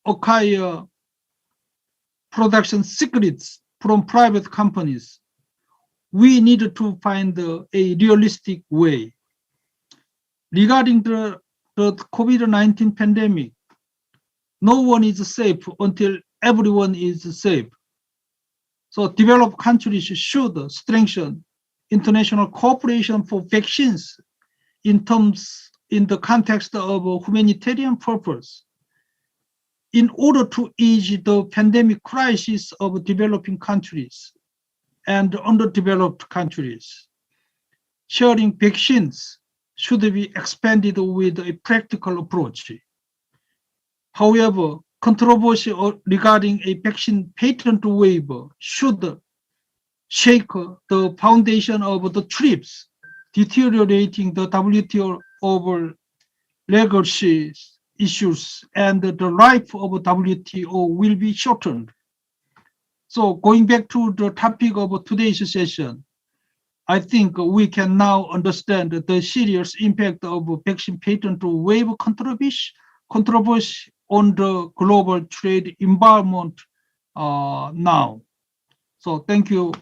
acquire production secrets from private companies, we need to find a realistic way. Regarding the COVID-19 pandemic, no one is safe until everyone is safe. So developed countries should strengthen international cooperation for vaccines in the context of a humanitarian purpose in order to ease the pandemic crisis of developing countries and underdeveloped countries. Sharing vaccines should be expanded with a practical approach. However, controversy regarding a vaccine patent waiver should shake the foundation of the TRIPS, deteriorating the WTO over legacy issues, and the life of WTO will be shortened. So going back to the topic of today's session, I think we can now understand the serious impact of vaccine patent waiver controversy on the global trade environment now. So thank you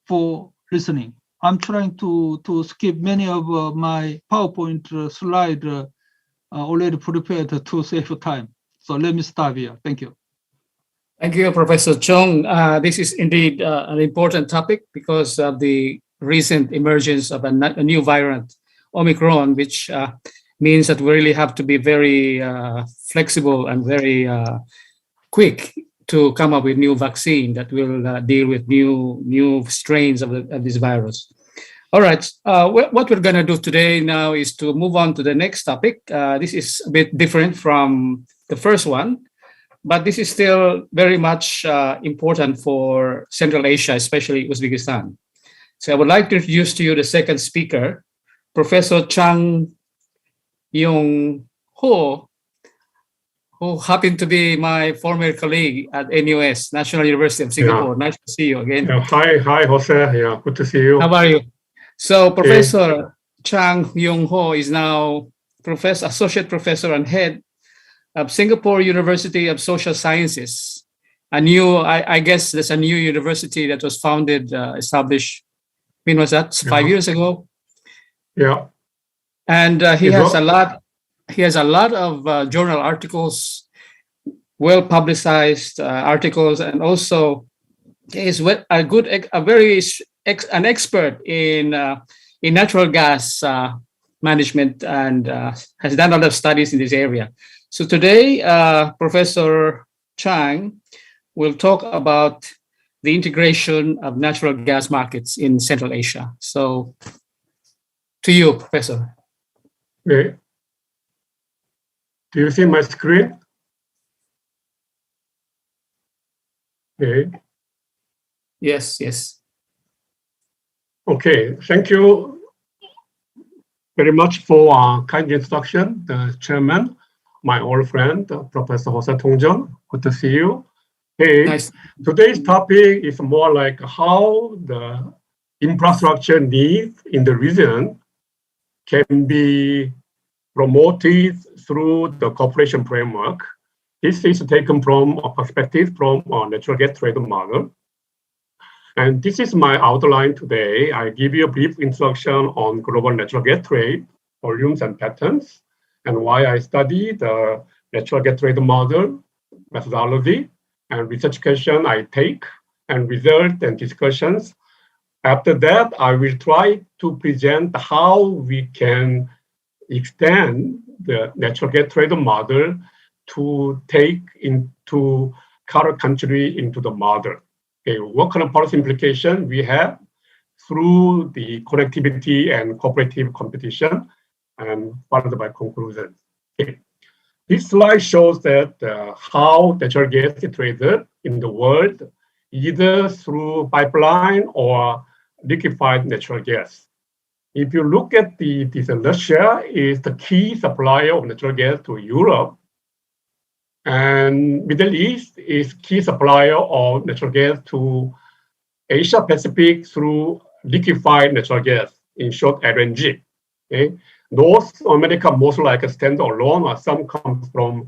for listening. I'm trying to skip many of my PowerPoint slide already prepared to save time. So let me stop here. Thank you. Thank you, Professor Chong. This is indeed an important topic because of the recent emergence of a new variant, Omicron, which means that we really have to be very flexible and very quick to come up with new vaccine that will deal with new strains of this virus. All right, what we're going to do today now is to move on to the next topic. This is a bit different from the first one, but this is still very much important for Central Asia, especially Uzbekistan. So I would like to introduce to you the second speaker, Professor Chang Yong-ho, who happened to be my former colleague at NUS, National University of Singapore. Yeah. Nice to see you again. Yeah, hi, Jose. Yeah, good to see you. How are you? So Professor Chang Yong-ho is now associate professor and head of Singapore University of Social Sciences. I guess there's a new university that was founded, established, when was that? 5 years ago? Yeah. And he has a lot of journal articles, well-publicized articles, and also is an expert in natural gas management and has done a lot of studies in this area. So today, Professor Chang will talk about the integration of natural gas markets in Central Asia. So to you, Professor. Okay. Do you see my screen? Okay. Yes. Okay, thank you very much for kind introduction, the chairman, my old friend, Professor Jose Tongjon. Good to see you. Hey, nice. Today's topic is more like how the infrastructure needs in the region can be promoted through the cooperation framework. This is taken from a perspective from a natural gas trade model. And this is my outline today. I give you a brief introduction on global natural gas trade, volumes and patterns, and why I study the natural gas trade model, methodology, and research question I take, and results and discussions. After that, I will try to present how we can extend the natural gas trade model to take into current country into the model. Okay, what kind of policy implication we have through the connectivity and cooperative competition, and followed by conclusions. Okay. This slide shows that how natural gas is traded in the world, either through pipeline or liquefied natural gas. If you look at this, Russia is the key supplier of natural gas to Europe, and Middle East is key supplier of natural gas to Asia Pacific through liquefied natural gas, in short LNG. Okay? North America most likely stand alone, or some comes from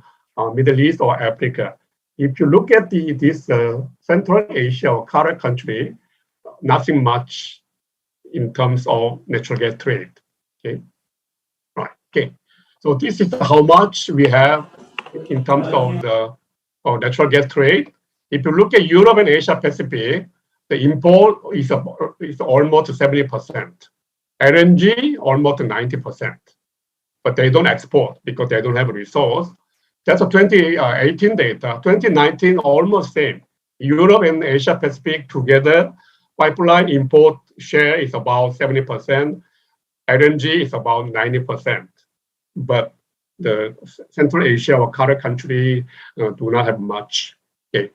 Middle East or Africa. If you look at this Central Asia or current country, nothing much in terms of natural gas trade. Okay, right. Okay, so this is how much we have in terms of the natural gas trade. If you look at Europe and Asia Pacific, the import is almost 70%. LNG, almost 90%. But they don't export because they don't have a resource. That's a 2018 data. 2019, almost same. Europe and Asia Pacific together, pipeline import share is about 70%. LNG is about 90%. But the Central Asia or current country do not have much. Okay.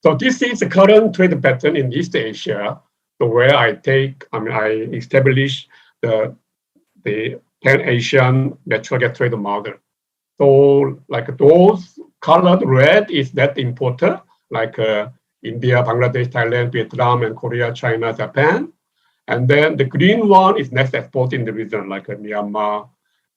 So this is the current trade pattern in East Asia, so where I establish the Pan-Asian natural gas trade model. So like those colored red is net importer, like India, Bangladesh, Thailand, Vietnam, and Korea, China, Japan. And then the green one is net export in the region, like Myanmar,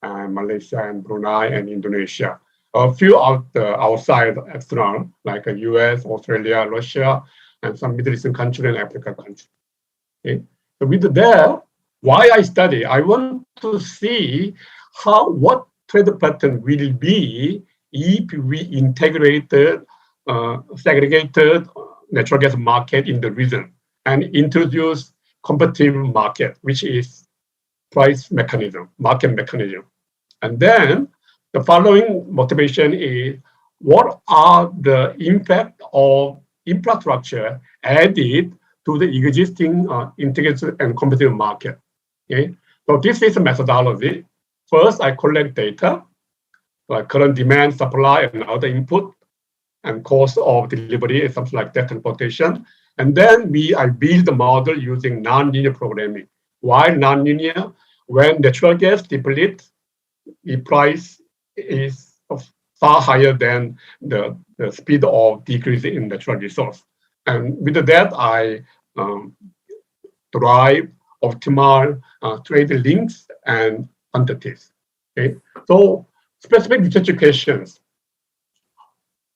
and Malaysia, and Brunei, and Indonesia. A few outside external, like US, Australia, Russia, and some Middle Eastern country and African country. Okay. So with that, why I study, I want to see what trade pattern will be if we integrated, segregated natural gas market in the region and introduce competitive market, which is price mechanism, market mechanism. And then the following motivation is, what are the impact of infrastructure added to the existing integrated and competitive market? Okay, so this is a methodology. First, I collect data, like current demand, supply, and other input, and cost of delivery and something like that, transportation. And then I build the model using nonlinear programming. Why nonlinear? When natural gas depletes, the price is far higher than the speed of decrease in natural resource. And with that, I derive optimal trade links and quantities. Okay, so specific research questions: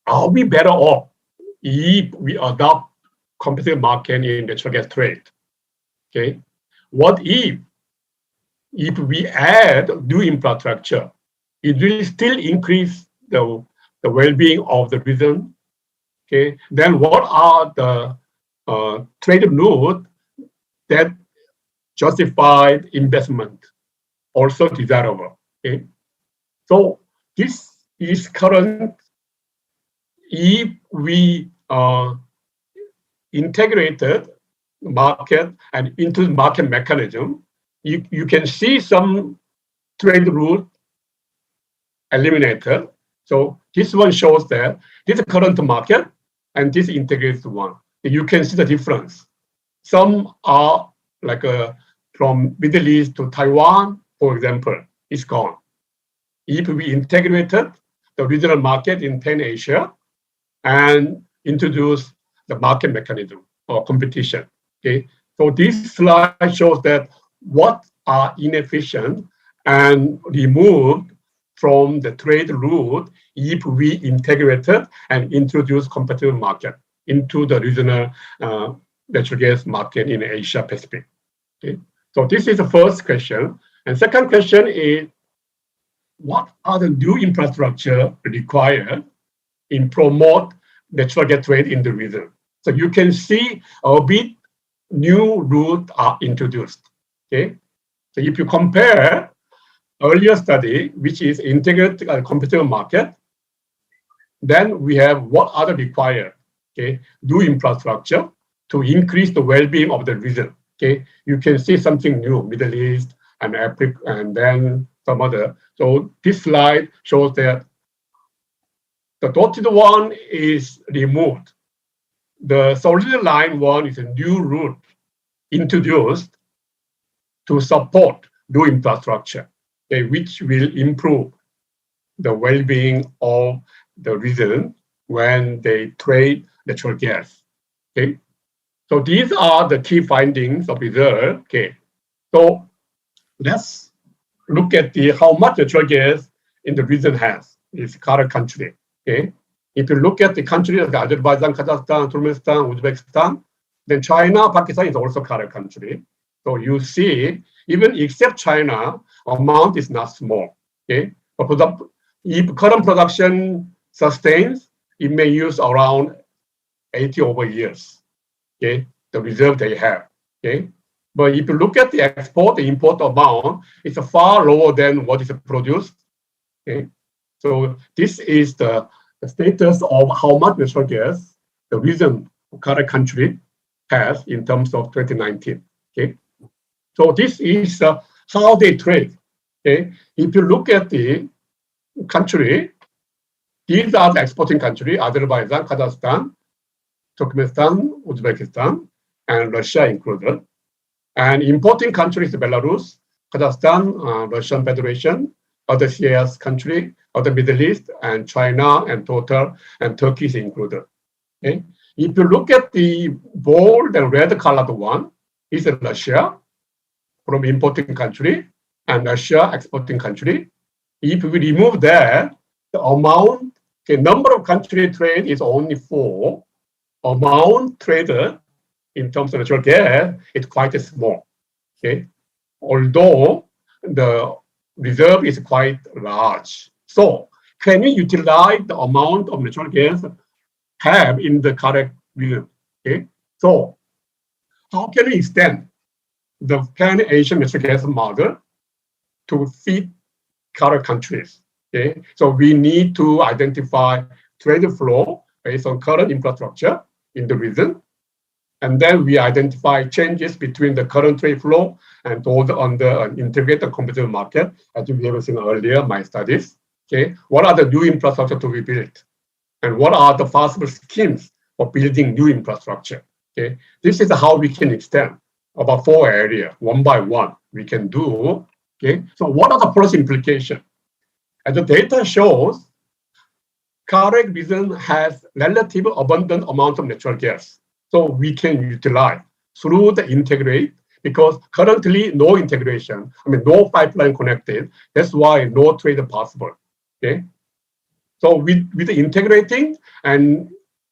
are we better off if we adopt competitive market in natural gas trade? Okay, what if we add new infrastructure? It will still increase the well-being of the region. Okay, then what are the trade routes that justify investment, also desirable? Okay, so this is current. If we integrated market and into market mechanism, you can see some trade route eliminated. So this one shows that this is current market and this integrated one. You can see the difference. Some are like from Middle East to Taiwan, for example, it's gone. If we integrated the regional market in Pan-Asia and introduce the market mechanism or competition. Okay, so this slide shows that what are inefficient and removed from the trade route if we integrated and introduce competitive market into the regional natural gas market in Asia Pacific. Okay, so this is the first question. And second question is, what are the new infrastructure required in promote natural gas trade in the region? So you can see a bit new routes are introduced. Okay, so if you compare earlier study, which is integrated and competitive market, then we have what are required. Okay, new infrastructure to increase the well-being of the region. Okay, you can see something new, Middle East and Africa, and then some other. So this slide shows that the dotted one is removed. The solid line one is a new route introduced to support new infrastructure, okay, which will improve the well-being of the region when they trade natural gas. Okay, so these are the key findings of research. Okay, so let's look at how much natural gas in the region has, is current country. Okay, if you look at the countries like Azerbaijan, Kazakhstan, Turkmenistan, Uzbekistan, then China, Pakistan is also current country. So you see, even except China, amount is not small. Okay, but if current production sustains, it may use around 80 over years. Okay, the reserve they have. Okay, but if you look at the export, the import amount is far lower than what is produced. Okay, so this is the status of how much natural gas the region current country has in terms of 2019. Okay, so this is how they trade. Okay, if you look at the country, these are the exporting country: Azerbaijan, Kazakhstan, Turkmenistan, Uzbekistan, and Russia included. And importing countries: Belarus, Kazakhstan, Russian Federation, other CIS country, other Middle East, and China, and total, and Turkey is included. Okay. If you look at the bold and red colored one, is Russia from importing country and Russia exporting country. If we remove that, the amount, the number of country trade is only 4. Amount traded in terms of natural gas is quite small. Okay, although the reserve is quite large. So can we utilize the amount of natural gas have in the current region? Okay, so how can we extend the Pan-Asian natural gas model to fit current countries? Okay, so we need to identify trade flow based on current infrastructure in the region, and then we identify changes between the current trade flow and those on the integrated competitive market, as we have seen earlier, my studies. Okay, what are the new infrastructure to be built, and what are the possible schemes for building new infrastructure? Okay, this is how we can extend about 4 areas, one by one. We can do. Okay, so what are the policy implications? As the data shows, current region has relative abundant amount of natural gas. So we can utilize through the integrate, because currently no integration, no pipeline connected. That's why no trade possible. Okay. So with the integrating and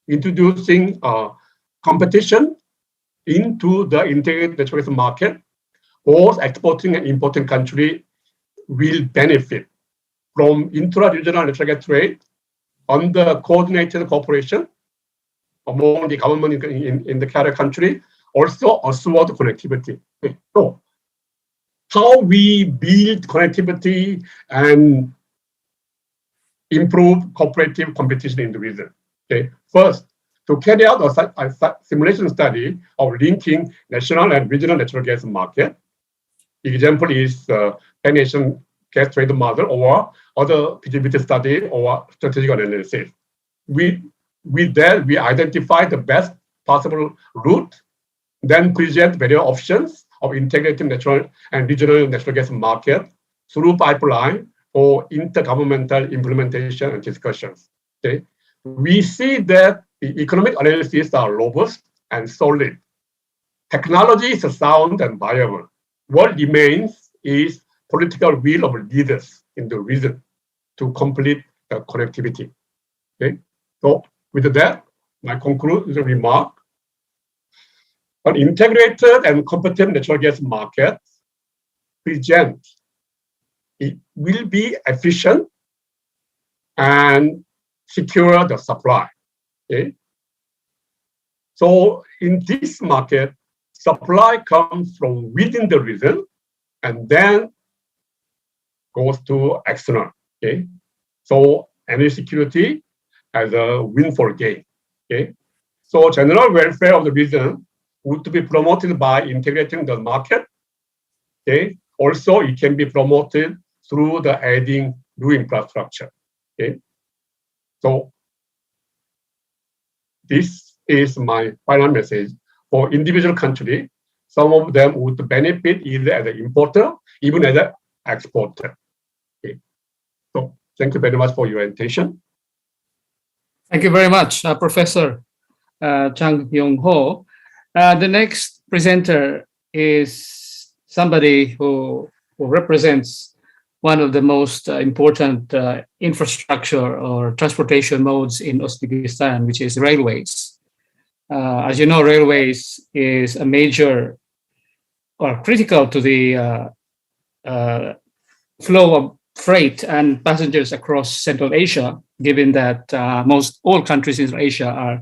introducing competition into the integrated natural gas market, both exporting and importing country will benefit from intra-regional natural gas trade under coordinated cooperation among the government in the carrier country, also assured connectivity. Okay. So how we build connectivity and improve cooperative competition in the region. Okay. First, to carry out a simulation study of linking national and regional natural gas market. Example is Pan-Asian gas trade model or other feasibility study or strategic analysis. With that, we identify the best possible route, then present various options of integrating natural and regional natural gas market through pipeline for intergovernmental implementation and discussions. Okay. We see that the economic analyses are robust and solid. Technology is sound and viable. What remains is political will of leaders in the region to complete the connectivity. Okay. So with that, my conclusion remark: an integrated and competent natural gas market it will be efficient and secure the supply. Okay. So in this market, supply comes from within the region and then goes to external. Okay. So energy security as a win for gain. Okay. So general welfare of the region would be promoted by integrating the market. Okay. Also, it can be promoted through the adding new infrastructure. Okay. So this is my final message. For individual country, some of them would benefit either as an importer, even as an exporter. Okay. So thank you very much for your attention. Thank you very much, Professor Chang Yong-ho. The next presenter is somebody who represents one of the most important infrastructure or transportation modes in Uzbekistan, which is railways. As you know, railways is a major or critical to the flow of freight and passengers across Central Asia, given that all countries in Asia are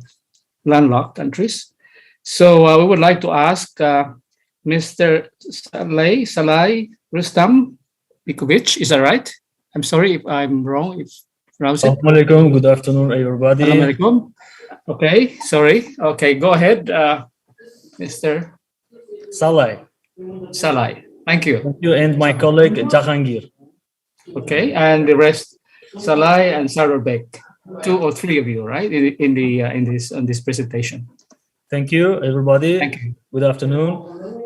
landlocked countries. So we would like to ask Mr. Salai Rustam Bikovic. Is that right? I'm sorry if I'm wrong. If pronounce it. Assalamualaikum. Good afternoon, everybody. Assalamualaikum. Okay, sorry. Okay, go ahead, Mr. Salai. Salai. Thank you. Thank you, and my colleague Jahangir. Okay, and the rest, Salai and Sarabek, 2 or 3 of you, right? In this presentation. Thank you, everybody. Thank you. Good afternoon.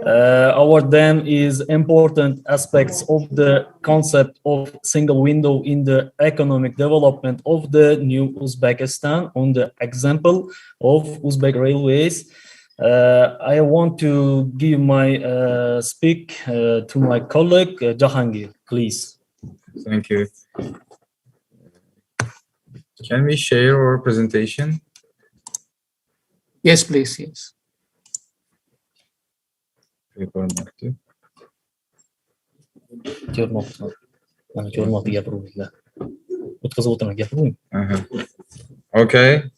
Our theme is important aspects of the concept of single window in the economic development of the new Uzbekistan on the example of Uzbek Railways. I want to give my speak to my colleague Jahangir, please. Thank you. Can we share our presentation? Yes, please. Yes. Okay,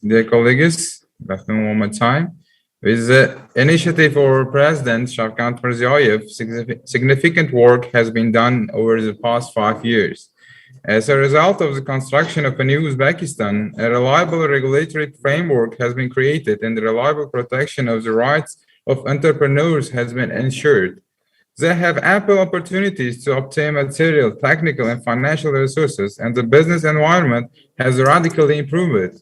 dear colleagues, good afternoon one more time. With the initiative of our President Shavkat Mirziyoyev, significant work has been done over the past 5 years. As a result of the construction of a new Uzbekistan, a reliable regulatory framework has been created and the reliable protection of the rights of entrepreneurs has been ensured. They have ample opportunities to obtain material, technical, and financial resources, and the business environment has radically improved.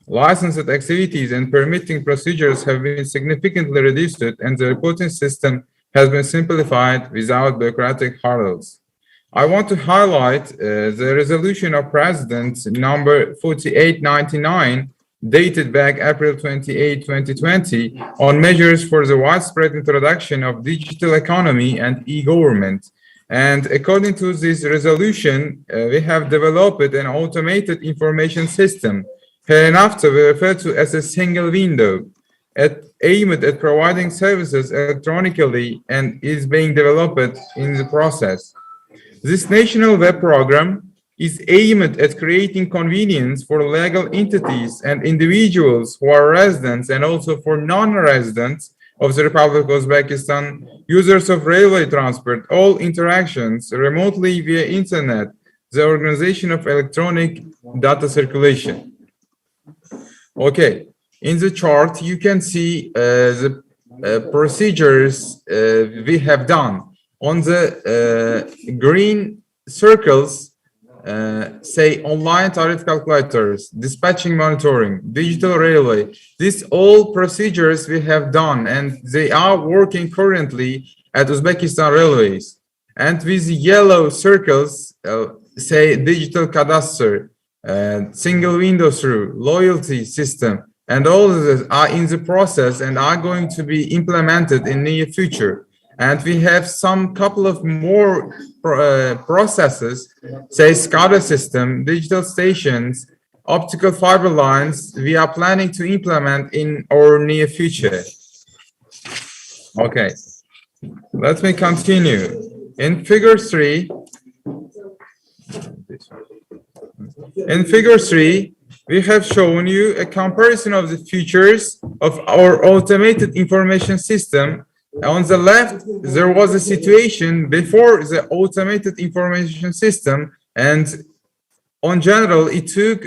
Licensed activities and permitting procedures have been significantly reduced, and the reporting system has been simplified without bureaucratic hurdles. I want to highlight the resolution of President number 4899, dated back April 28, 2020, on measures for the widespread introduction of digital economy and e-government. And according to this resolution, we have developed an automated information system, hereinafter we refer to as a single window, aimed at providing services electronically and is being developed in the process. This national web program is aimed at creating convenience for legal entities and individuals who are residents and also for non-residents of the Republic of Uzbekistan, users of railway transport, all interactions remotely via internet, the organization of electronic data circulation. Okay, in the chart, you can see the procedures we have done. On the green circles, say online tariff calculators, dispatching monitoring, digital railway. These all procedures we have done and they are working currently at Uzbekistan Railways. And with yellow circles, say digital cadastre, single window through, loyalty system, and all of this are in the process and are going to be implemented in the near future. And we have some couple of more processes, say SCADA system, digital stations, optical fiber lines, we are planning to implement in our near future. Okay, let me continue. In figure 3, we have shown you a comparison of the features of our automated information system. On the left, there was a situation before the automated information system, and on general, it took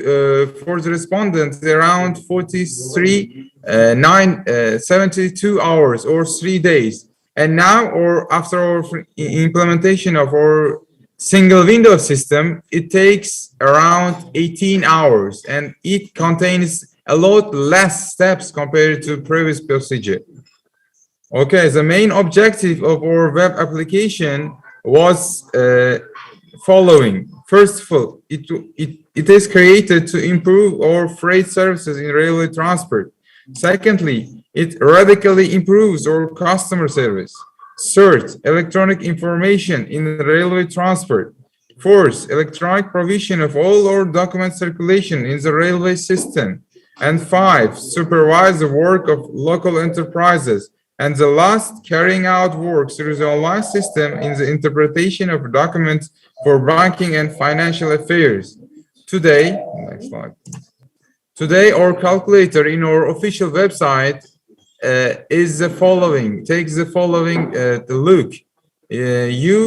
for the respondents around 72 hours or 3 days. And now, or after our implementation of our single window system, it takes around 18 hours, and it contains a lot less steps compared to previous procedure. Okay, the main objective of our web application was following. First of all, it is created to improve our freight services in railway transport. Secondly, it radically improves our customer service. Third, electronic information in railway transport. Fourth, electronic provision of all our document circulation in the railway system. And 5, supervise the work of local enterprises. And the last, carrying out work through the online system in the interpretation of documents for banking and financial affairs. Today, next slide. Today, our calculator in our official website is the following. Takes the following the look. You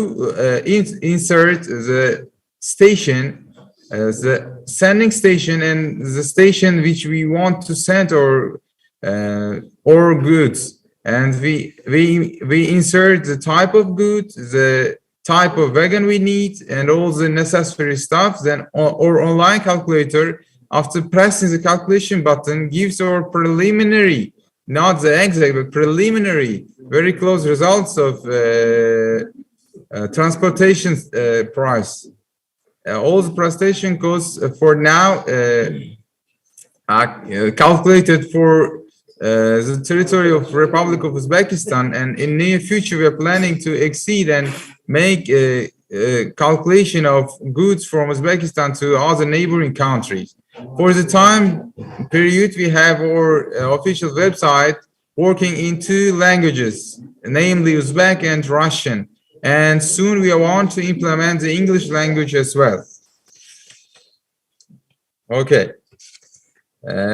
insert the station, the sending station, and the station which we want to send or goods, and we insert the type of goods, the type of wagon we need, and all the necessary stuff. Then our online calculator, after pressing the calculation button, gives our preliminary, not the exact, but preliminary, very close results of transportation price. All the transportation costs for now are calculated for the territory of Republic of Uzbekistan, and in near future we are planning to exceed and make a calculation of goods from Uzbekistan to other neighboring countries. For the time period, we have our official website working in 2 languages, namely Uzbek and Russian. And soon we want to implement the English language as well. Okay.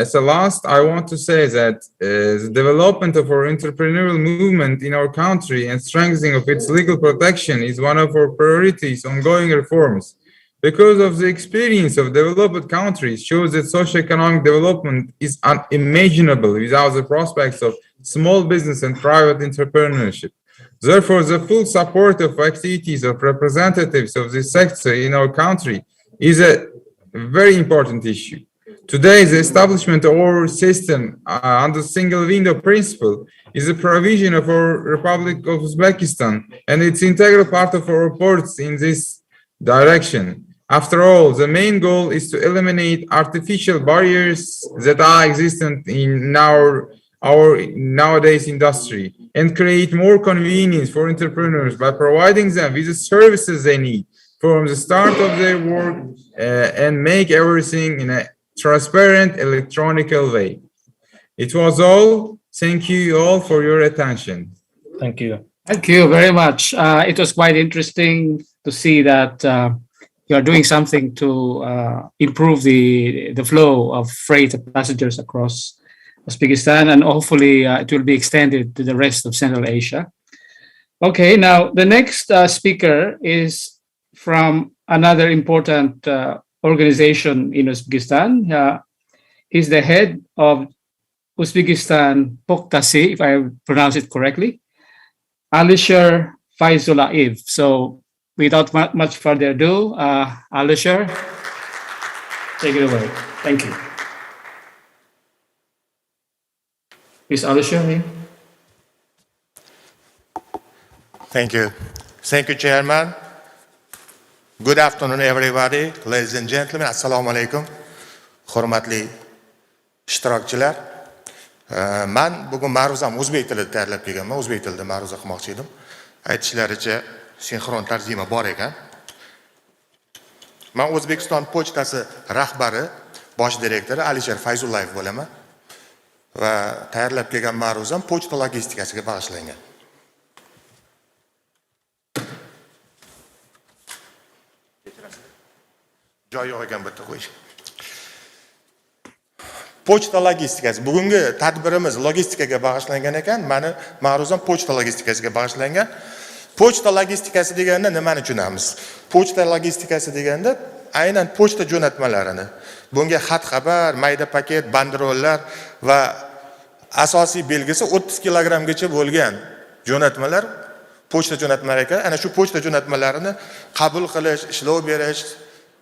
So last, I want to say that the development of our entrepreneurial movement in our country and strengthening of its legal protection is one of our priorities, ongoing reforms. Because of the experience of developed countries shows that socioeconomic development is unimaginable without the prospects of small business and private entrepreneurship. Therefore, the full support of activities of representatives of this sector in our country is a very important issue. Today, the establishment of our system under single window principle is a provision of our Republic of Uzbekistan, and it's an integral part of our reports in this direction. After all, the main goal is to eliminate artificial barriers that are existent in our nowadays industry and create more convenience for entrepreneurs by providing them with the services they need from the start of their work and make everything in a transparent electronical way. It was all. Thank you all for your attention. Thank you. Thank you very much. It was quite interesting to see that you are doing something to improve the flow of freight passengers across Uzbekistan, and hopefully it will be extended to the rest of Central Asia. Okay, now the next speaker is from another important organization in Uzbekistan. He's the head of Uzbekistan Poktasi, if I pronounce it correctly, Alisher Faizullaev. So without much further ado, Alisher, take it away. Thank you. Is Alisher here? Thank you. Thank you, Chairman. Good afternoon, everybody. Ladies and gentlemen, assalomu alaykum. Hurmatli ishtirokchilar. Men bugun ma'ruzam o'zbek tilida tayyorlab kelganman. O'zbek tilida ma'ruza qilmoqchi edim. Aytishlaricha sinxron tarjima bor ekan. Men O'zbekiston pochtasi rahbari, bosh direktori Alisher Fayzullayev bo'laman. Va tayyorlab kelgan ma'ruzam pochta logistikasiga bag'ishlangan. Joy yo'q ekan bitta qo'yish. Pochta logistikasi. Bugungi tadbirimiz logistikaga bag'ishlangan ekan. Meni ma'ruzam pochta logistikasiga bag'ishlangan. Pochta logistikasi deganda nimani tushunamiz? Pochta logistikasi deganda aynan pochta jo'natmalarini, bunga xat xabar, mayda paket, banderollar va asosiy belgisi 30 kilogrammgacha bo'lgan jo'natmalar pochta jo'natmalari ekan. Ana shu pochta jo'natmalarini qabul qilish, ishlov berish,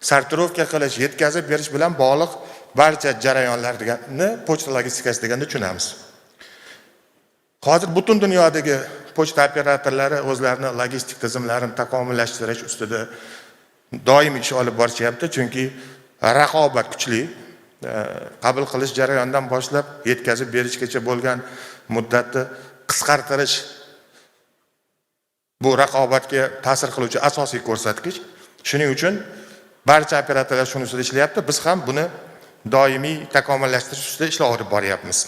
sortirovka qilish, yetkazib berish bilan bog'liq barcha jarayonlarni pochta logistikasi deganda tushunamiz. Hozir butun dunyodagi pochta operatorlari o'zlarini logistik tizimlarini takomillashtirish ustida doim ish olib borishyapti, chunki raqobat kuchli. Qabul qilish jarayonidan boshlab yetkazib berishgacha bo'lgan muddatni qisqartirish bu raqobatga ta'sir qiluvchi asosiy ko'rsatkich. Shuning uchun barcha operatorlar shuni ustida ishlayapti. Biz ham buni doimiy takomillashtirish ustida ishlov olib boryapmiz.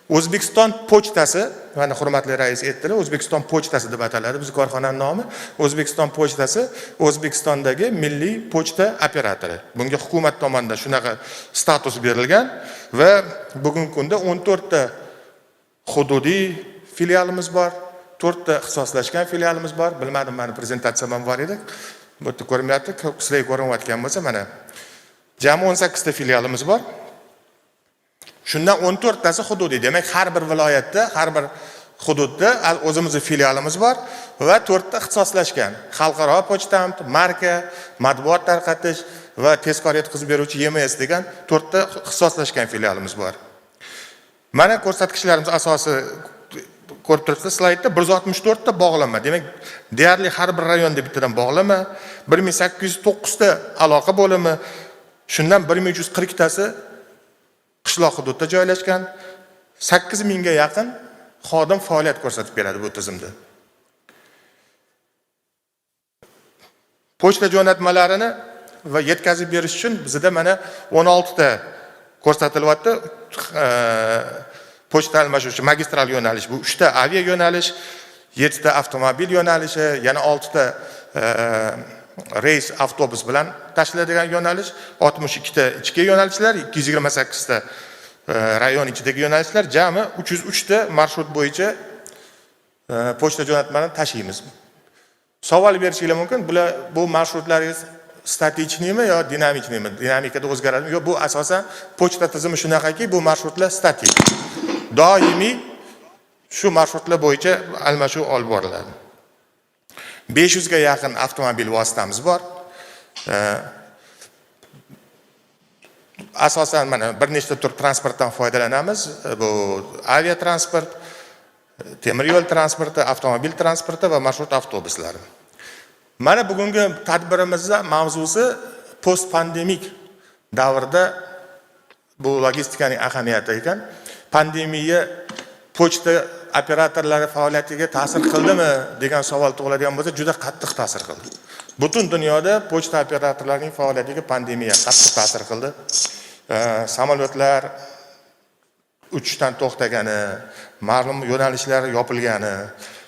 O'zbekiston pochtasi, mana hurmatli rais aytdilar, O'zbekiston pochtasi deb ataladi. Bizning korxonaning nomi O'zbekiston pochtasi, O'zbekistondagi milliy pochta operatori. Bunga hukumat tomonidan shunaqa status berilgan va bugungi kunda 14 ta hududiy filialimiz bor, 4 ta ixtisoslashgan filialimiz bor. Bilmadim, meni prezentatsiyam ham bor edi. Bu yerda ko'rinyapti, sizlarga ko'rinayotgan bo'lsa, mana jami 18 ta filialimiz bor. Shundan 14 tasi hududiy. Demak, har bir viloyatda, har bir hududda o'zimizning filialimiz bor va 4 ta ixtisoslashgan xalqaro pochtamt, marka, matbuot tarqatish va tezkor yetkazib beruvchi YMS degan 4 ta ixtisoslashgan filialimiz bor. Mana ko'rsatkichlarimiz asosi ko'rib turibsiz slaydda 164 ta bog'lama. Demak, deyarli har bir rayonda bittadan bog'lama, 1809 ta aloqa bo'limi, shundan 1340 tasi qishloq hududda joylashgan, 8000 ga yaqin xodim faoliyat ko'rsatib beradi bu tizimda. Pochta jo'natmalarini va yetkazib berish uchun bizda mana 16 ta ko'rsatilyapti. Pochta almashuvchi magistral yo'nalish, bu 3 ta avia yo'nalish, 7 ta avtomobil yo'nalishi, yana 6 ta reys avtobus bilan tashlanadigan yo'nalish, 62 ta ichki yo'nalishlar, 228 ta rayon ichidagi yo'nalishlar, jami 303 ta marshrut bo'yicha pochta jo'natmani tashiymiz. Savol berishingiz mumkin, bu marshrutlaringiz statichnikmi yo dinamikmi? Dinamikada o'zgaradimi? Yo'q, bu asosan pochta tizimi shunaqaki, bu marshrutlar statik. Doimiy shu marshrutlar bo'yicha almashuv olib boriladi. 500 ga yaqin avtomobil vositamiz bor. Asosan mana bir nechta tur transportdan foydalanamiz. Bu avia transport, temir yo'l transporti, avtomobil transporti va marshrut avtobuslari. Mana bugungi tadbirimizning mavzusi post pandemik davrda bu logistikaning ahamiyati ekan. Pandemiya pochta operatorlari faoliyatiga ta'sir qildimi degan savol tug'iladigan bo'lsa, juda qattiq ta'sir qildi. Butun dunyoda pochta operatorlarining faoliyatiga pandemiya qattiq ta'sir qildi. Samolyotlar uchishdan to'xtagani, ma'lum yo'nalishlar yopilgani,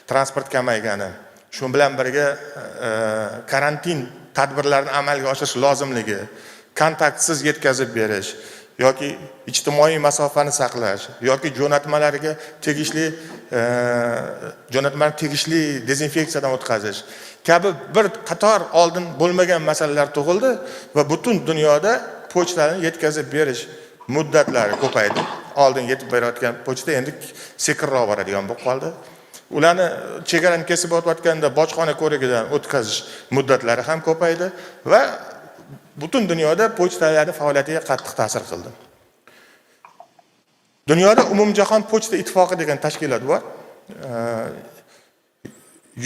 transport kamaygani, shu bilan birga karantin tadbirlarini amalga oshirish lozimligi, kontaktsiz yetkazib berish yoki ijtimoiy masofani saqlash yoki jo'natmalarga tegishli dezinfeksiyadan o'tkazish kabi bir qator oldin bo'lmagan masalalar tug'ildi va butun dunyoda pochtani yetkazib berish muddatlari ko'paydi. Oldin yetib berayotgan pochta endi sekinroq boradigan bo'lib qoldi. Ularni chegarani kesib o'tayotganda bojxona ko'rigidan o'tkazish muddatlari ham ko'paydi va butun dunyoda pochtalarning faoliyatiga qattiq ta'sir qildi. Dunyoda umumjahon pochta ittifoqi degan tashkilot bor.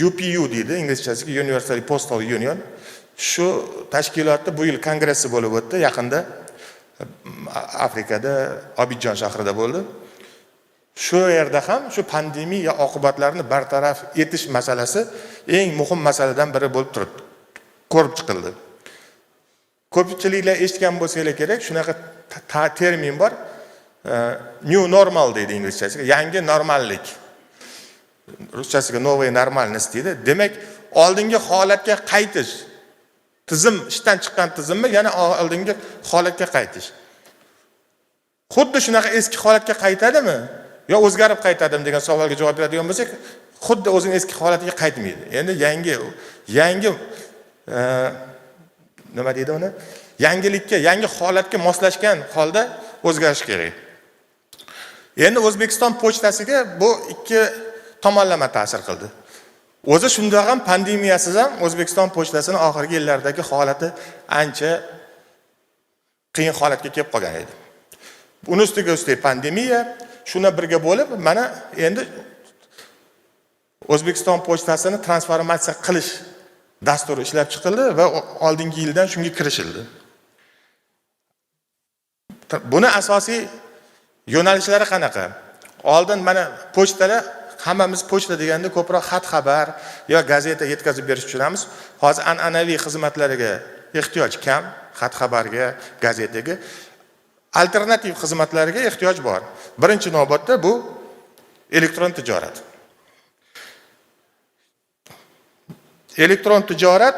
UPU deydi inglizchasiga, Universal Postal Union. Shu tashkilotda bu yil kongressi bo'lib o'tdi, yaqinda Afrikada, Abidjan shahrida bo'ldi. Shu yerda ham shu pandemiya oqibatlarini bartaraf etish masalasi eng muhim masaladan biri bo'lib turibdi. Ko'rib chiqildi. Ko'pchiliklar eshitgan bo'lsanglar kerak, shunaqa termin bor. New normal deydi inglizchasiga, yangi normallik. Ruschasiga новая нормальность deydi. Demak, oldingi holatga qaytish. Tizim ishdan chiqqan tizimmi yana oldingi holatga qaytish. Xuddi shunaqa eski holatga qaytadimi yo o'zgarib qaytadimi degan savolga javob beradigan bo'lsak, xuddi o'zining eski holatiga qaytmaydi. Endi yangi nima deydi uni? Yangilikka, yangi holatga moslashgan holda o'zgarish kerak. Endi O'zbekiston pochtasiga bu ikki tomonlama ta'sir qildi. O'zi shunda ham pandemiyasiz ham O'zbekiston pochtasining oxirgi yillardagi holati ancha qiyin holatga kelib qolgan edi. Uni ustiga pandemiya shuna birga bo'lib, mana endi O'zbekiston pochtasini transformatsiya qilish dasturi ishlab chiqildi va oldingi yildan shunga kirishildi. Buni asosiy yo'nalishlari qanaqa? Oldin mana pochtalar, hammamiz pochta deganda ko'proq xat xabar yo gazeta yetkazib berish tushunamiz. Hozir an'anaviy xizmatlariga ehtiyoj kam, xat xabarga, gazetaga, alternativ xizmatlarga ehtiyoj bor. Birinchi navbatda bu elektron tijorat. Elektron tijorat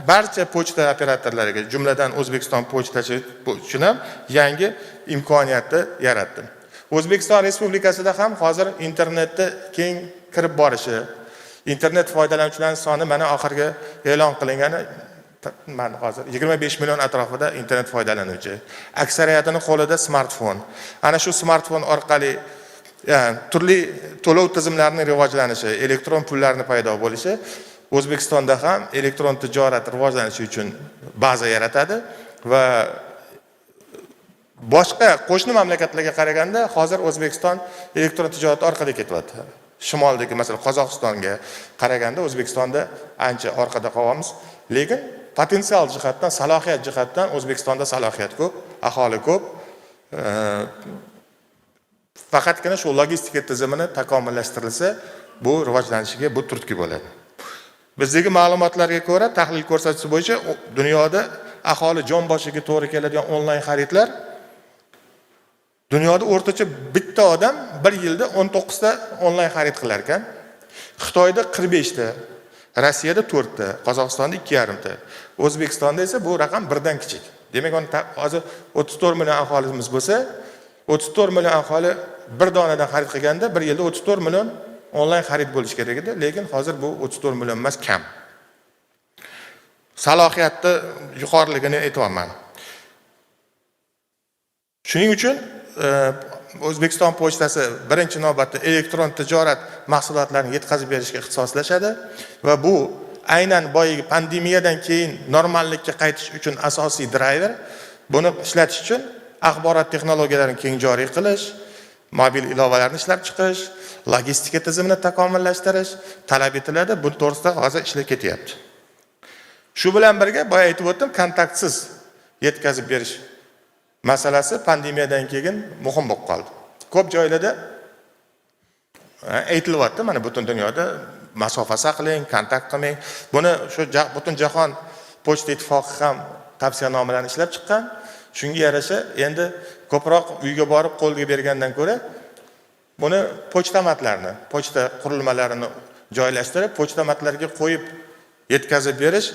barcha pochta operatorlariga, jumladan O'zbekiston pochtasi uchun ham yangi imkoniyatni yaratdi. O'zbekiston Respublikasida ham hozir internetda keng kirib borishi, internet foydalanuvchilarining soni mana oxirgi e'lon qilingani mana hozir 25 million atrofida internet foydalanuvchi. Aksariyatining qo'lida smartfon. Ana shu smartfon orqali turli to'lov tizimlarining rivojlanishi, elektron pullarning paydo bo'lishi O'zbekistonda ham elektron tijorat rivojlanishi uchun baza yaratadi va boshqa qo'shni mamlakatlarga qaraganda hozir O'zbekiston elektron tijorat orqali ketyapti. Shimoldagi, masalan, Qozog'istonga qaraganda O'zbekistonda ancha orqada qolamiz, lekin potensial jihatdan, salohiyat jihatdan O'zbekistonda salohiyat ko'p, aholi ko'p. Faqatgina shu logistika tizimini takomillashtirilsa, bu rivojlanishiga bu turtki bo'ladi. Bizdagi ma'lumotlarga ko'ra, tahlil ko'rsatishi bo'yicha dunyoda aholi jon boshiga to'g'ri keladigan onlayn xaridlar dunyoda o'rtacha bitta odam bir yilda 19 ta onlayn xarid qilar ekan. Xitoyda 45 ta, Rossiyada 4 ta, Qozog'istonda 2,5 ta. O'zbekistonda esa bu raqam birdan kichik. Demak, hozir 34 million aholimiz bo'lsa, 34 million aholi bir donadan xarid qilganda bir yilda 34 million onlayn xarid bo'lish kerak edi, lekin hozir bu 34 million emas, kam. Salohiyatni yuqoriligini aytayapman. Shuning uchun O'zbekiston pochtasi birinchi navbatda elektron tijorat mahsulotlarini yetkazib berishga ixtisoslashadi va bu aynan boyagi pandemiyadan keyin normallikka qaytish uchun asosiy driver. Buni ishlatish uchun axborot texnologiyalarini keng joriy qilish, mobil ilovalarni ishlab chiqish, logistika tizimini takomillashtirish talab etiladi. Bu to'g'risida hozir ishlar ketyapti. Shu bilan birga boya aytib o'tdim, kontaktsiz yetkazib berish masalasi pandemiyadan keyin muhim bo'lib qoldi. Ko'p joylarda aytilyapti, mana butun dunyoda masofa saqlang, kontakt qilmang. Buni shu butun jahon pochta ittifoqi ham tavsiyanomalarini ishlab chiqqan. Shunga yarasha endi ko'proq uyga borib qo'lga bergandan ko'ra buni pochtamatlarni, pochta qurilmalarini joylashtirib, pochtamatlarga qo'yib yetkazib berish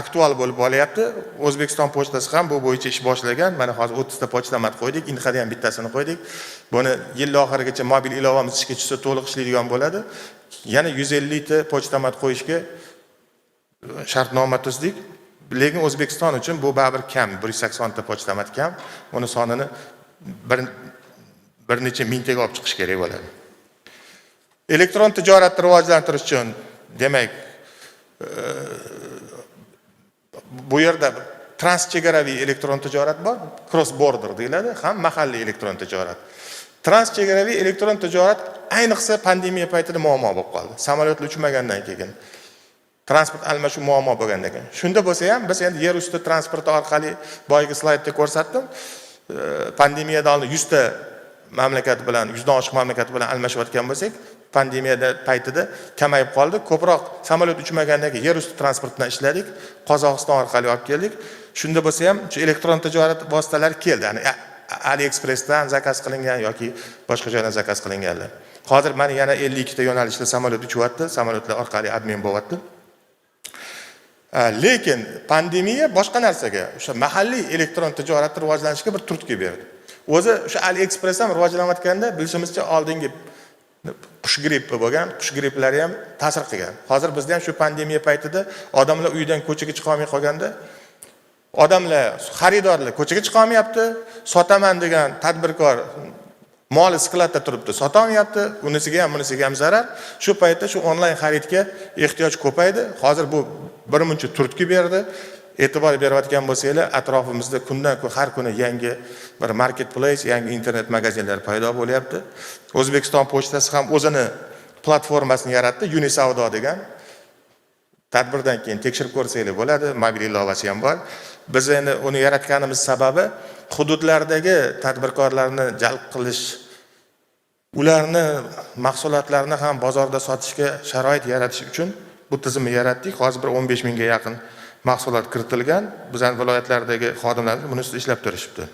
aktual bo'lib olyapti. O'zbekiston pochtasi ham bu bo'yicha ish boshlagan. Mana hozir 30 ta pochtamat qo'ydik, Inhada ham bittasini qo'ydik. Buni yil oxirigacha mobil ilovamiz ishga tushsa to'liq ishlaydigan bo'ladi. Yana 150 ta pochtamat qo'yishga shartnoma tuzdik. Lekin O'zbekiston uchun bu baribir kam, 180 ta pochtamat kam. Uni sonini bir necha mingtaga olib chiqish kerak bo'ladi. Elektron tijoratni rivojlantirish uchun, demak, bu yerda transchegaraviy elektron tijorat bor, cross border deyiladi, ham mahalliy elektron tijorat. Transchegaraviy elektron tijorat ayniqsa pandemiya paytida muammo bo'lib qoldi. Samolyotlar uchmagandan keyin transport almashuv muammo bo'lgandan keyin. Shunda bo'lsa ham biz endi yer usti transporti orqali boyagi slaydda ko'rsatdim. Pandemiyadan oldin 100 ta mamlakat bilan, 100 dan oshiq mamlakat bilan almashayotgan bo'lsak, pandemiyada paytida kamayib qoldi. Ko'proq samolyot uchmagandan keyin yer usti transportdan ishladik, Qozog'iston orqali olib keldik. Shunda bo'lsa ham shu elektron tijorat vositalari keldi. Ya'ni AliExpressdan zakaz qilingan yoki boshqa joydan zakaz qilinganlar. Hozir mana yana 52 ta yo'nalishda samolyot uchyapti, samolyotlar orqali obmen bo'lyapti. Lekin pandemiya boshqa narsaga, o'sha mahalliy elektron tijoratni rivojlanishiga bir turtki berdi. O'zi o'sha AliExpress ham rivojlanayotganda bilishimizcha oldingi qush grippi bo'lgan, qush gripplari ham ta'sir qilgan. Hozir bizda ham shu pandemiya paytida odamlar uydan ko'chaga chiqa olmay qolganda, odamlar, xaridorlar ko'chaga chiqa olmayapti, sotaman degan tadbirkor moli skladda turibdi, sota olmayapti, unisiga ham, bunisiga ham zarar. Shu paytda shu onlayn xaridga ehtiyoj ko'paydi. Hozir bu birmuncha turtki berdi. E'tibor berayotgan bo'lsanglar, atrofimizda kundan kun har kuni yangi bir marketplace, yangi internet magazinlar paydo bo'lyapti. O'zbekiston pochtasi ham o'zini platformasini yaratdi, Unisavdo degan. Tadbirdan keyin tekshirib ko'rsanglar bo'ladi, mobil ilovasi ham bor. Biz endi uni yaratganimiz sababi hududlardagi tadbirkorlarni jalb qilish, ularni mahsulotlarini ham bozorda sotishga sharoit yaratish uchun bu tizimni yaratdik. Hozir bir 15 mingga yaqin mahsulot kiritilgan. Bizning viloyatlardagi xodimlarimiz buni ustida ishlab turishibdi.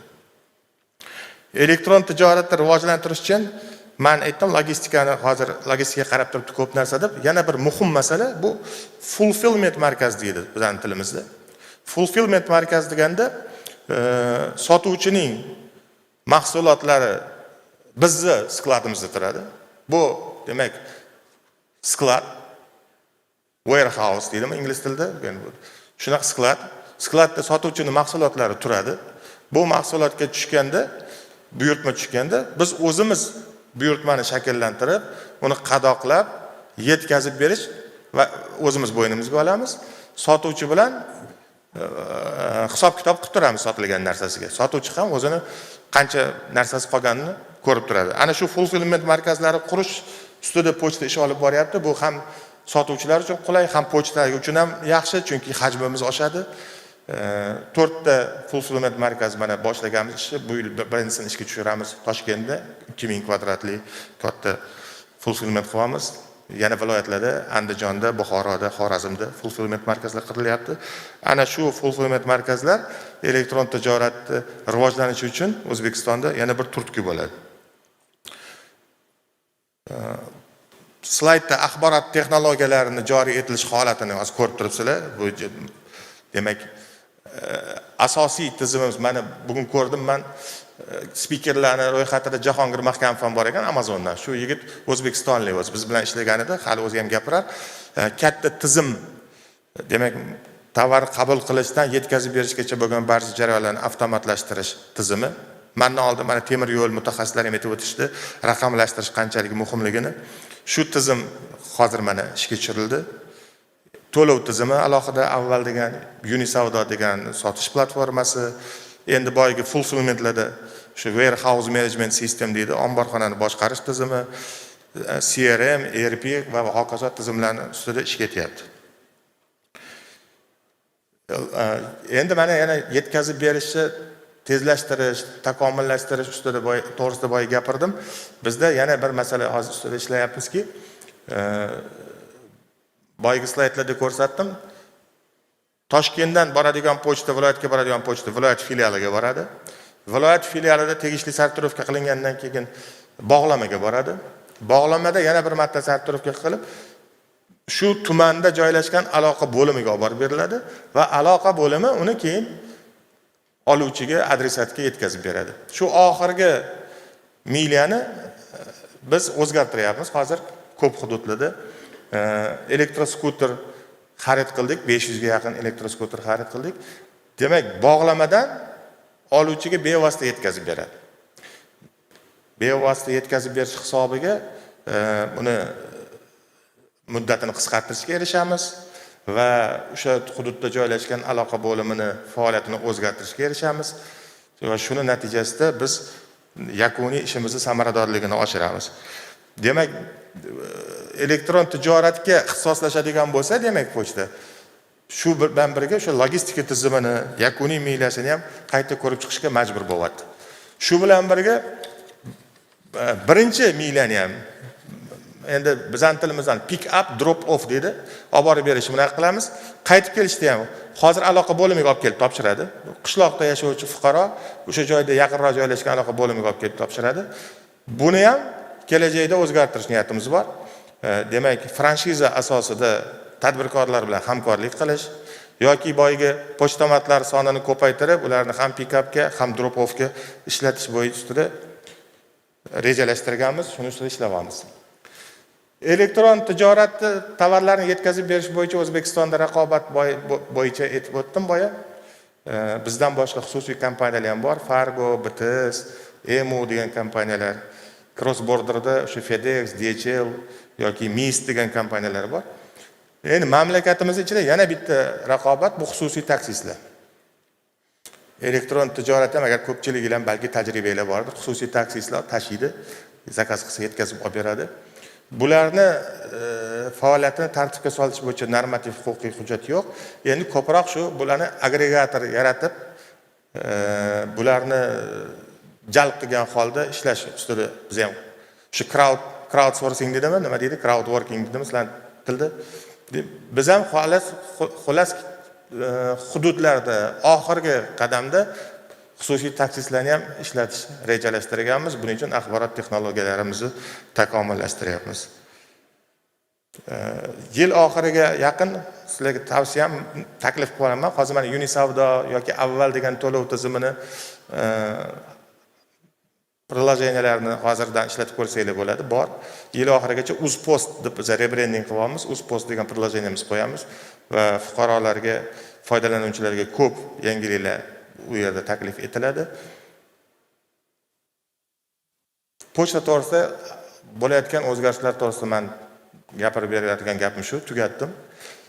Elektron tijoratni rivojlantirish uchun men aytdim, logistikani hozir logistikaga qarab turibdi ko'p narsa deb. Yana bir muhim masala bu fulfillment markazi deydi bizning tilimizda. Fulfillment markazi deganda sotuvchining mahsulotlari bizni skladimizda turadi. Bu demak sklad, warehouse deydimi ingliz tilida. Shunaqa skladda sotuvchining mahsulotlari turadi. Bu mahsulotga tushganda, buyurtma tushganda biz o'zimiz buyurtmani shakllantirib, uni qadoqlab, yetkazib berish va o'zimiz bo'ynimizga olamiz. Sotuvchi bilan hisob-kitob qilib turamiz sotilgan narsasiga. Sotuvchi ham o'zini qancha narsasi qolganini ko'rib turadi. Ana shu fulfillment markazlari qurish ustida pochta ish olib boryapti. Bu ham sotuvchilar uchun qulay, ham pochta uchun ham yaxshi, chunki hajmimiz oshadi. 4 ta fulfillment markaz mana boshlaganmiz ishni. Bu yil birinchisini ishga tushiramiz Toshkentda 2000 kvadratli katta fulfillment qilamiz. Yana viloyatlarda Andijonda, Buxoroda, Xorazmda fulfillment markazlar qurilyapti. Ana shu fulfillment markazlar elektron tijoratni rivojlanishi uchun O'zbekistonda yana bir turtki bo'ladi. Slaydda axborot texnologiyalarini joriy etilish holatini hozir ko'rib turibsizlar. Bu demak asosiy tizimimiz mana bugun ko'rdim men spikerlarning ro'yxatida Jahongir Mahkamov ham bor ekan Amazondan. Shu yigit O'zbekistonlik o'zi biz bilan ishlaganida, hali o'zi ham gapirar. Katta tizim, demak tovar qabul qilishdan yetkazib berishgacha bo'lgan barcha jarayonlarni avtomatlashtirish tizimi. Mendan oldin mana temir yo'l mutaxassislari ham aytib o'tishdi, raqamlashtirish qanchalik muhimligini. Shu tizim hozir mana ishga tushirildi. To'lov tizimi alohida avval degan Unisavdo degan sotish platformasi, endi boyagi fulfillmentlarda shu warehouse management system deydi, omborxonani boshqarish tizimi, CRM, ERP va hokazo tizimlarni ustida ish ketyapti. Endi mana yana yetkazib berishni tezlashtirish, takomillashtirish ustida to'g'risida boya gapirdim. Bizda yana bir masala hozir ustida ishlayapmizki, boyagi slaydlarda ko'rsatdim. Toshkentdan boradigan pochta, viloyatga boradigan pochta viloyat filialiga boradi. Viloyat filialida tegishli sortirovka qilingandan keyin bog'lamaga boradi. Bog'lamada yana bir marta sortirovka qilib, shu tumanda joylashgan aloqa bo'limiga olib borib beriladi va aloqa bo'limi uni keyin oluvchiga, adresatga yetkazib beradi. Shu oxirgi miliyani biz o'zgartiryapmiz. Hozir ko'p hududlarda elektroskuter xarid qildik, 500 ga yaqin elektroskuter xarid qildik. Demak, bog'lamadan oluvchiga bevosita yetkazib beradi. Bevosita yetkazib berish hisobiga uni muddatini qisqartirishga erishamiz va o'sha hududda joylashgan aloqa bo'limini faoliyatini o'zgartirishga erishamiz. Va shuni natijasida biz yakuniy ishimizni samaradorligini oshiramiz. Demak, elektron tijoratga ixtisoslashadigan bo'lsa, demak pochta shu bilan birga o'sha logistika tizimini, yakuniy miyasini ham qayta ko'rib chiqishga majbur bo'lyapti. Shu bilan birga birinchi miyani ham endi bizning tilimizdan pick up, drop off deydi. Olib borib berish bunaqa qilamiz. Qaytib kelishda ham hozir aloqa bo'limiga olib kelib topshiradi. Qishloqda yashovchi fuqaro o'sha joyda yaqinroq joylashgan aloqa bo'limiga olib kelib topshiradi. Buni ham kelajakda o'zgartirish niyatimiz bor. Demak, franshiza asosida tadbirkorlar bilan hamkorlik qilish yoki boyagi pochtomatlar sonini ko'paytirib, ularni ham pick-upga, ham drop-offga ishlatish bo'yicha rejalashtirganmiz, shuni ustida ishlayapmiz. Elektron tijoratni tovarlarni yetkazib berish bo'yicha O'zbekistonda raqobat bo'yicha aytib o'tdim boya. Bizdan boshqa xususiy kompaniyalar ham bor, Fargo, BTS, EMU degan kompaniyalar. Cross borderda o'sha FedEx, DHL yoki Mist degan kompaniyalar bor. Endi mamlakatimiz ichida yana bitta raqobat bu xususiy taksistlar. Elektron tijorat ham agar ko'pchilik bilan balki tajribalar bordir. Xususiy taksistlar tashiydi, zakaz qilsa yetkazib olib beradi. Bularni faoliyatini tartibga solish bo'yicha normativ huquqiy hujjat yo'q. Endi ko'proq shu bularni agregator yaratib, bularni jalb qilgan holda ishlash ustida biz ham shu crowdsourcing dedimi, nima deydi? Crowdworking dedimi sizlar tilda. Biz ham xolos hududlarda oxirgi qadamda xususiy taksistlarni ham ishlatish rejalashtirganmiz. Buning uchun axborot texnologiyalarimizni takomillashtiryapmiz. Yil oxiriga yaqin sizlarga tavsiyam taklif qilaman. Hozir mana Unisavdo yoki avval degan to'lov tizimini prilojeniyalarini hozirdan ishlatib ko'rsanglar bo'ladi. Bor. Yil oxirigacha UzPost deb biz rebrending qilamiz. UzPost degan prilojeniyamiz qo'yamiz va fuqarolarga, foydalanuvchilarga ko'p yangiliklar u yerda taklif etiladi. Pochta to'g'risida bo'layotgan o'zgarishlar to'g'risida men gapirib berayotgan gapim shu, tugatdim.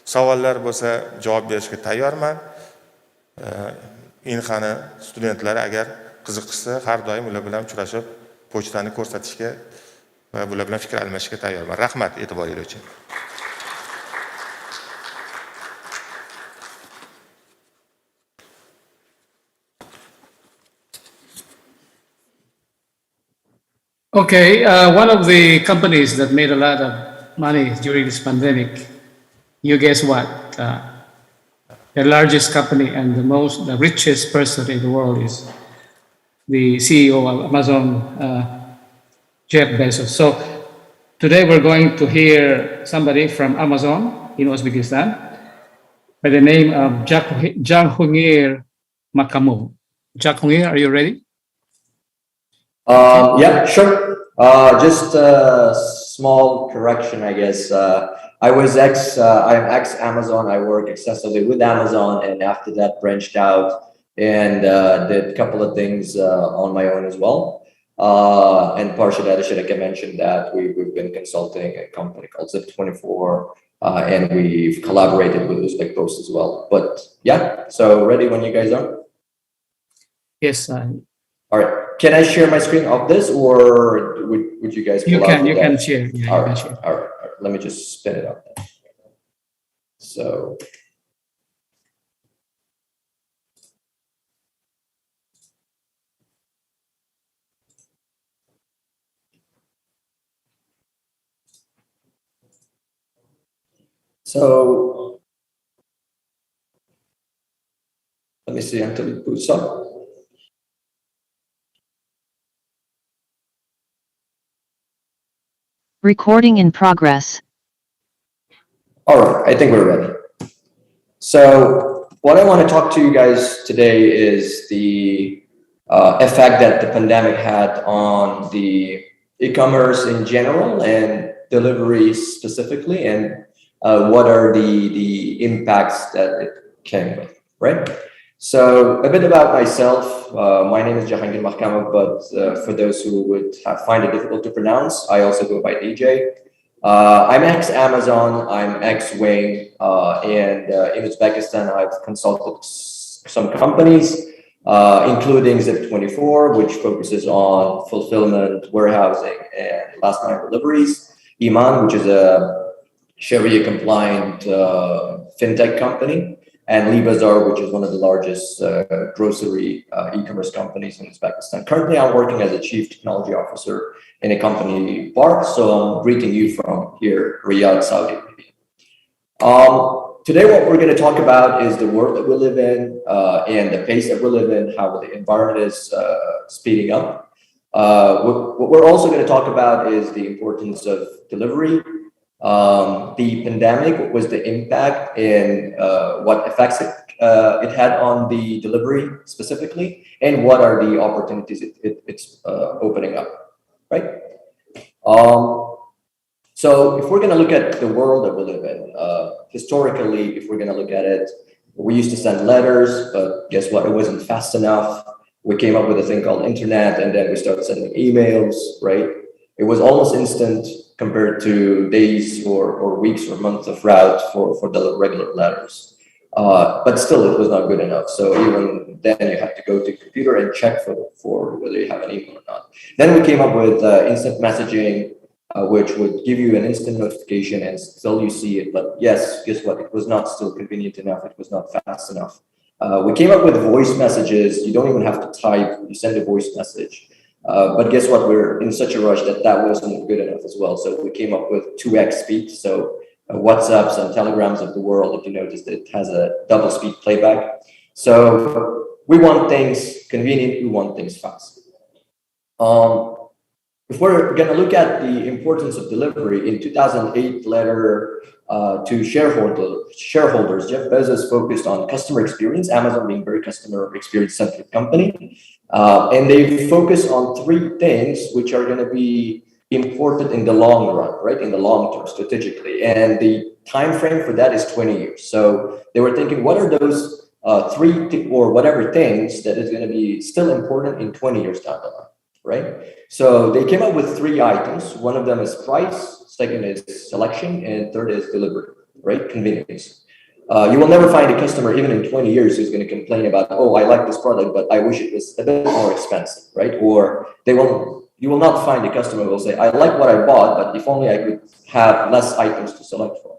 Savollar bo'lsa javob berishga tayyorman. Inhani studentlari agar qiziqsa, har doim ular bilan uchrashib, pochtani ko'rsatishga va ular bilan fikr almashishga tayyorman. Rahmat e'tiboringiz uchun. Okay, one of the companies that made a lot of money during this pandemic, you guess what? The largest company and the richest person in the world is the CEO of Amazon, Jeff Bezos. So today we're going to hear somebody from Amazon in Uzbekistan by the name of Jahongir Makamov. Jahongir, are you ready? Yeah, sure. Just a small correction, I guess. I'm ex-Amazon. I worked extensively with Amazon, and after that branched out and did a couple of things on my own as well. And partially, I mentioned that we've been consulting a company called Zip24, and we've collaborated with Uzbek Post as well. But yeah, so ready when you guys are? Yes. All right. Can I share my screen of this, or would you guys? You can share. Yeah, all you right. can share. All right. Let me just spin it up. So. So. Let me see until it boots up. Recording in progress. All right, I think we're ready. So what I want to talk to you guys today is the effect that the pandemic had on the e-commerce in general and delivery specifically, and what are the impacts that it came with, right? So a bit about myself. My name is Jahongir Makamov, but for those who would find it difficult to pronounce, I also go by DJ. I'm ex-Amazon, I'm ex-Wing, and in Uzbekistan, I've consulted some companies, including Zip24, which focuses on fulfillment, warehousing, and last mile deliveries. Iman, which is a Sharia-compliant fintech company, and Libazar, which is one of the largest grocery e-commerce companies in Uzbekistan. Currently, I'm working as a chief technology officer in a company, BART, so I'm greeting you from here, Riyadh, Saudi Arabia. Today, what we're going to talk about is the world that we live in and the pace that we live in, how the environment is speeding up. What we're also going to talk about is the importance of delivery, the pandemic, what was the impact and what effects it had on the delivery specifically, and what are the opportunities it's opening up, right? So if we're going to look at the world that we live in, historically, if we're going to look at it, we used to send letters, but guess what? It wasn't fast enough. We came up with a thing called internet, and then we started sending emails, right? It was almost instant compared to days or weeks or months of route for the regular letters. But still, it was not good enough. So even then, you had to go to the computer and check for whether you have an email or not. Then we came up with instant messaging, which would give you an instant notification and still you see it. But yes, guess what? It was not still convenient enough. It was not fast enough. We came up with voice messages. You don't even have to type. You send a voice message. But guess what? We're in such a rush that wasn't good enough as well. So we came up with 2x speed. So WhatsApps and Telegrams of the world, if you noticed, it has a double speed playback. So we want things convenient. We want things fast. If we're going to look at the importance of delivery, in 2008 letter, to shareholders, Jeff Bezos focused on customer experience, Amazon being very customer experience centric company. And they focus on three things which are going to be important in the long run, right? In the long term, strategically. And the time frame for that is 20 years. So they were thinking, what are those three or whatever things that is going to be still important in 20 years down the line, right? So they came up with three items. One of them is price, second is selection, and third is delivery, right? Convenience. You will never find a customer, even in 20 years, who's going to complain about, oh, I like this product, but I wish it was a bit more expensive, right? Or you will not find a customer who will say, I like what I bought, but if only I could have less items to select from.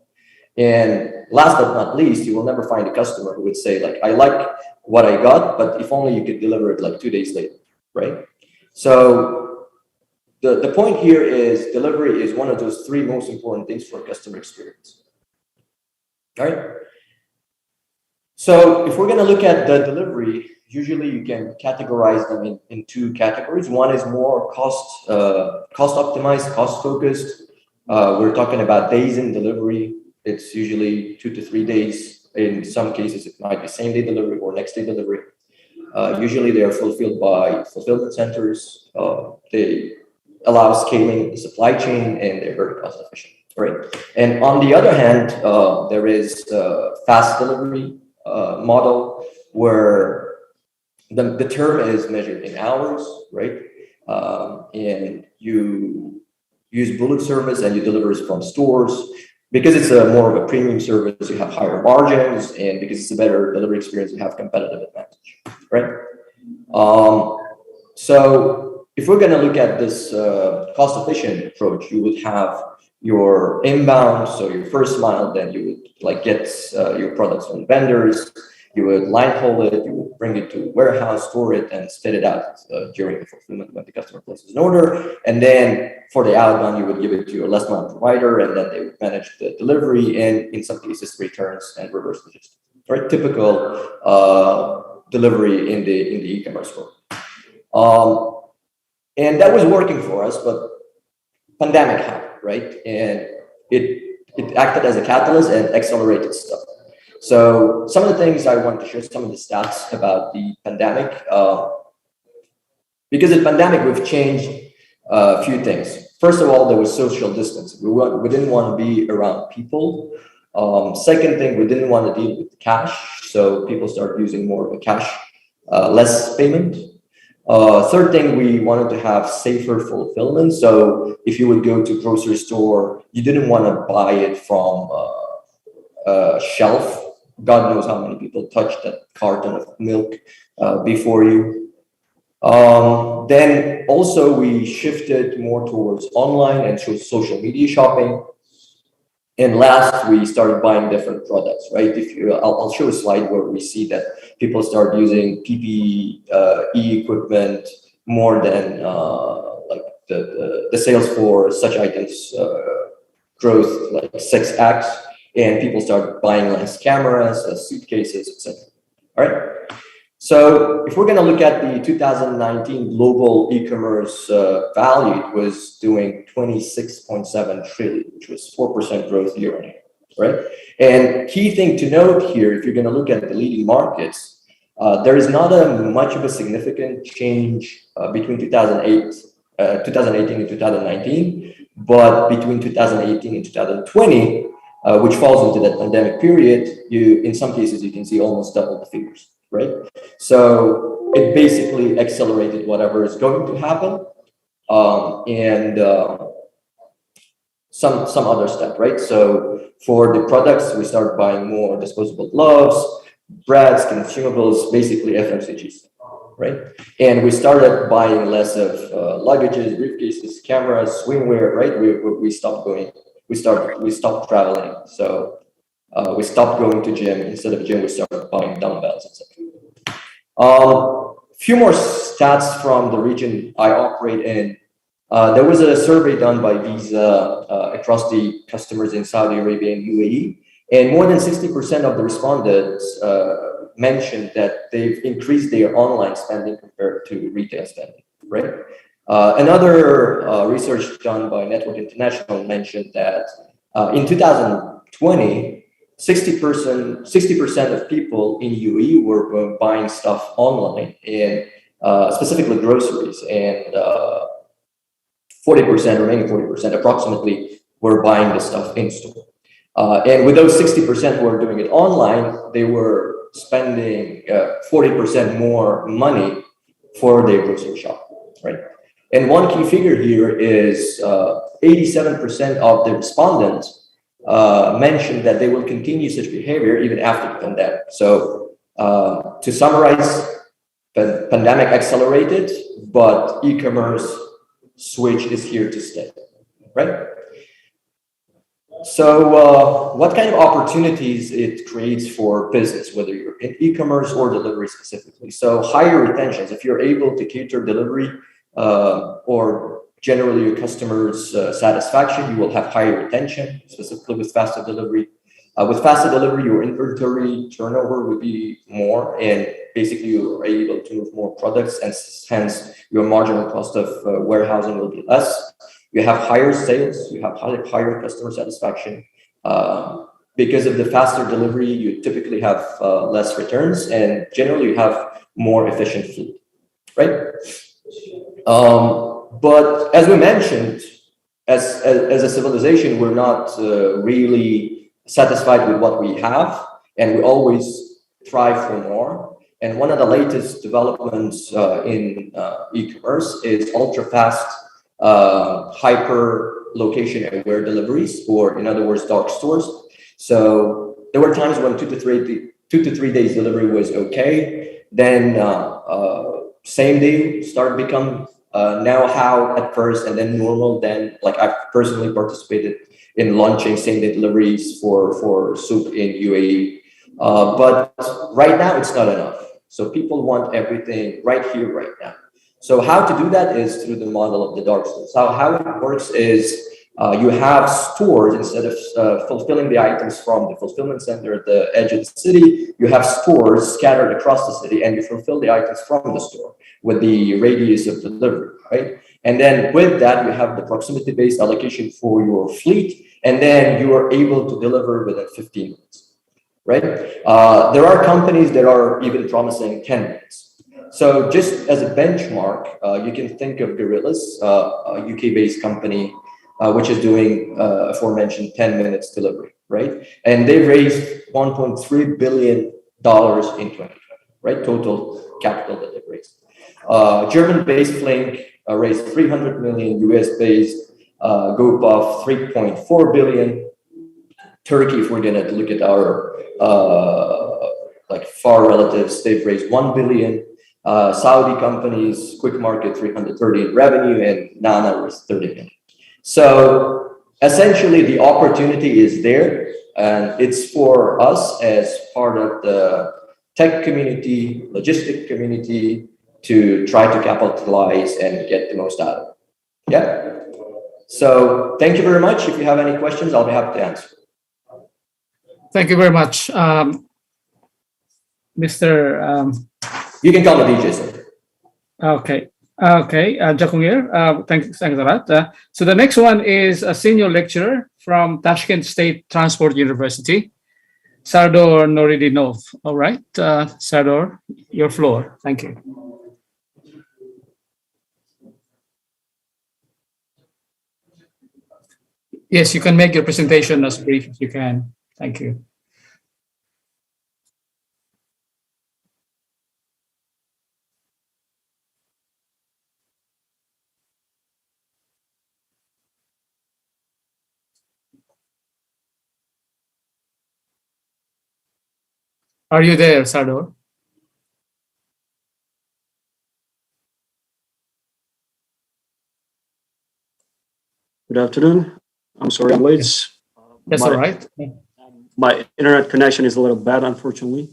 And last but not least, you will never find a customer who would say, like, I like what I got, but if only you could deliver it like 2 days later, right? So the point here is delivery is one of those three most important things for customer experience. All right. So if we're going to look at the delivery, usually you can categorize them in two categories. One is more cost optimized, cost focused. We're talking about days in delivery. It's usually 2 to 3 days. In some cases, it might be same day delivery or next day delivery. Usually they are fulfilled by fulfillment centers. They allow scaling of the supply chain, and they're very cost efficient, right? And on the other hand, there is fast delivery model where the term is measured in hours, right? And you use bullet service and you deliver it from stores. Because it's more of a premium service, you have higher margins, and because it's a better delivery experience, you have competitive advantage, right? So if we're going to look at this cost-efficient approach, you would have your inbound, so your first mile, then you would like get your products from vendors, you would line haul it, you would bring it to a warehouse, store it, and spit it out during the fulfillment when the customer places an order. And then for the outbound, you would give it to your last mile provider, and then they would manage the delivery and in some cases returns and reverse logistics. Right, typical delivery in the e-commerce world. And that was working for us, but pandemic happened, right? And it acted as a catalyst and accelerated stuff. So some of the things I want to share, some of the stats about the pandemic, because in pandemic we've changed a few things. First of all, there was social distancing. We didn't want to be around people. Second thing, we didn't want to deal with cash, so people started using more of a cash, less payment. Third thing, we wanted to have safer fulfillment. So if you would go to a grocery store, you didn't want to buy it from a shelf. God knows how many people touched that carton of milk before you. Then also we shifted more towards online and social media shopping. And last, we started buying different products, right? I'll show a slide where we see that people start using PPE equipment more than like the sales for such items growth like 6x, and people start buying less cameras, less suitcases, etc. All right. So if we're going to look at the 2019 global e-commerce value, it was doing 26.7 trillion, which was 4% growth year on year, right? And key thing to note here, if you're going to look at the leading markets, there is not much of a significant change between 2018 and 2019, but between 2018 and 2020, which falls into that pandemic period, in some cases you can see almost double the figures. Right, so it basically accelerated whatever is going to happen, and some other stuff, right? So for the products, we start buying more disposable gloves, breads, consumables, basically FMCGs, right? And we started buying less of luggages, briefcases, cameras, swimwear, right? We stopped going, we stopped traveling, so we stopped going to gym. Instead of gym, we started buying dumbbells, etc. Few more stats from the region I operate in. There was a survey done by Visa across the customers in Saudi Arabia and UAE, and more than 60% of the respondents mentioned that they've increased their online spending compared to retail spending, right? Another research done by Network International mentioned that in 2020, 2020, 60% of people in UAE were buying stuff online, and specifically groceries, and 40%, remaining 40% approximately, were buying the stuff in store. And with those 60% who are doing it online, they were spending 40% more money for their grocery shop, right? And one key figure here is 87% of the respondents mentioned that they will continue such behavior even after the pandemic. So to summarize, the pandemic accelerated, but e-commerce switch is here to stay, right? So what kind of opportunities it creates for business, whether you're in e-commerce or delivery specifically? So higher retentions, if you're able to cater delivery or generally your customers' satisfaction, you will have higher retention, specifically with faster delivery. With faster delivery, your inventory turnover would be more, and basically you are able to move more products, and hence your marginal cost of warehousing will be less. You have higher sales, you have higher customer satisfaction. Because of the faster delivery, you typically have less returns, and generally you have more efficient fleet, right? But as we mentioned, as a civilization, we're not really satisfied with what we have, and we always strive for more. And one of the latest developments in e-commerce is ultra-fast hyper location aware deliveries, or in other words, dark stores. So there were times when 2 to 3 days delivery was okay. Then same day started become now how at first, and then normal. Then like I personally participated in launching same day deliveries for soup in UAE. But right now it's not enough. So people want everything right here, right now. So how to do that is through the model of the dark stores. So how it works is you have stores, instead of fulfilling the items from the fulfillment center at the edge of the city, you have stores scattered across the city, and you fulfill the items from the store with the radius of delivery, right? And then with that, you have the proximity-based allocation for your fleet, and then you are able to deliver within 15 minutes, right? There are companies that are even promising 10 minutes. So just as a benchmark, you can think of Gorillas, a UK-based company, which is doing aforementioned 10 minutes delivery, right? And they raised $1.3 billion in 2020, right? Total capital that they've raised. German-based Flink raised 300 million, US-based group of 3.4 billion. Turkey, if we're gonna look at our like far relatives, they've raised 1 billion. Saudi companies, Quick Market 330 in revenue, and Nana was 30 million. So essentially the opportunity is there, and it's for us as part of the tech community, logistic community, to try to capitalize and get the most out of it. Yeah. So thank you very much. If you have any questions, I'll be happy to answer. Thank you very much, Mr. You can call me DJ, sir. Okay. Jakungir, thanks a lot. So the next one is a senior lecturer from Tashkent State Transport University, Sardor Noridinov. All right, Sardor, your floor. Thank you. Yes, you can make your presentation as brief as you can. Thank you. Are you there, Sardor? Good afternoon. I'm sorry I'm late. That's all right. My internet connection is a little bad, unfortunately.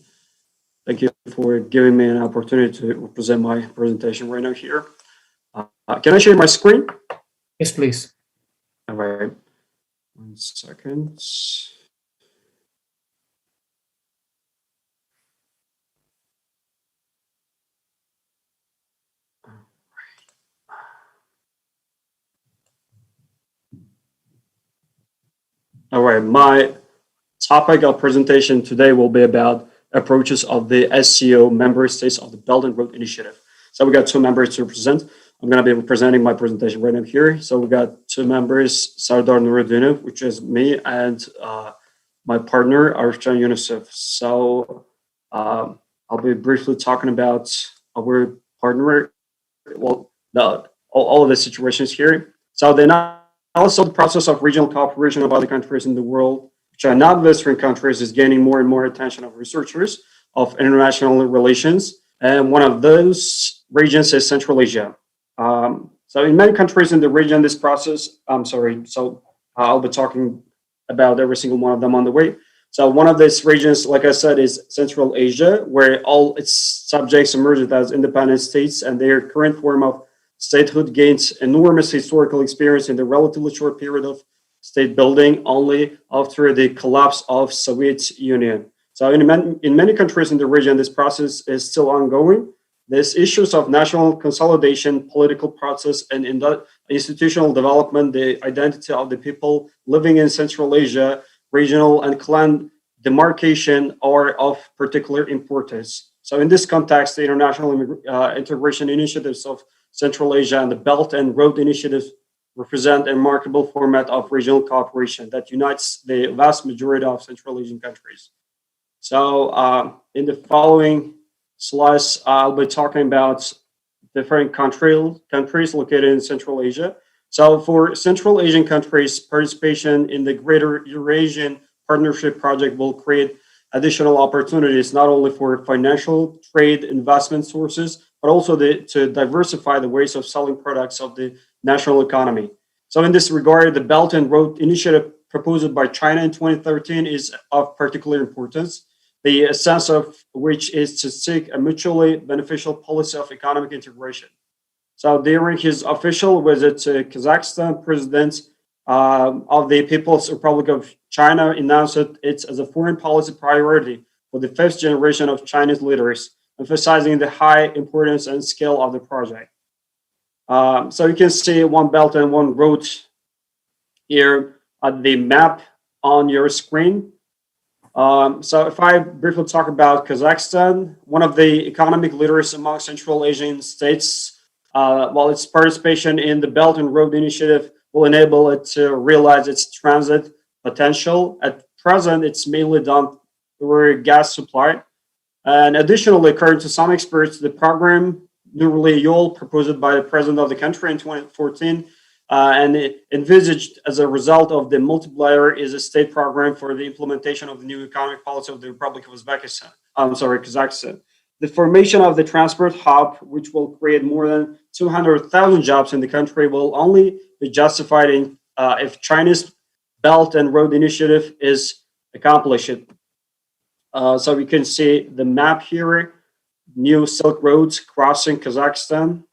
Thank you for giving me an opportunity to present my presentation right now here. Can I share my screen? Yes, please. All right. 1 second. All right, my topic of presentation today will be about approaches of the SCO member states of the Belt and Road Initiative. So we got two members to present. I'm going to be presenting my presentation right now here. So we got two members, Sardar Nuruddinov, which is me, and my partner, Arshjan Yunusov. So I'll be briefly talking about our partner, well, all of the situations here. So the analysis of the process of regional cooperation of other countries in the world, which are not Western countries, is gaining more and more attention of researchers of international relations. And one of those regions is Central Asia. So in many countries in the region, this process, so I'll be talking about every single one of them on the way. So one of these regions, like I said, is Central Asia, where all its subjects emerged as independent states, and their current form of statehood gains enormous historical experience in the relatively short period of state building only after the collapse of Soviet Union. So in many countries in the region, this process is still ongoing. These issues of national consolidation, political process, and institutional development, the identity of the people living in Central Asia, regional and clan demarcation are of particular importance. So in this context, the international integration initiatives of Central Asia and the Belt and Road Initiatives represent a remarkable format of regional cooperation that unites the vast majority of Central Asian countries. So in the following slides, I'll be talking about different countries located in Central Asia. So for Central Asian countries, participation in the Greater Eurasian Partnership Project will create additional opportunities, not only for financial, trade, investment sources, but also to diversify the ways of selling products of the national economy. So in this regard, the Belt and Road Initiative proposed by China in 2013 is of particular importance, the essence of which is to seek a mutually beneficial policy of economic integration. So during his official visit to Kazakhstan, President of the People's Republic of China announced it as a foreign policy priority for the fifth generation of Chinese leaders, emphasizing the high importance and scale of the project. So you can see One Belt and One Road here at the map on your screen. So if I briefly talk about Kazakhstan, one of the economic leaders among Central Asian states, while its participation in the Belt and Road Initiative will enable it to realize its transit potential. At present, it's mainly done through gas supply. And additionally, according to some experts, the program newly Yol proposed by the president of the country in 2014 and envisaged as a result of the multiplier is a state program for the implementation of the new economic policy of the Republic of Kazakhstan. The formation of the transport hub, which will create more than 200,000 jobs in the country, will only be justified if China's Belt and Road Initiative is accomplished. So we can see the map here, new Silk Roads crossing Kazakhstan.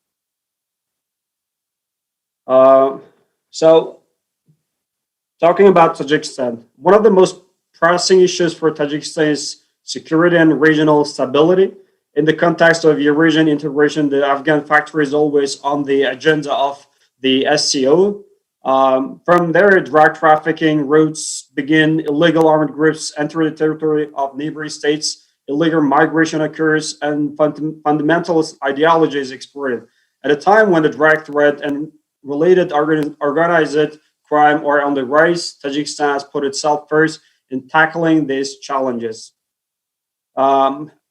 So talking about Tajikistan, one of the most pressing issues for Tajikistan is security and regional stability. In the context of Eurasian integration, the Afghan factor is always on the agenda of the SCO. From there, drug trafficking routes begin, illegal armed groups enter the territory of neighboring states, illegal migration occurs, and fundamentalist ideology is exported. At a time when the drug threat and related organized crime are on the rise, Tajikistan has put itself first in tackling these challenges.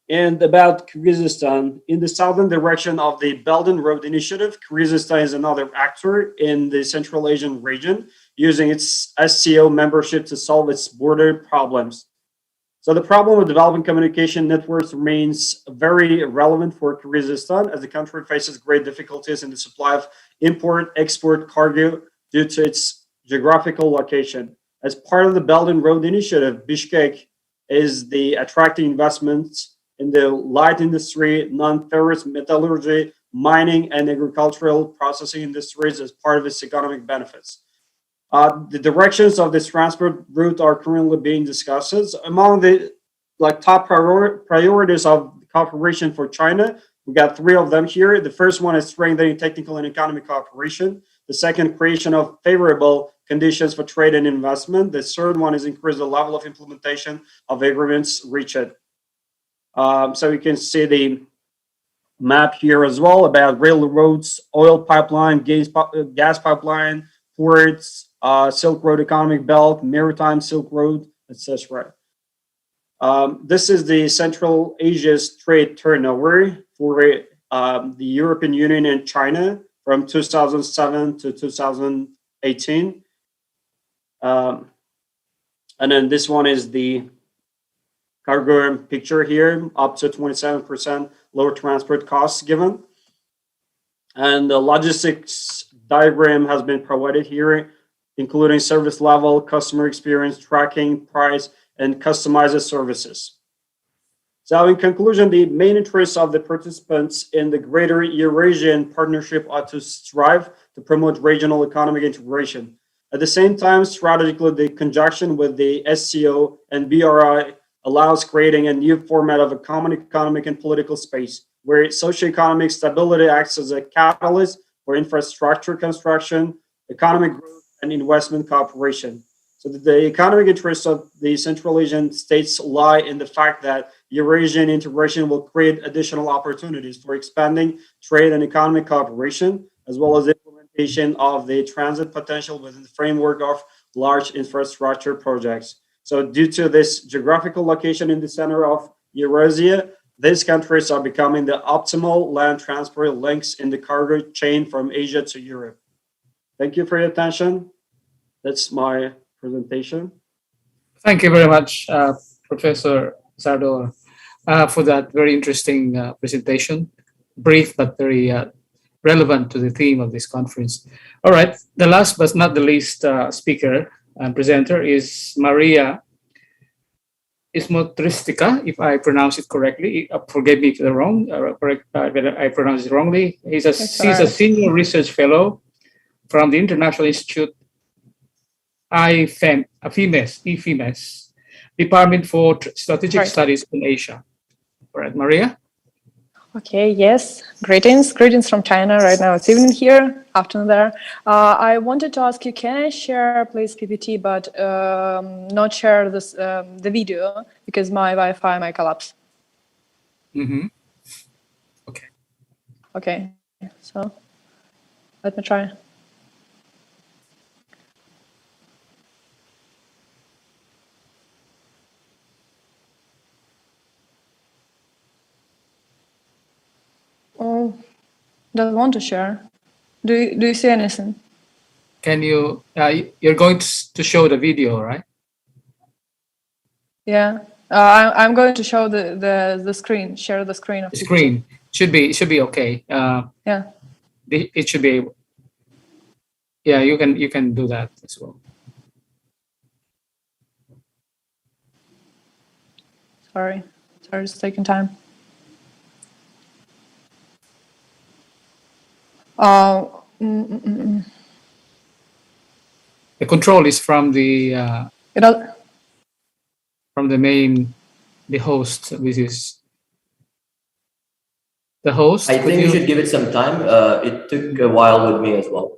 And about Kyrgyzstan, in the southern direction of the Belt and Road Initiative, Kyrgyzstan is another actor in the Central Asian region, using its SCO membership to solve its border problems. So the problem of developing communication networks remains very relevant for Kyrgyzstan, as the country faces great difficulties in the supply of import-export cargo due to its geographical location. As part of the Belt and Road Initiative, Bishkek is the attracting investments in the light industry, non-ferrous metallurgy, mining, and agricultural processing industries as part of its economic benefits. The directions of this transport route are currently being discussed. Among the top priorities of cooperation for China, we got three of them here. The first one is strengthening technical and economic cooperation. The second, creation of favorable conditions for trade and investment. The third one is increase the level of implementation of agreements reached. So you can see the map here as well about railroads, oil pipeline, gas pipeline, ports, Silk Road Economic Belt, Maritime Silk Road, etc. This is the Central Asia's trade turnover for the European Union and China from 2007 to 2018. And then this one is the cargo picture here, up to 27% lower transport costs given. And the logistics diagram has been provided here, including service level, customer experience, tracking, price, and customized services. So in conclusion, the main interests of the participants in the Greater Eurasian Partnership are to strive to promote regional economic integration. At the same time, strategically, the conjunction with the SCO and BRI allows creating a new format of a common economic and political space where socioeconomic stability acts as a catalyst for infrastructure construction, economic growth, and investment cooperation. So the economic interests of the Central Asian states lie in the fact that Eurasian integration will create additional opportunities for expanding trade and economic cooperation, as well as the implementation of the transit potential within the framework of large infrastructure projects. So due to this geographical location in the center of Eurasia, these countries are becoming the optimal land transport links in the cargo chain from Asia to Europe. Thank you for your attention. That's my presentation. Thank you very much, Professor Sardor, for that very interesting presentation. Brief, but very relevant to the theme of this conference. All right, the last but not the least speaker and presenter is Maria Ismotristica, if I pronounce it correctly. Forgive me if I'm wrong, whether I pronounce it wrongly. She's a senior research fellow from the International Institute IFEMES, Department for Strategic Studies in Asia. All right, Maria? Okay, yes. Greetings from China. Right now it's evening here, afternoon there. I wanted to ask you, can I share, please, PPT, but not share this the video because my Wi-Fi might collapse. Mm-hmm. Okay, so let me try. Oh, doesn't want to share. Do you see anything? Can you? You're going to show the video, right? Yeah, I'm going to show the screen. Share the screen of the screen. Should be okay. Yeah. It should be able. Yeah, you can do that as well. Sorry, it's taking time. The control is from the host, which is the host. I think you should give it some time. It took a while with me as well.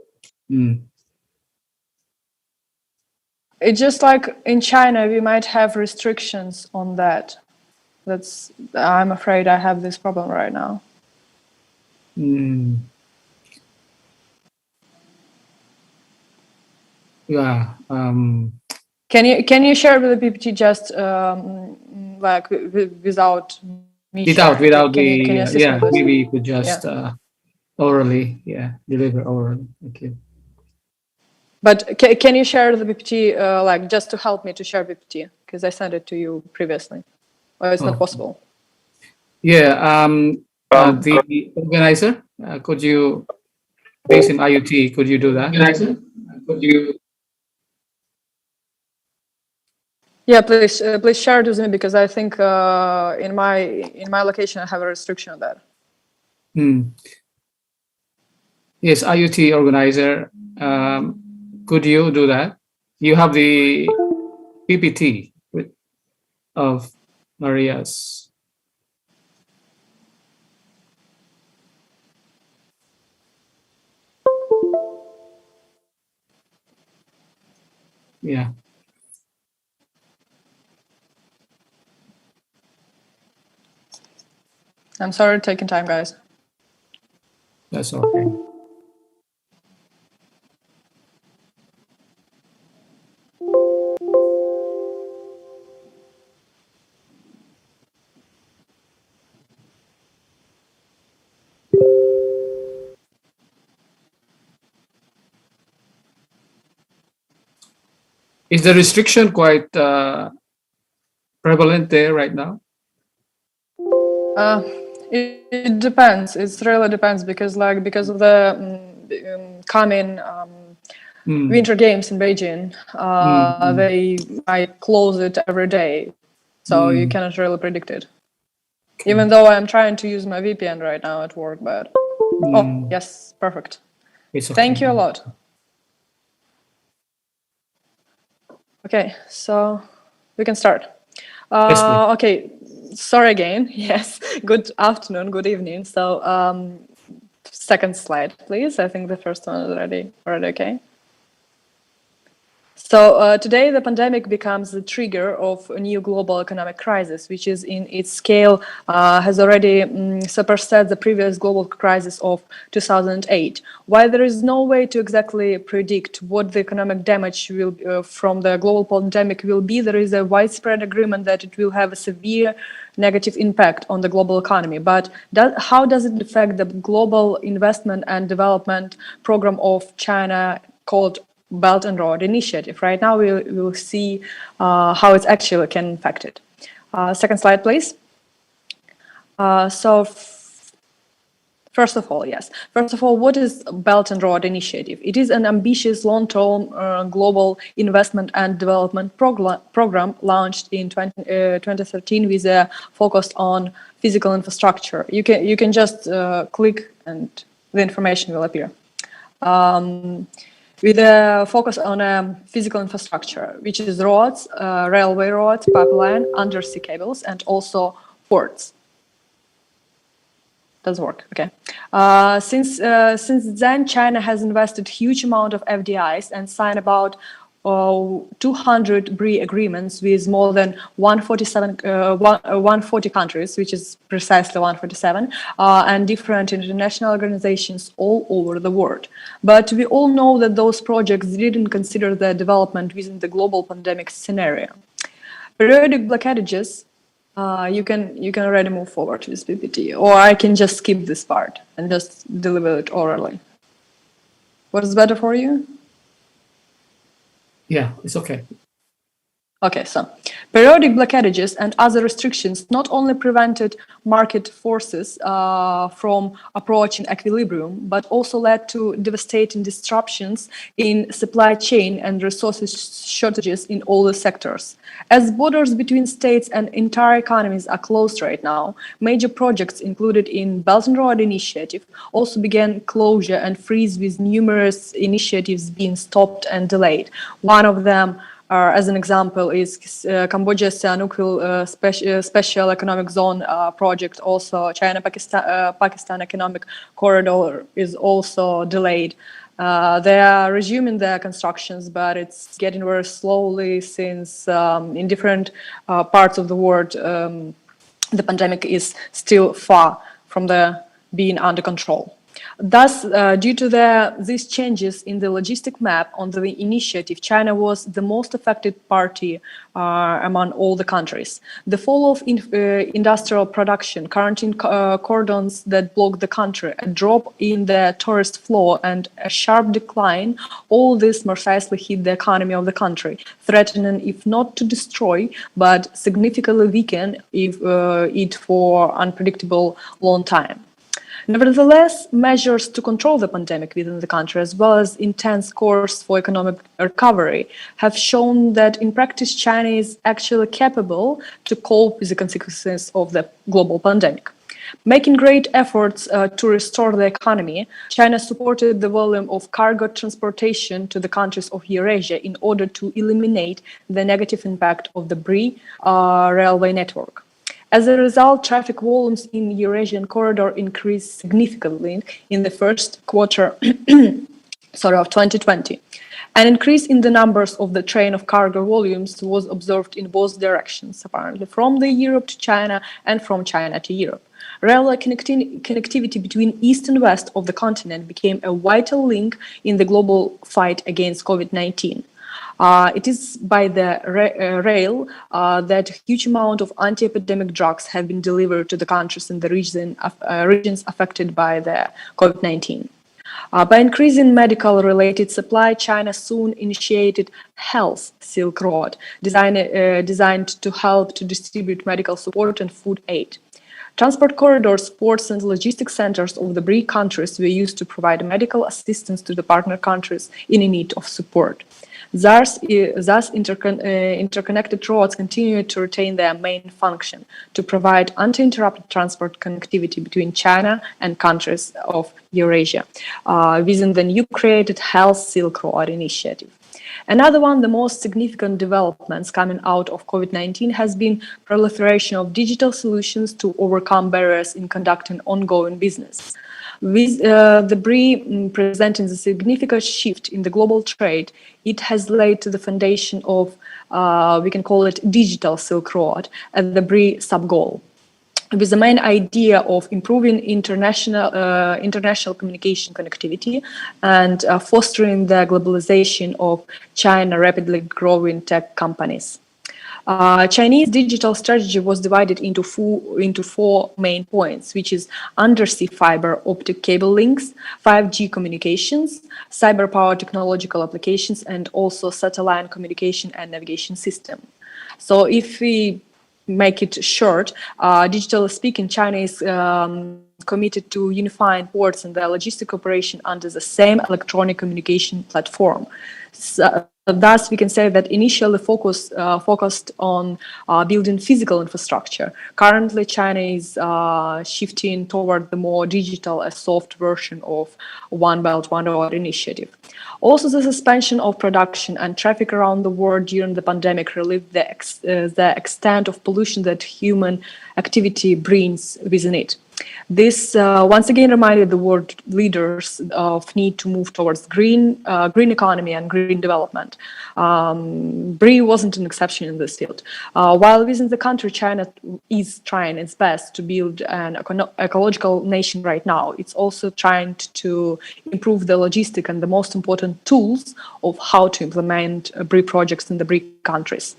It's just like in China, we might have restrictions on that. I'm afraid I have this problem right now. Yeah. Can you share with the PPT just like without me? Without the can you assist yeah, with this? maybe you could just orally deliver orally. Okay. But can you share the PPT like just to help me to share PPT because I sent it to you previously, or it's not possible? Yeah. The organizer, could you, based in IoT, could you do that? Could you? Yeah, please share it with me because I think in my location I have a restriction on that. Yes, IoT organizer. Could you do that? You have the PPT of Maria's. Yeah. I'm sorry, taking time, guys. That's okay. Is the restriction quite prevalent there right now? It depends. It really depends because of the coming Winter Games in Beijing, they might close it every day, so you cannot really predict it. Okay. Even though I'm trying to use my VPN right now at work, but oh yes, perfect. It's okay. Thank you a lot. Okay, so we can start. Okay, sorry again. Yes, good afternoon, good evening. So second slide, please. I think the first one is already okay. So today the pandemic becomes the trigger of a new global economic crisis, which is in its scale has already superseded the previous global crisis of 2008. While there is no way to exactly predict what the economic damage will from the global pandemic will be, there is a widespread agreement that it will have a severe negative impact on the global economy. But how does it affect the global investment and development program of China called Belt and Road Initiative? Right now, we will see how it actually can affect it. Second slide, please. First of all, what is Belt and Road Initiative? It is an ambitious long-term global investment and development program launched in 2013 with a focus on physical infrastructure. You can just click and the information will appear. With a focus on physical infrastructure, which is roads, railway roads, pipeline, undersea cables, and also ports. Does work, okay. Since then, China has invested huge amount of FDIs and signed about 200 BRI agreements with more than 140 countries, which is precisely 147, and different international organizations all over the world. But we all know that those projects didn't consider the development within the global pandemic scenario. Periodic blockages, you can already move forward with PPT, or I can just skip this part and just deliver it orally. What is better for you? Yeah, it's okay. Okay, so periodic blockages and other restrictions not only prevented market forces from approaching equilibrium, but also led to devastating disruptions in supply chain and resources shortages in all the sectors. As borders between states and entire economies are closed right now, major projects included in Belt and Road Initiative also began closure and freeze, with numerous initiatives being stopped and delayed. One of them, as an example, is Cambodia's Sihanouk Special Economic Zone project. Also, China-Pakistan Economic Corridor is also delayed. They are resuming their constructions, but it's getting very slowly since in different parts of the world, the pandemic is still far from being under control. Thus, due to these changes in the logistic map on the initiative, China was the most affected party among all the countries. The fall of industrial production, quarantine cordons that blocked the country, a drop in the tourist flow, and a sharp decline, all this precisely hit the economy of the country, threatening, if not to destroy, but significantly weaken it for unpredictable long time. Nevertheless, measures to control the pandemic within the country, as well as intense course for economic recovery, have shown that in practice China is actually capable to cope with the consequences of the global pandemic. Making great efforts to restore the economy, China supported the volume of cargo transportation to the countries of Eurasia in order to eliminate the negative impact of the BRI railway network. As a result, traffic volumes in the Eurasian corridor increased significantly in the first quarter of 2020. An increase in the numbers of the train of cargo volumes was observed in both directions, apparently, from the Europe to China and from China to Europe. Railway connectivity between east and west of the continent became a vital link in the global fight against COVID-19. It is by the rail that a huge amount of anti-epidemic drugs have been delivered to the countries in the regions affected by the COVID-19. By increasing medical-related supply, China soon initiated Health Silk Road, designed to help to distribute medical support and food aid. Transport corridors, ports, and logistics centers of the BRIC countries were used to provide medical assistance to the partner countries in need of support. Thus, interconnected roads continue to retain their main function to provide uninterrupted transport connectivity between China and countries of Eurasia within the new created Health Silk Road initiative. Another one, the most significant developments coming out of COVID-19 has been proliferation of digital solutions to overcome barriers in conducting ongoing business. With the BRI presenting the significant shift in the global trade, it has laid to the foundation of, we can call it digital Silk Road as the BRI sub-goal, with the main idea of improving international communication connectivity and fostering the globalization of China rapidly growing tech companies. Chinese digital strategy was divided into four main points, which is undersea fiber optic cable links, 5G communications, cyber power technological applications, and also satellite communication and navigation system. So if we make it short, digitally speaking, China is committed to unifying ports and the logistic operation under the same electronic communication platform. So, thus, we can say that initially focused on building physical infrastructure. Currently, China is shifting toward the more digital, a soft version of One Belt, One Road initiative. Also, the suspension of production and traffic around the world during the pandemic relieved the extent of pollution that human activity brings within it. This once again reminded the world leaders of need to move towards green economy and green development. BRI wasn't an exception in this field. While within the country, China is trying its best to build an ecological nation right now. It's also trying to improve the logistic and the most important tools of how to implement BRI projects in the BRI countries.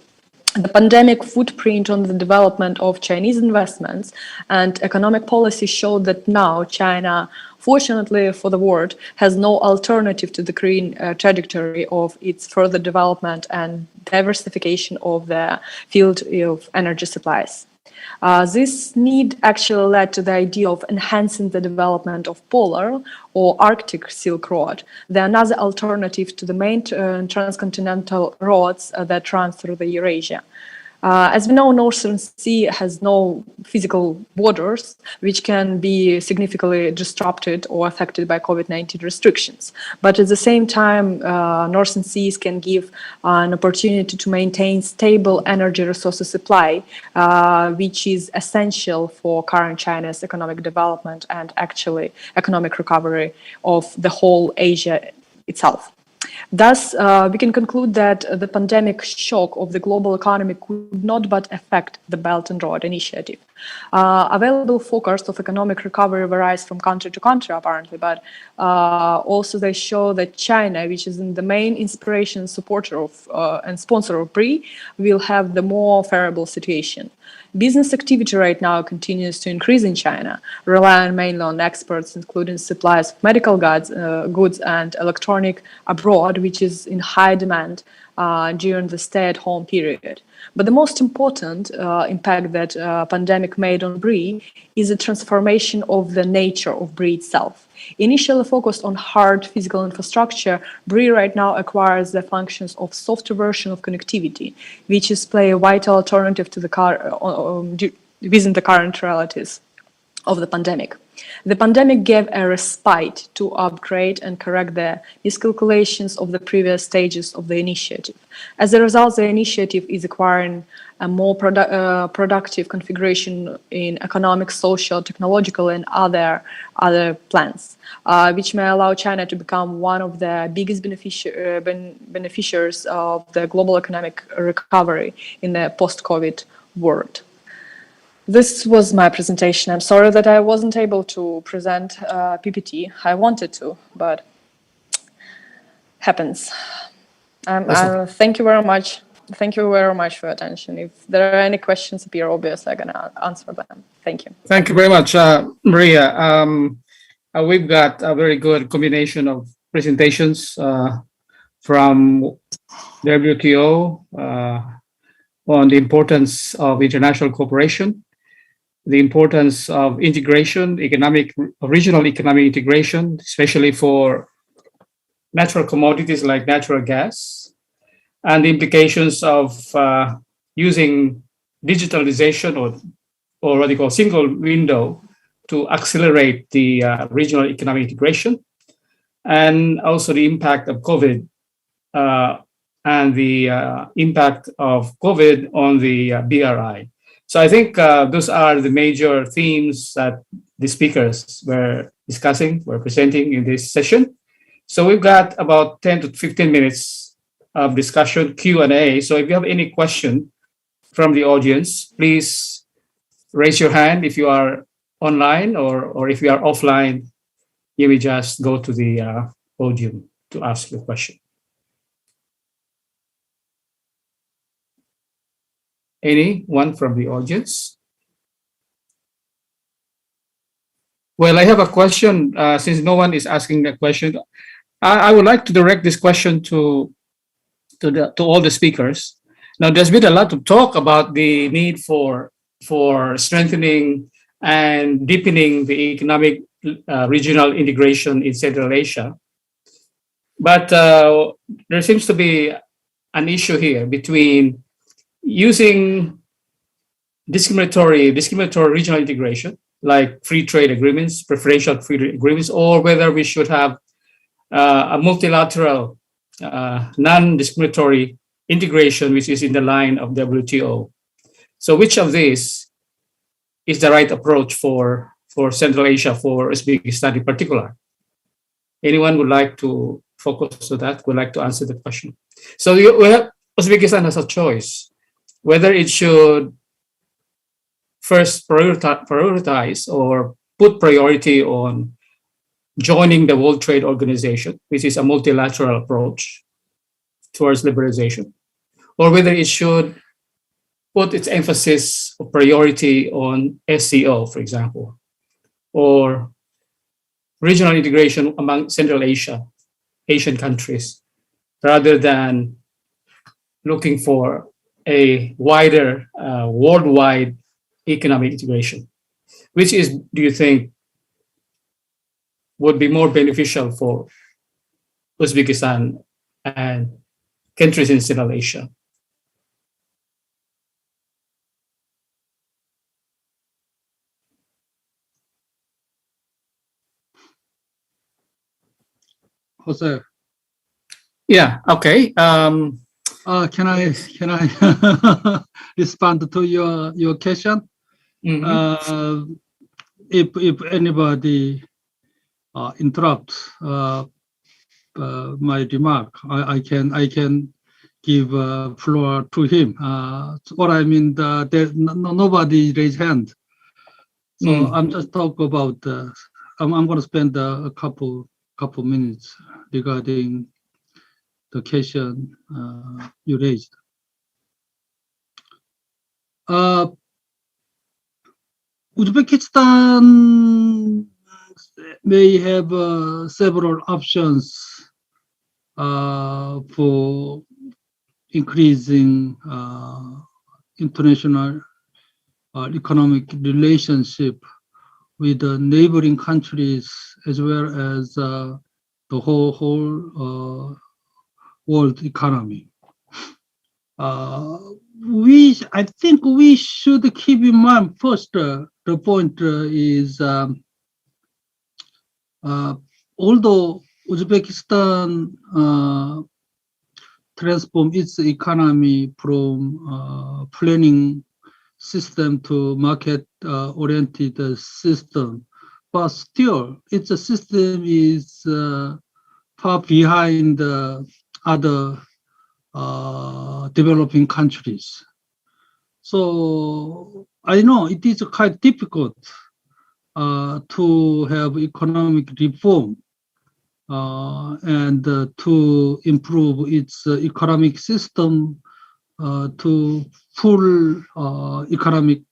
The pandemic footprint on the development of Chinese investments and economic policy showed that now China, fortunately for the world, has no alternative to the green trajectory of its further development and diversification of the field of energy supplies. This need actually led to the idea of enhancing the development of polar or Arctic Silk Road, the another alternative to the main transcontinental roads that run through the Eurasia. As we know, Northern Sea has no physical borders, which can be significantly disrupted or affected by COVID-19 restrictions. But at the same time, Northern Seas can give an opportunity to maintain stable energy resources supply, which is essential for current China's economic development and actually economic recovery of the whole Asia itself. Thus, we can conclude that the pandemic shock of the global economy could not but affect the Belt and Road initiative. Available forecasts of economic recovery varies from country to country, apparently, but also they show that China, which is the main inspiration and supporter of and sponsor of BRI, will have the more favorable situation. Business activity right now continues to increase in China, relying mainly on exports, including supplies of medical goods and electronic abroad, which is in high demand during the stay-at-home period. But the most important impact that pandemic made on BRI is the transformation of the nature of BRI itself. Initially focused on hard physical infrastructure, BRI right now acquires the functions of software version of connectivity, which is play a vital alternative to the within the current realities of the pandemic. The pandemic gave a respite to upgrade and correct the miscalculations of the previous stages of the initiative. As a result, the initiative is acquiring a more productive configuration in economic, social, technological, and other plans, which may allow China to become one of the biggest beneficiaries of the global economic recovery in the post-COVID world. This was my presentation. I'm sorry that I wasn't able to present PPT. I wanted to, but happens. Thank you very much. Thank you very much for your attention. If there are any questions appear obvious, I'm gonna answer them. Thank you. Thank you very much, Maria. We've got a very good combination of presentations from WTO on the importance of international cooperation, the importance of integration, regional economic integration, especially for natural commodities like natural gas, and the implications of using digitalization or what they call single window to accelerate the regional economic integration, and also the impact of COVID and the impact of COVID on the BRI. So I think those are the major themes that the speakers were presenting in this session. So we've got about 10 to 15 minutes of discussion, Q&A. So if you have any question from the audience, please raise your hand if you are online, or if you are offline, you will just go to the podium to ask your question. Anyone from the audience? Well, I have a question. Since no one is asking a question, I would like to direct this question to all the speakers. Now, there's been a lot of talk about the need for strengthening and deepening the economic regional integration in Central Asia. But there seems to be an issue here between using discriminatory regional integration, like free trade agreements, preferential free trade agreements, or whether we should have a multilateral, non-discriminatory integration, which is in the line of WTO. So which of these is the right approach for Central Asia, for Uzbekistan in particular? Anyone would like to focus on that, would like to answer the question? So Uzbekistan has a choice whether it should first prioritize or put priority on joining the World Trade Organization, which is a multilateral approach towards liberalization, or whether it should put its emphasis or priority on SCO, for example, or regional integration among Central Asian countries, rather than looking for a wider worldwide economic integration. Which do you think would be more beneficial for Uzbekistan and countries in Central Asia? Jose. Yeah. Okay. Can I respond to your question? Mm-hmm. If anybody interrupts my remark, I can give floor to him. What I mean, nobody raised hand, so I'm just talk about. I'm going to spend a couple minutes regarding the question you raised. Uzbekistan may have several options for increasing international economic relationship with the neighboring countries, as well as the whole world economy. I think we should keep in mind first, the point is Although Uzbekistan transformed its economy from planning system to market-oriented system, but still its system is far behind other developing countries. So I know it is quite difficult to have economic reform and to improve its economic system to full economic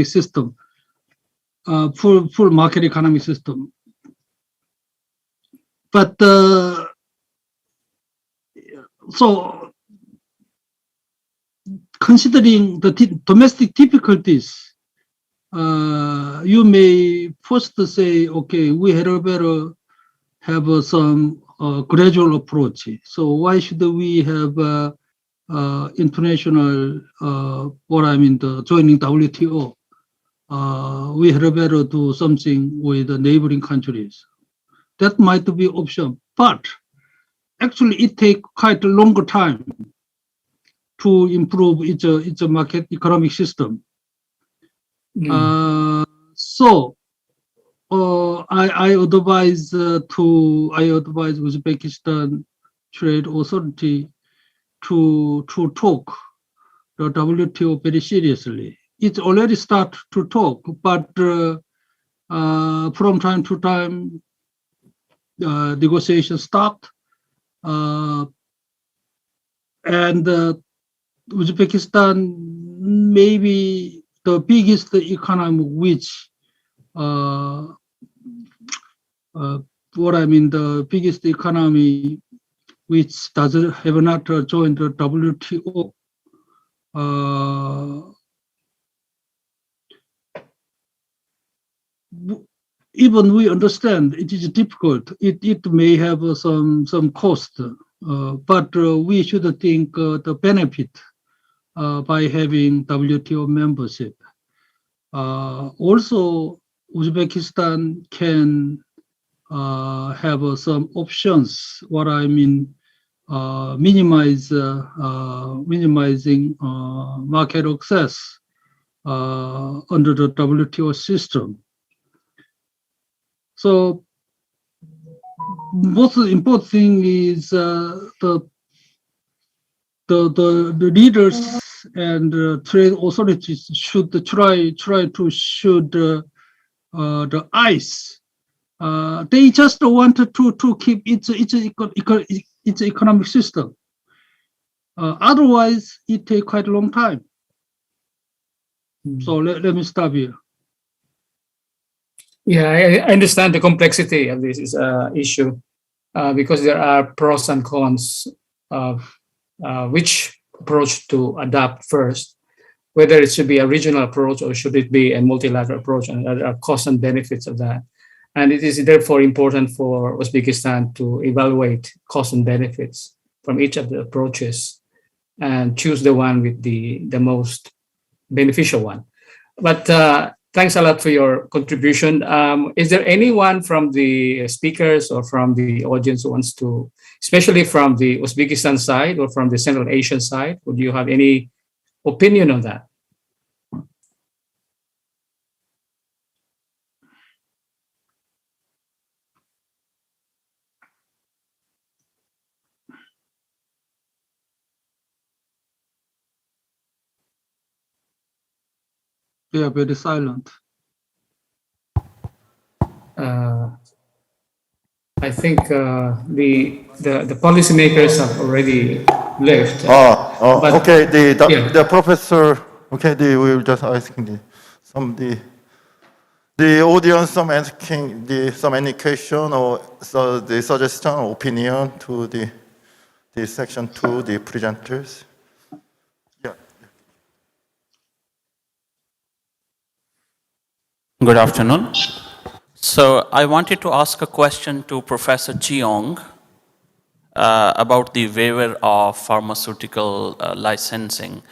system, full market economic system. But so considering the domestic difficulties, you may first say, okay, we had better have some gradual approach. So why should we have international, the joining WTO? We had better do something with the neighboring countries. That might be option, but actually it takes quite a longer time to improve its market economic system. So I advise Uzbekistan Trade Authority to talk the WTO very seriously. It already started to talk, but from time to time negotiations stopped, and Uzbekistan may be the biggest economy which the biggest economy which have not joined the WTO. Even we understand it is difficult. It may have some cost, but we should think the benefit by having WTO membership. Also, Uzbekistan can have some options. Minimizing market access under the WTO system. So, most important thing is the leaders and trade authorities should try to shoot the ice. They just wanted to keep its economic system. Otherwise, it takes quite a long time. So let me stop here. Yeah, I understand the complexity of this issue because there are pros and cons of which approach to adopt first, whether it should be a regional approach or should it be a multilateral approach, and there are costs and benefits of that. And it is therefore important for Uzbekistan to evaluate costs and benefits from each of the approaches and choose the one with the most beneficial one. But thanks a lot for your contribution. Is there anyone from the speakers or from the audience who wants to, especially from the Uzbekistan side or from the Central Asian side, would you have any opinion on that? They are very silent. I think the policymakers have already left. Okay. The professor. Okay, we will just asking the audience some any question or the suggestion or opinion to the section 2, the presenters. Good afternoon. So I wanted to ask a question to Professor Cheong about the waiver of pharmaceutical licensing.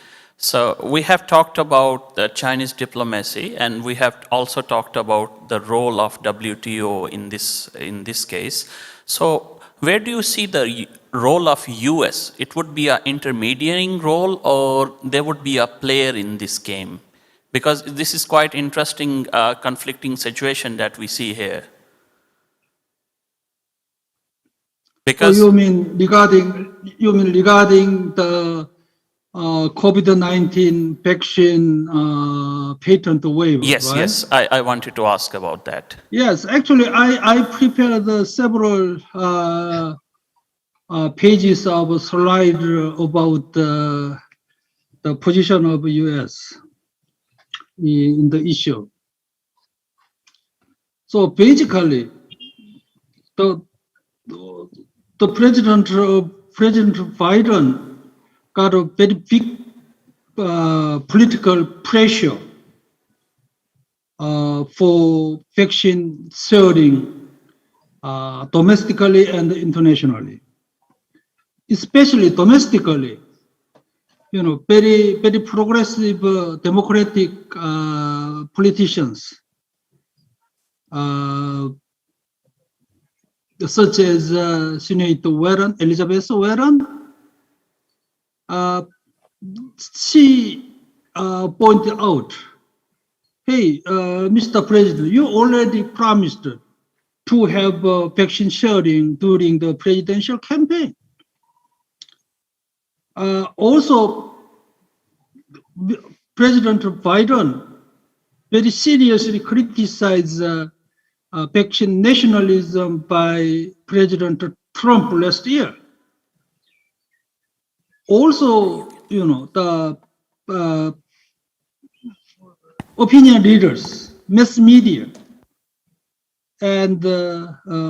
So we have talked about the Chinese diplomacy, and we have also talked about the role of WTO in this case. So where do you see the role of US? It would be an intermediating role, or there would be a player in this game? Because this is quite interesting, conflicting situation that we see here. Because you mean regarding the COVID-19 vaccine patent waiver, yes, right? yes, I wanted to ask about that. Yes, actually, I prepared several pages of a slide about the position of U.S. in the issue. So basically, the President Biden got a very big political pressure for vaccine sharing domestically and internationally. Especially domestically, very, very progressive democratic politicians, such as Senator Warren, Elizabeth Warren, she pointed out, hey, Mr. President, you already promised to have vaccine sharing during the presidential campaign. Also, President Biden very seriously criticized vaccine nationalism by President Trump last year. Also, the opinion leaders, mass media, and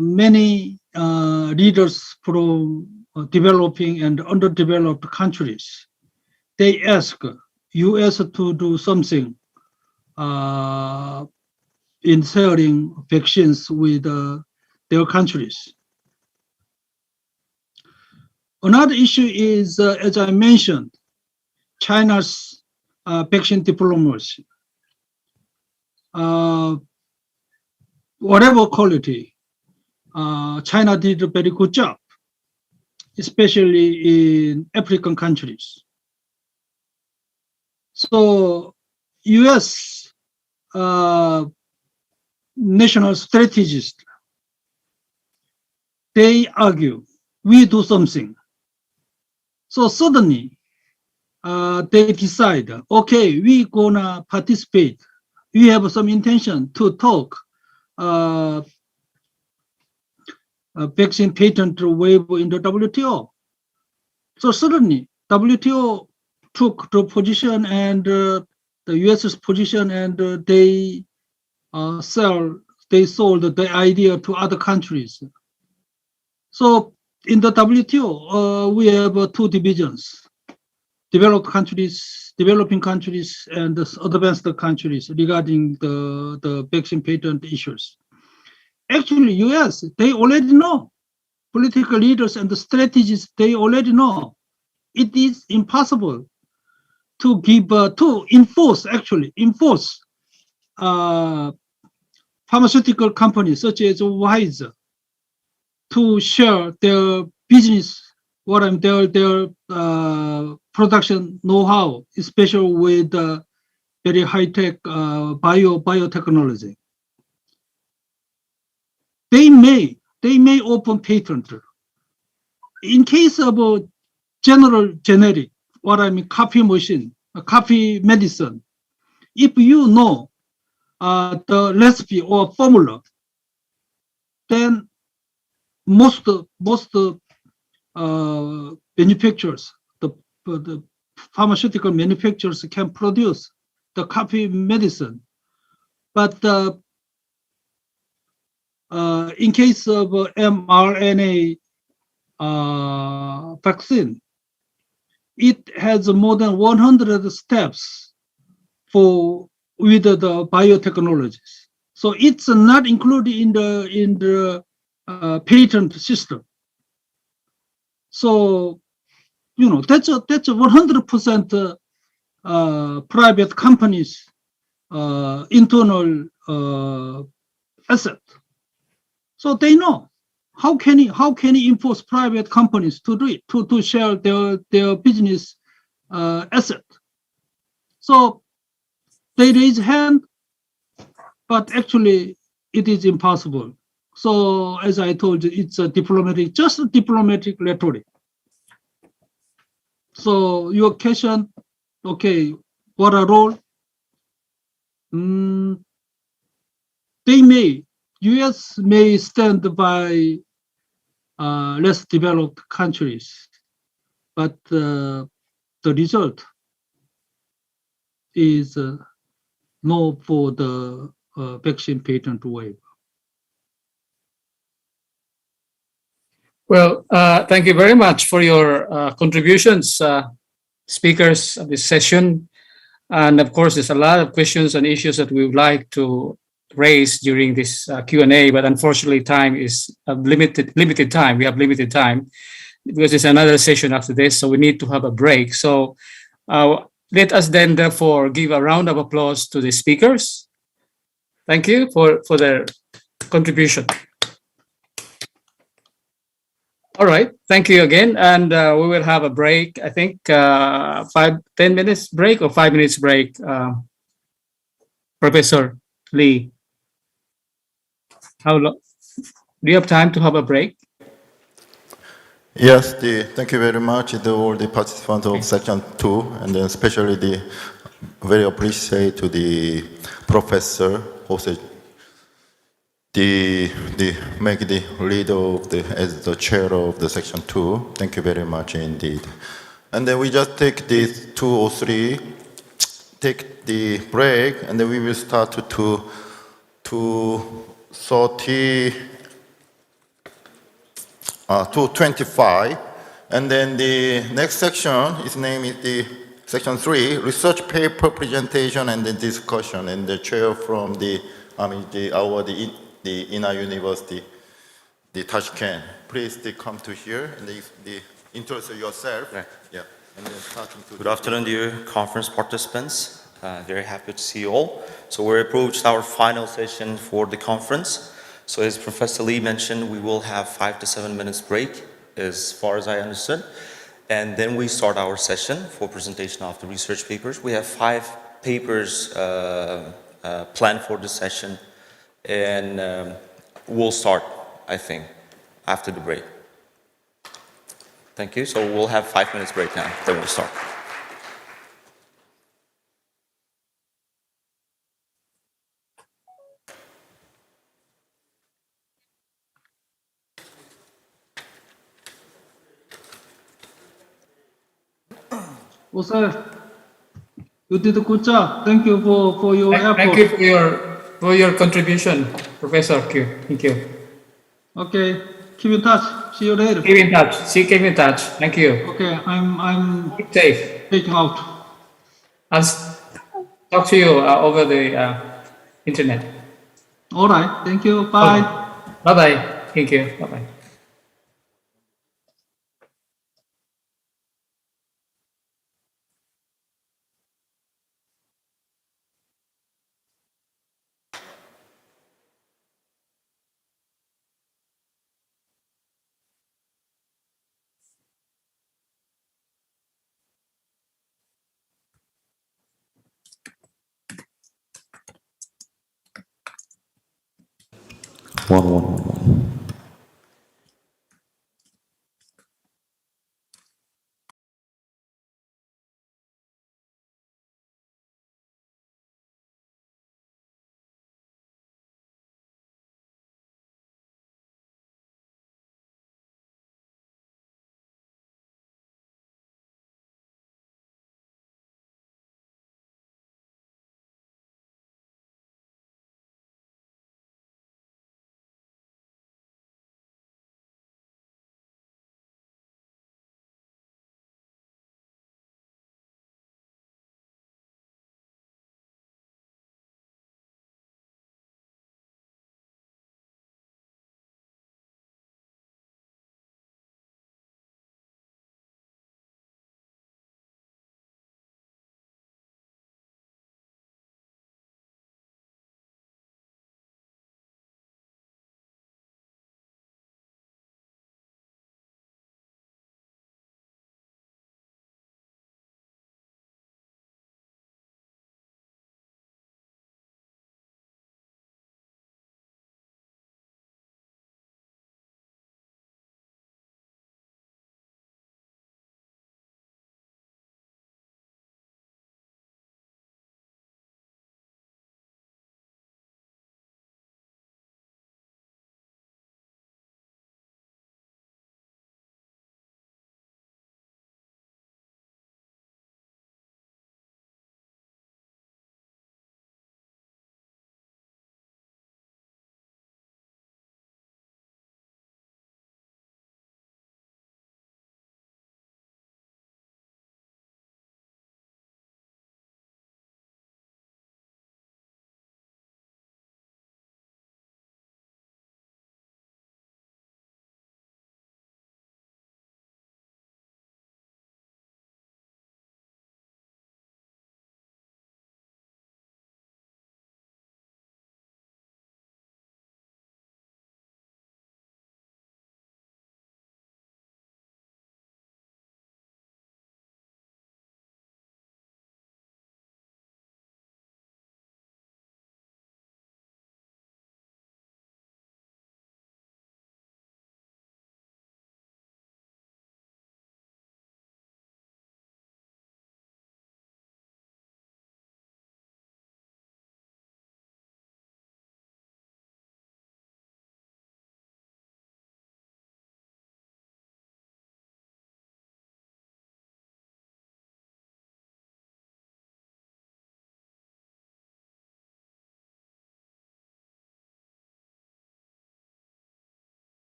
many leaders from developing and underdeveloped countries, they ask U.S. to do something in sharing vaccines with their countries. Another issue is, as I mentioned, China's vaccine diplomacy. Whatever quality, China did a very good job, especially in African countries. So U.S. national strategists, they argue, we do something. So suddenly, they decide, okay, we're gonna participate. We have some intention to talk vaccine patent waiver in the WTO. So suddenly, WTO took the position and the US's position, and they sold the idea to other countries. So in the WTO, we have two divisions: developing countries, and advanced countries regarding the vaccine patent issues. Actually, US, they already know. Political leaders and the strategists, they already know. It is impossible to give, to enforce pharmaceutical companies such as Pfizer to share their business, their production know-how, especially with very high-tech biotechnology. They may open patent. In case of a generic, coffee machine, coffee medicine, if you know the recipe or formula, then most manufacturers, the pharmaceutical manufacturers can produce the coffee medicine. But in case of mRNA vaccine, it has more than 100 steps with the biotechnologies. So it's not included in the patent system. So that's a 100% private companies' internal asset. So they know how can he enforce private companies to do it, to share their business asset. So they raise hand, but actually it is impossible. So as I told you, it's a just a diplomatic rhetoric. So your question, okay, what a role? US may stand by less developed countries, but the result is no for the vaccine patent waiver. Well, thank you very much for your contributions, speakers of this session. And of course, there's a lot of questions and issues that we would like to raise during this Q&A, but unfortunately time is limited time. We have limited time because there's another session after this, so we need to have a break. So let us then therefore give a round of applause to the speakers. Thank you for their contribution. All right, thank you again, and we will have a break. I think 10 minutes break or 5 minutes break. Professor Lee, how long? Do you have time to have a break? Yes, thank you very much to all the participants of section 2, and then especially very appreciate to the professor who said make the leader as the chair of the section 2. Thank you very much indeed. And then we just take these 2 or 3, take the break, and then we will start to 2:25, and then the next section, its name is the section 3, research paper presentation and the discussion, and the chair from the Inha University, the Tashkent. Please come to here and introduce yourself. Yeah. And then starting to Good afternoon, dear conference participants. Very happy to see you all. So we're approached our final session for the conference. So as Professor Lee mentioned, we will have 5 to 7 minutes break, as far as I understood. And then we start our session for presentation of the research papers. We have 5 papers planned for this session. And we'll start, I think, after the break. Thank you. So we'll have 5 minutes break now, then we'll start. Sir, you did a good job. Thank you for your effort. Thank you for your contribution, Professor Q. Thank you. Okay, keep in touch. See you later. Keep in touch. Keep in touch. Thank you. Okay, I'm Keep safe. taking out. I'll talk to you over the internet. All right. Thank you. Bye. Bye bye. Thank you. Bye bye. One.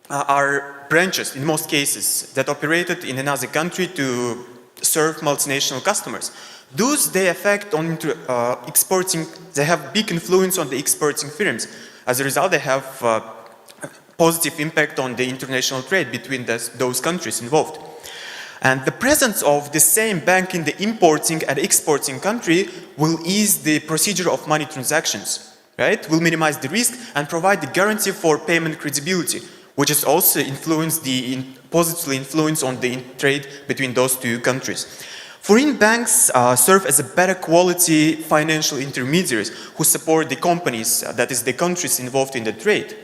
are branches, in most cases, that operated in another country to serve multinational customers. Those, they affect on exporting, they have big influence on the exporting firms. As a result, they have positive impact on the international trade between those countries involved. And the presence of the same bank in the importing and exporting country will ease the procedure of money transactions, right? Will minimize the risk and provide the guarantee for payment credibility, which is also positively influence on the trade between those two countries. Foreign banks serve as a better quality financial intermediaries who support the companies, that is the countries involved in the trade.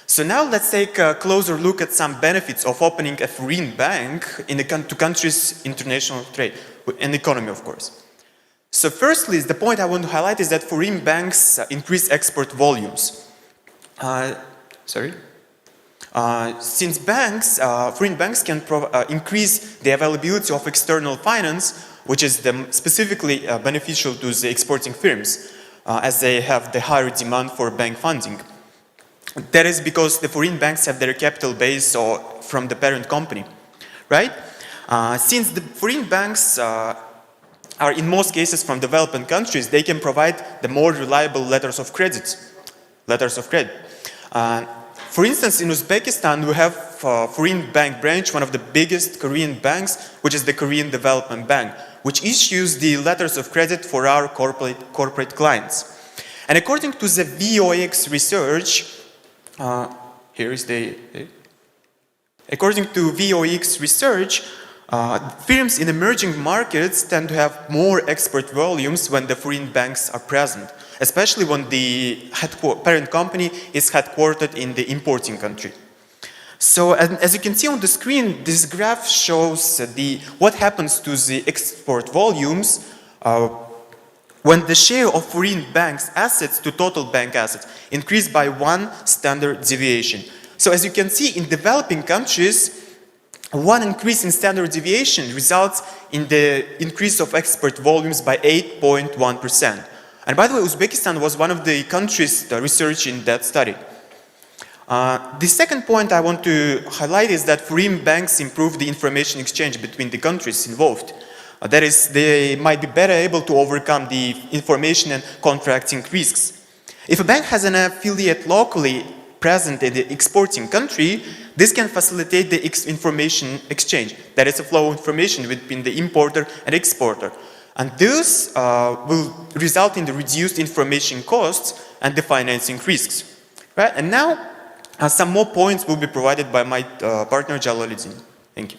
So now let's take a closer look at some benefits of opening a foreign bank in to countries' international trade and economy, of course. So firstly, the point I want to highlight is that foreign banks increase export volumes. Since foreign banks can increase the availability of external finance, which is specifically beneficial to the exporting firms, as they have the higher demand for bank funding. That is because the foreign banks have their capital base from the parent company, right? Since the foreign banks are in most cases from developing countries, they can provide the more reliable letters of credit. For instance, in Uzbekistan, we have a foreign bank branch, one of the biggest Korean banks, which is the Korean Development Bank, which issues the letters of credit for our corporate clients. And according to the VOX research, according to VOX research, firms in emerging markets tend to have more export volumes when the foreign banks are present, especially when the parent company is headquartered in the importing country. So as you can see on the screen, this graph shows what happens to the export volumes when the share of foreign banks' assets to total bank assets increased by 1 standard deviation. So as you can see, in developing countries, one increase in standard deviation results in the increase of export volumes by 8.1%. And by the way, Uzbekistan was one of the countries researched in that study. The second point I want to highlight is that foreign banks improve the information exchange between the countries involved. That is, they might be better able to overcome the information and contracting risks. If a bank has an affiliate locally present in the exporting country, this can facilitate the information exchange. That is, a flow of information between the importer and exporter. And this will result in the reduced information costs and the financing risks. Right? And now, some more points will be provided by my partner Jalaluddin. Thank you.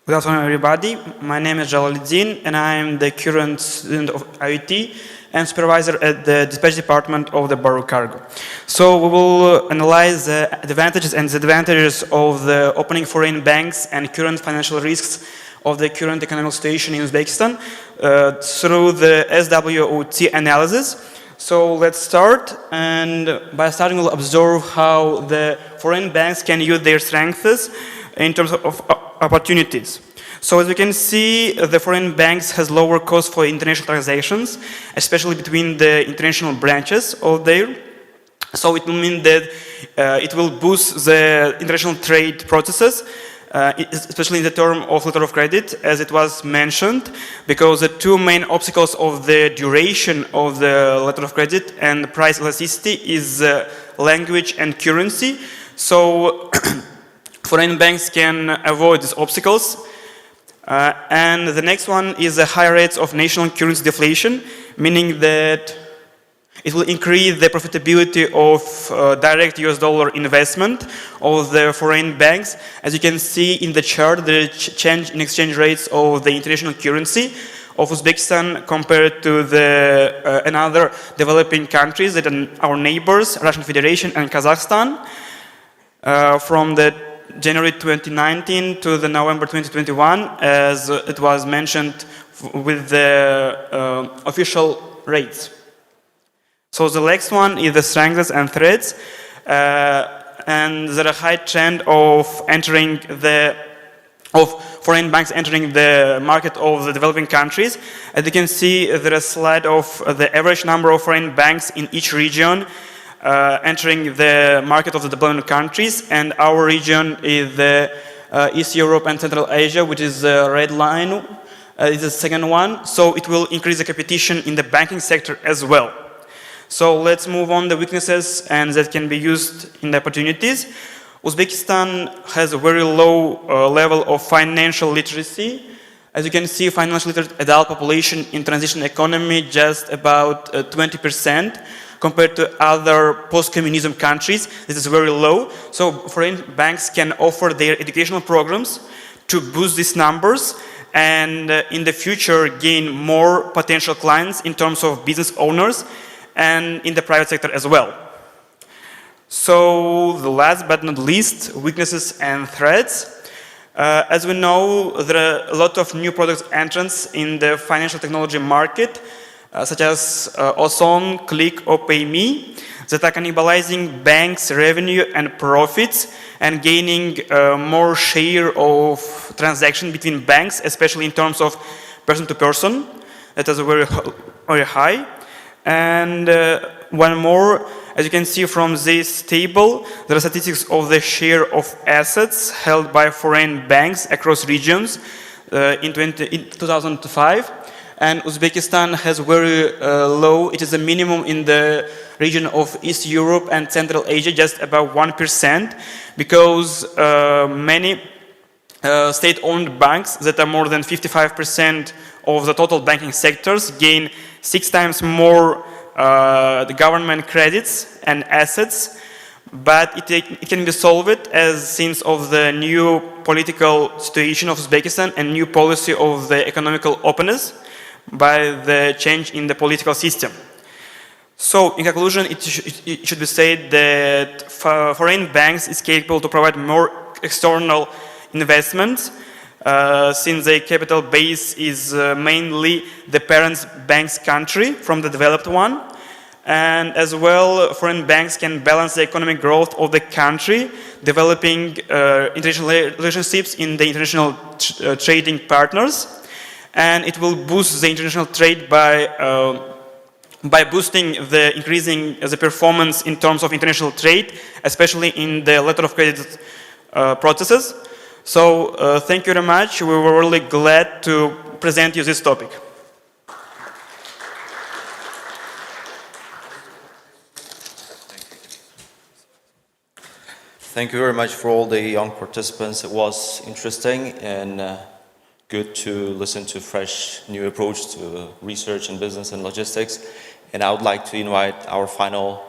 Good afternoon, everybody. My name is Jalaluddin, and I am the current student of IoT and supervisor at the dispatch department of the Baro Cargo. So we will analyze the advantages and disadvantages of the opening foreign banks and current financial risks of the current economic situation in Uzbekistan through the SWOT analysis. So let's start, and by starting we'll observe how the foreign banks can use their strengths in terms of opportunities. So as you can see, the foreign banks has lower costs for international transactions, especially between the international branches of there. So it will mean that it will boost the international trade processes, especially in the term of letter of credit, as it was mentioned, because the two main obstacles of the duration of the letter of credit and price elasticity is language and currency. So foreign banks can avoid these obstacles. And the next one is the high rates of national currency deflation, meaning that it will increase the profitability of direct US dollar investment of the foreign banks. As you can see in the chart, the change in exchange rates of the international currency of Uzbekistan compared to the another developing countries that are our neighbors, Russian Federation and Kazakhstan, from the January 2019 to the November 2021, as it was mentioned with the official rates. So the next one is the strengths and threats, and there is a high trend of entering the of foreign banks entering the market of the developing countries. As you can see, there is a slide of the average number of foreign banks in each region entering the market of the developing countries, and our region is the East Europe and Central Asia, which is the red line, is the second one. So it will increase the competition in the banking sector as well. So let's move on the weaknesses and that can be used in the opportunities. Uzbekistan has a very low level of financial literacy. As you can see, financial literate adult population in transition economy just about 20% compared to other post-communism countries. This is very low. So foreign banks can offer their educational programs to boost these numbers and in the future gain more potential clients in terms of business owners and in the private sector as well. So the last but not least, weaknesses and threats. As we know, there are a lot of new product entrants in the financial technology market, such as Oson, Click or PayMe, that are cannibalizing banks' revenue and profits and gaining more share of transaction between banks, especially in terms of person to person. That is very, very high. And one more, as you can see from this table, there are statistics of the share of assets held by foreign banks across regions in 2005. And Uzbekistan has very low, it is a minimum in the region of East Europe and Central Asia, just about 1%, because many state-owned banks that are more than 55% of the total banking sectors gain 6 times more the government credits and assets, but it can be solved as since of the new political situation of Uzbekistan and new policy of the economical openness by the change in the political system. So, in conclusion, it should be said that foreign banks is capable to provide more external investments since the capital base is mainly the parent bank's country from the developed one. And as well, foreign banks can balance the economic growth of the country, developing international relationships in the international trading partners. And it will boost the international trade by boosting the increasing the performance in terms of international trade, especially in the letter of credit processes. So thank you very much. We were really glad to present you this topic. Thank you very much for all the young participants. It was interesting and good to listen to fresh new approach to research and business and logistics. And I would like to invite our final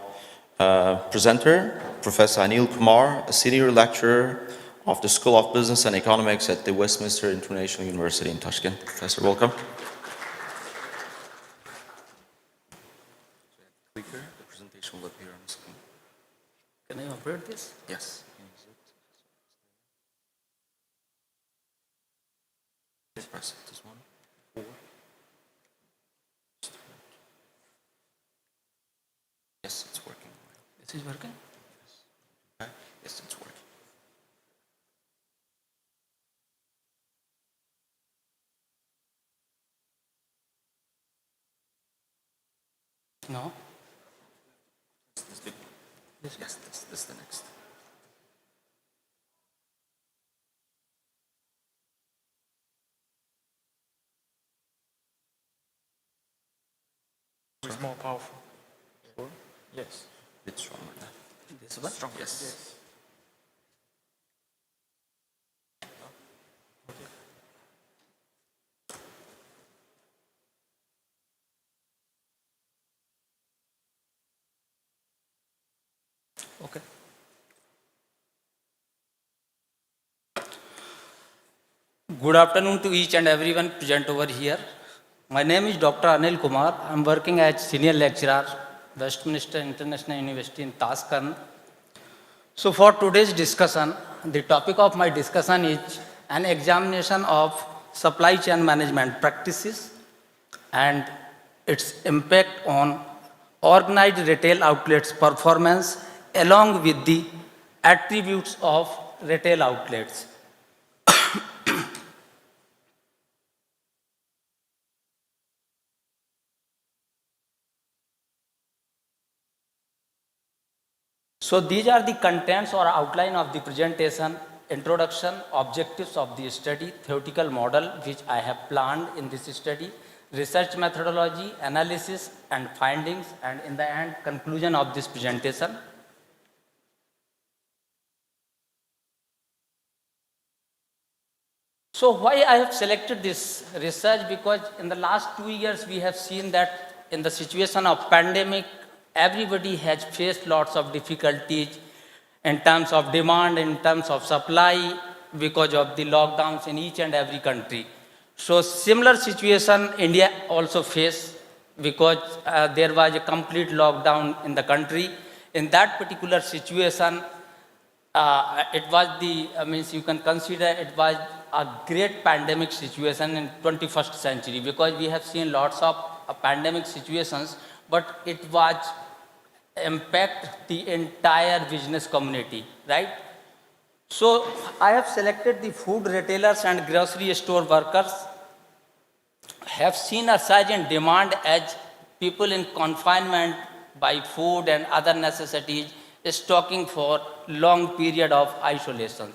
presenter, Professor Anil Kumar, a senior lecturer of the School of Business and Economics at the Westminster International University in Tashkent. Professor, welcome. The presentation will appear on the screen. Can I operate this? Yes. Press this one. 4. Yes, it's working. This is working? Yes. Okay. Yes, it's working. No. Yes, this is the next. It's more powerful. Yes. It's stronger now. This one? Strong, yes. Okay. Good afternoon to each and everyone present over here. My name is Dr. Anil Kumar. I am working as senior lecturer, Westminster International University in Tashkent. So for today's discussion, the topic of my discussion is an examination of supply chain management practices and its impact on organized retail outlets' performance along with the attributes of retail outlets. So these are the contents or outline of the presentation: introduction, objectives of the study, theoretical model which I have planned in this study, research methodology, analysis and findings, and in the end, conclusion of this presentation. So why I have selected this research? Because in the last 2 years we have seen that in the situation of pandemic, everybody has faced lots of difficulties in terms of demand, in terms of supply, because of the lockdowns in each and every country. So similar situation India also faced, because there was a complete lockdown in the country. In that particular situation, it was the, means you can consider it was a great pandemic situation in 21st century, because we have seen lots of pandemic situations, but it was impact the entire business community, right? So I have selected the food retailers and grocery store workers have seen a surge in demand as people in confinement by food and other necessities stocking for long period of isolation.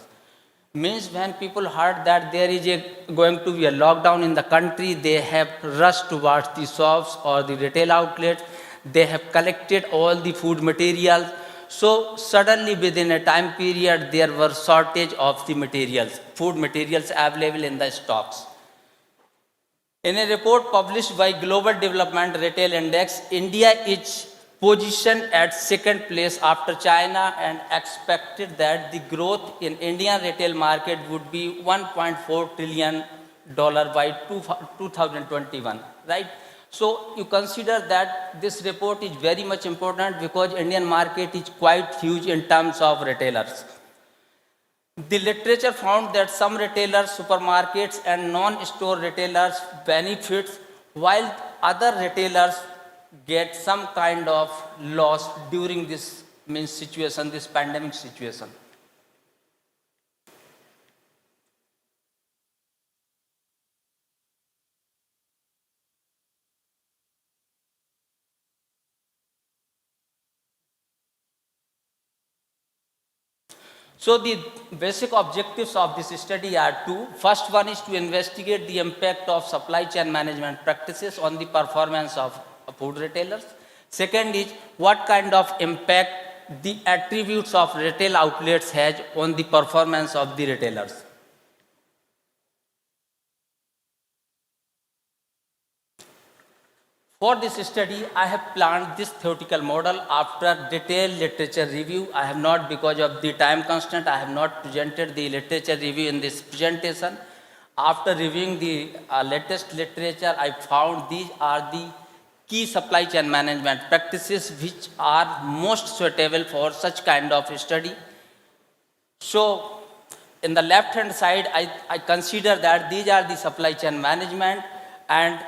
Means when people heard that there is going to be a lockdown in the country, they have rushed towards the shops or the retail outlets. They have collected all the food materials. So suddenly within a time period, there were shortage of the materials, food materials available in the stocks. In a report published by Global Development Retail Index, India is positioned at second place after China, and expected that the growth in Indian retail market would be $1.4 trillion by 2021, right? So you consider that this report is very much important, because Indian market is quite huge in terms of retailers. The literature found that some retailers, supermarkets and non-store retailers benefits, while other retailers get some kind of loss during this situation, this pandemic situation. So the basic objectives of this study are two. First one is to investigate the impact of supply chain management practices on the performance of food retailers. Second is what kind of impact the attributes of retail outlets has on the performance of the retailers. For this study, I have planned this theoretical model after detailed literature review. I have not, because of the time constraint, I have not presented the literature review in this presentation. After reviewing the latest literature, I found these are the key supply chain management practices which are most suitable for such kind of study. So, in the left hand side, I consider that these are the supply chain management, and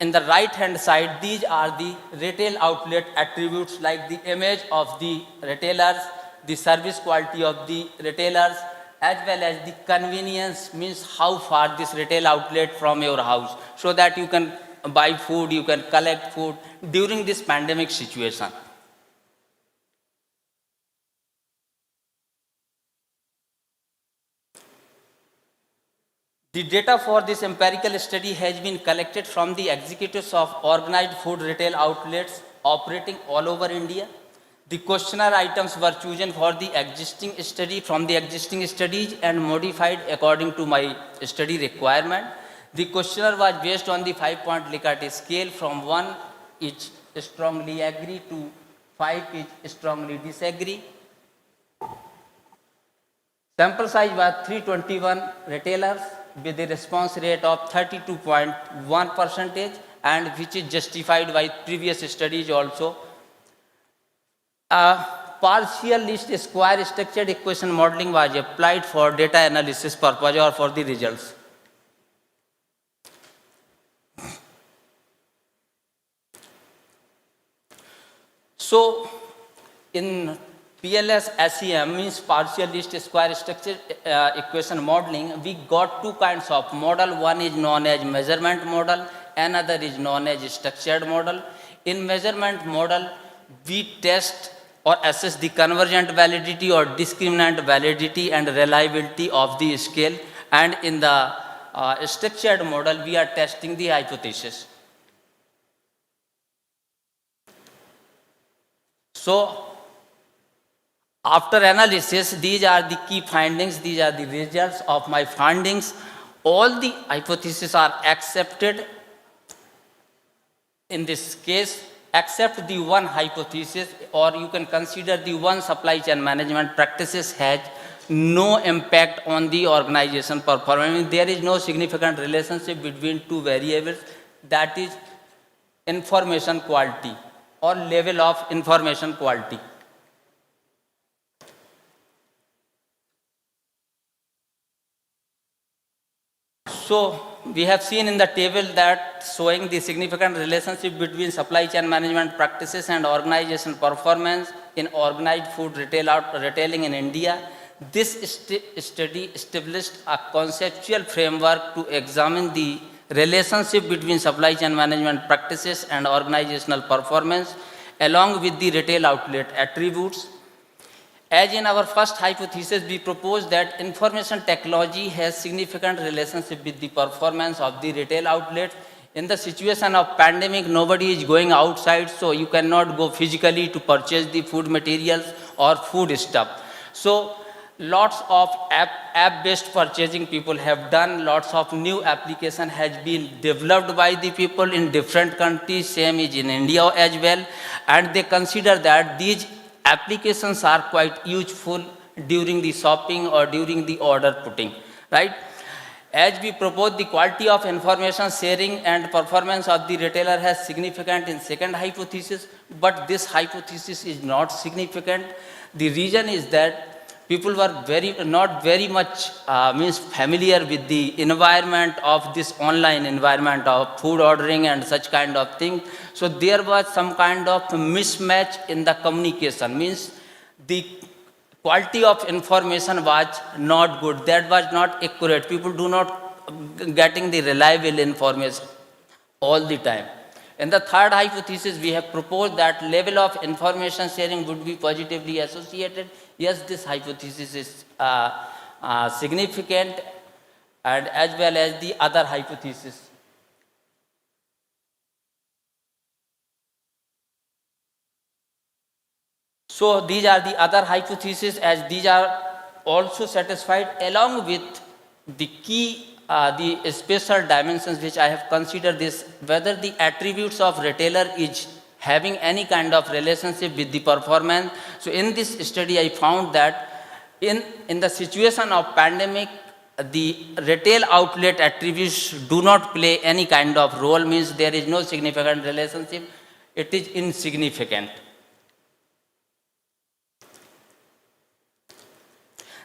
in the right hand side, these are the retail outlet attributes, like the image of the retailers, the service quality of the retailers, as well as the convenience, means how far this retail outlet from your house, so that you can buy food, you can collect food during this pandemic situation. The data for this empirical study has been collected from the executives of organized food retail outlets operating all over India. The questionnaire items were chosen for the existing study from the existing studies and modified according to my study requirement. The questionnaire was based on the 5-point Likert scale, from 1 is strongly agree to 5 is strongly disagree. Sample size was 321 retailers with a response rate of 32.1%, and which is justified by previous studies also. Partial least square structured equation modeling was applied for data analysis purpose or for the results. So, in PLS SEM, means partial least square structure equation modeling, we got two kinds of model. One is known as measurement model, another is known as structured model. In measurement model, we test or assess the convergent validity or discriminant validity and reliability of the scale. And in the structured model, we are testing the hypothesis. So, after analysis, these are the key findings, these are the results of my findings. All the hypotheses are accepted in this case, except the one hypothesis, or you can consider the one supply chain management practices has no impact on the organization performance. There is no significant relationship between two variables, that is information quality or level of information quality. So we have seen in the table that showing the significant relationship between supply chain management practices and organization performance in organized food retailing in India. This study established a conceptual framework to examine the relationship between supply chain management practices and organizational performance along with the retail outlet attributes. As in our first hypothesis, we propose that information technology has significant relationship with the performance of the retail outlets. In the situation of pandemic, nobody is going outside, so you cannot go physically to purchase the food materials or food stuff. So lots of app-based purchasing people have done, lots of new application has been developed by the people in different countries, same is in India as well, and they consider that these applications are quite useful during the shopping or during the order putting, right? As we propose, the quality of information sharing and performance of the retailer has significant in second hypothesis, but this hypothesis is not significant. The reason is that people were not very much familiar with the environment of this online environment of food ordering and such kind of thing. So there was some kind of mismatch in the communication, means the quality of information was not good, that was not accurate. People do not getting the reliable information all the time. In the third hypothesis, we have proposed that level of information sharing would be positively associated. Yes, this hypothesis is significant, and as well as the other hypothesis. So these are the other hypotheses, as these are also satisfied along with the key the special dimensions which I have considered this, whether the attributes of retailer is having any kind of relationship with the performance. So in this study I found that in the situation of pandemic, the retail outlet attributes do not play any kind of role, means there is no significant relationship, it is insignificant.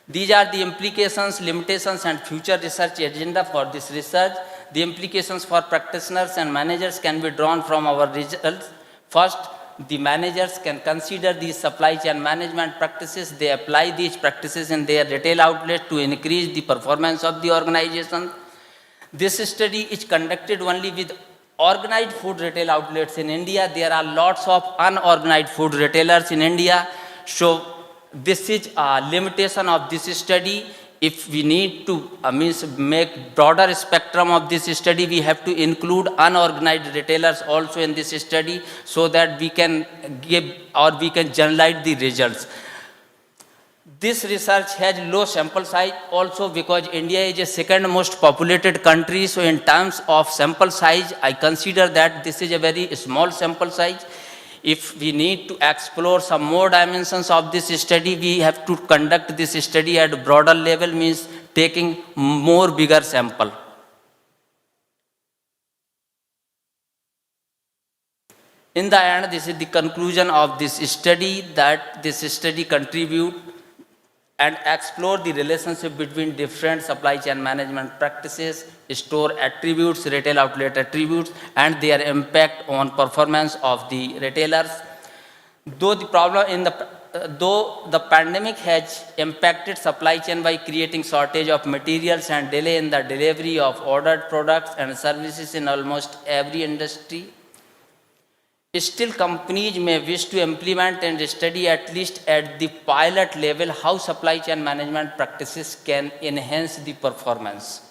These are the implications, limitations and future research agenda for this research. The implications for practitioners and managers can be drawn from our results. First, the managers can consider these supply chain management practices. They apply these practices in their retail outlet to increase the performance of the organization. This study is conducted only with organized food retail outlets in India. There are lots of unorganized food retailers in India. So this is a limitation of this study. If we need to make broader spectrum of this study, we have to include unorganized retailers also in this study, so that we can give or we can generalize the results. This research has low sample size also because India is the second most populated country. So in terms of sample size, I consider that this is a very small sample size. If we need to explore some more dimensions of this study, we have to conduct this study at a broader level, means taking more bigger sample. In the end, this is the conclusion of this study, that this study contribute and explore the relationship between different supply chain management practices, store attributes, retail outlet attributes, and their impact on performance of the retailers. Though the pandemic has impacted supply chain by creating shortage of materials and delay in the delivery of ordered products and services in almost every industry, still companies may wish to implement and study at least at the pilot level how supply chain management practices can enhance the performance.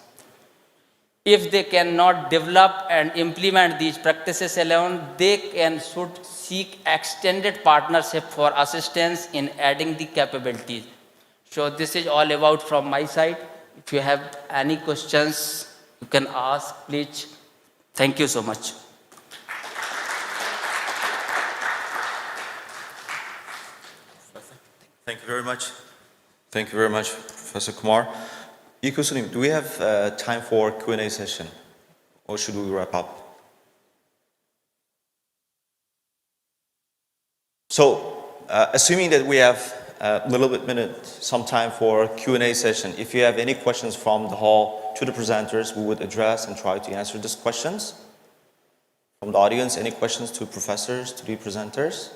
If they cannot develop and implement these practices alone, they should seek extended partnership for assistance in adding the capabilities. So this is all about from my side. If you have any questions, you can ask, please. Thank you so much. Thank you very much. Thank you very much, Professor Kumar. Ikusunim, do we have time for Q&A session, or should we wrap up? So, assuming that we have a little bit some time for Q&A session, if you have any questions from the hall to the presenters, we would address and try to answer these questions. From the audience, any questions to professors, to the presenters?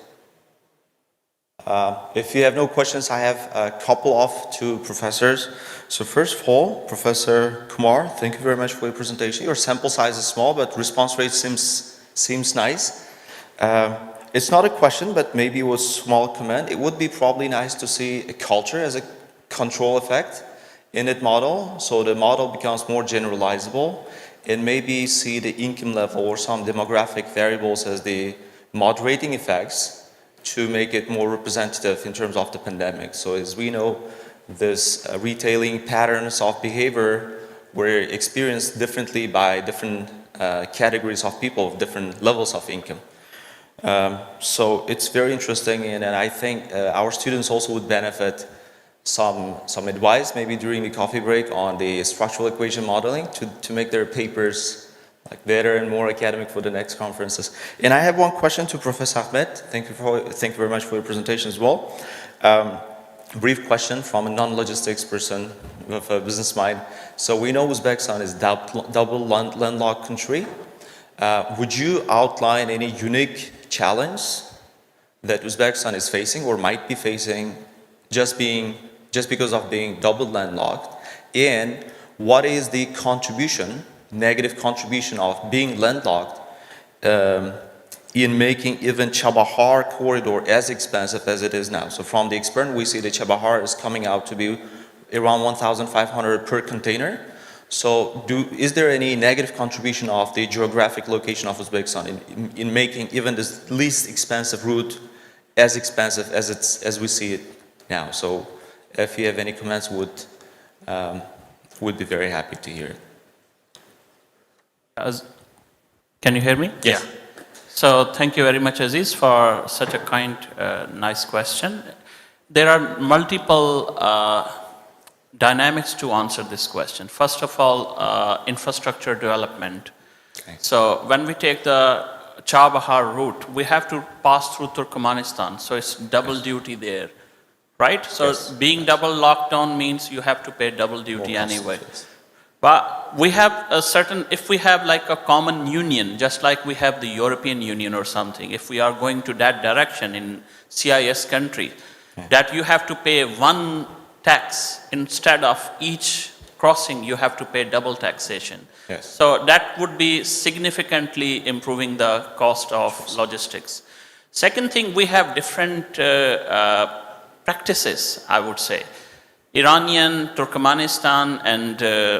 If you have no questions, I have a couple to professors. So first of all, Professor Kumar, thank you very much for your presentation. Your sample size is small, but response rate seems nice. It's not a question, but maybe it was a small comment. It would be probably nice to see a culture as a control effect in that model, so the model becomes more generalizable, and maybe see the income level or some demographic variables as the moderating effects to make it more representative in terms of the pandemic. So as we know, this retailing patterns of behavior were experienced differently by different categories of people of different levels of income. So it's very interesting, and I think our students also would benefit some advice maybe during the coffee break on the structural equation modeling to make their papers like better and more academic for the next conferences. And I have one question to Professor Ahmed. Thank you very much for your presentation as well. Brief question from a non-logistics person with a business mind. So we know Uzbekistan is double landlocked country. Would you outline any unique challenge that Uzbekistan is facing or might be facing just because of being double landlocked? And what is the negative contribution of being landlocked in making even Chabahar corridor as expensive as it is now? So from the experiment, we see that Chabahar is coming out to be around 1,500 per container. So is there any negative contribution of the geographic location of Uzbekistan in making even this least expensive route as expensive as we see it now? So if you have any comments, would be very happy to hear it. Can you hear me? Yeah. So thank you very much, Aziz, for such a kind, nice question. There are multiple dynamics to answer this question. First of all, infrastructure development. Okay. So when we take the Chabahar route, we have to pass through Turkmenistan, so it's double duty there, right? So being double lockdown means you have to pay double duty anyway. But we have if we have like a common union, just like we have the European Union or something, if we are going to that direction in CIS country, that you have to pay one tax instead of each crossing, you have to pay double taxation. Yes. So that would be significantly improving the cost of logistics. Second thing, we have different practices, I would say. Iranian, Turkmenistan, and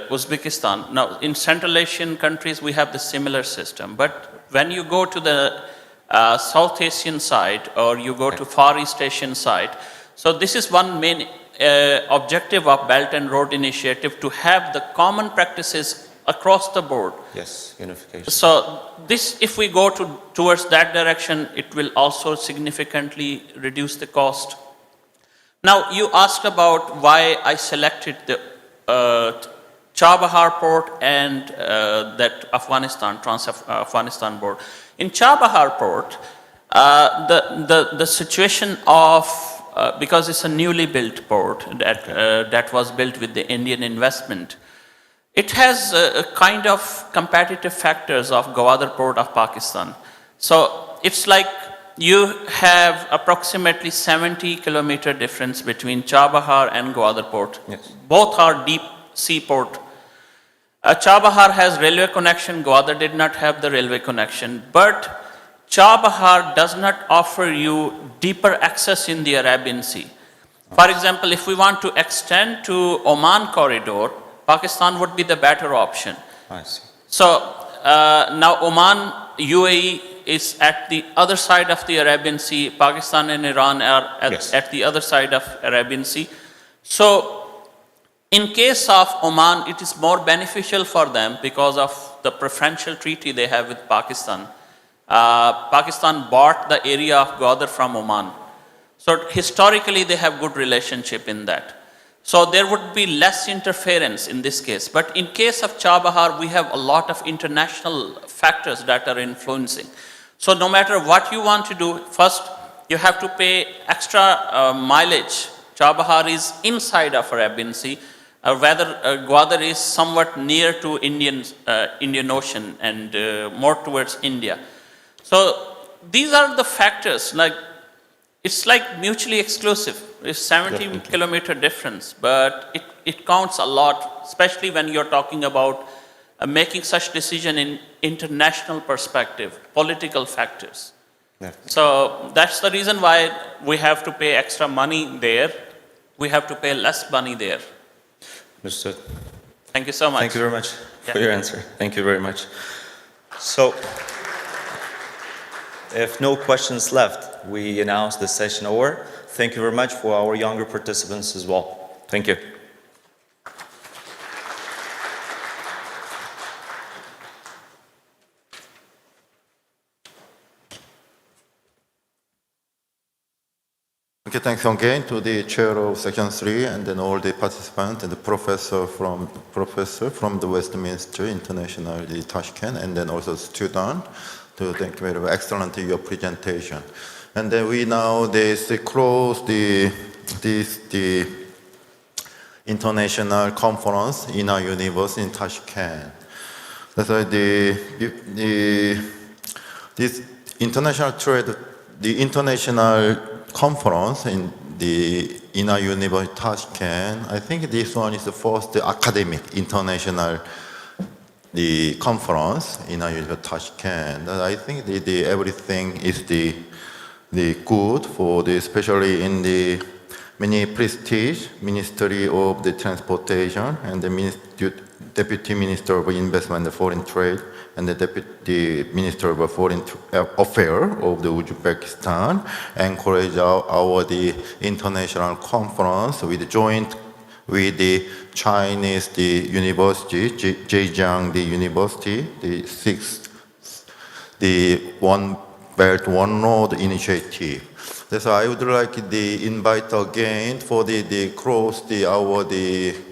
Uzbekistan. Now, in Central Asian countries, we have the similar system. But when you go to the South Asian side, or you go to Far East Asian side, so this is one main objective of Belt and Road Initiative, to have the common practices across the board. Yes, unification. So this, if we go towards that direction, it will also significantly reduce the cost. Now, you asked about why I selected the Chabahar port and that Trans-Afghanistan port. In Chabahar port, the situation of, because it's a newly built port that was built with the Indian investment, it has a kind of competitive factors of Gwadar port of Pakistan. So it's like you have approximately 70-kilometer difference between Chabahar and Gwadar port. Yes. Both are deep sea port. Chabahar has railway connection, Gwadar did not have the railway connection. But Chabahar does not offer you deeper access in the Arabian Sea. For example, if we want to extend to Oman corridor, Pakistan would be the better option. I see. So now Oman, UAE is at the other side of the Arabian Sea. Pakistan and Iran are at the other side of Arabian Sea. So in case of Oman, it is more beneficial for them because of the preferential treaty they have with Pakistan. Pakistan bought the area of Gwadar from Oman. So historically, they have good relationship in that. So there would be less interference in this case. But in case of Chabahar, we have a lot of international factors that are influencing. So no matter what you want to do, first you have to pay extra mileage. Chabahar is inside of Arabian Sea, whether Gwadar is somewhat near to Indian Ocean and more towards India. So these are the factors. Like it's like mutually exclusive. It's 70 kilometer difference, but it counts a lot, especially when you're talking about making such decision in international perspective, political factors. So that's the reason why we have to pay extra money there. We have to pay less money there. Understood. Thank you so much. Thank you very much for your answer. Thank you very much. So, if no questions left, we announce this session over. Thank you very much for our younger participants as well. Thank you. Okay, thanks again to the chair of section 3 and then all the participants and the professor from the Westminster International, the Tashkent, and then also student. To thank you very much. Excellent your presentation. And then we now close the international conference in our university in Tashkent. That's why this international trade, the international conference in the Inha University Tashkent, I think this one is the first academic international conference in Inha University Tashkent. I think everything is the good for especially in the many prestige Ministry of the Transportation and the Deputy Minister of Investment and Foreign Trade and the Deputy Minister of Foreign Affairs of the Uzbekistan encourage the international conference with joint with the Chinese university, Zhejiang University, the One Belt One Road initiative. So I would like to invite again for close our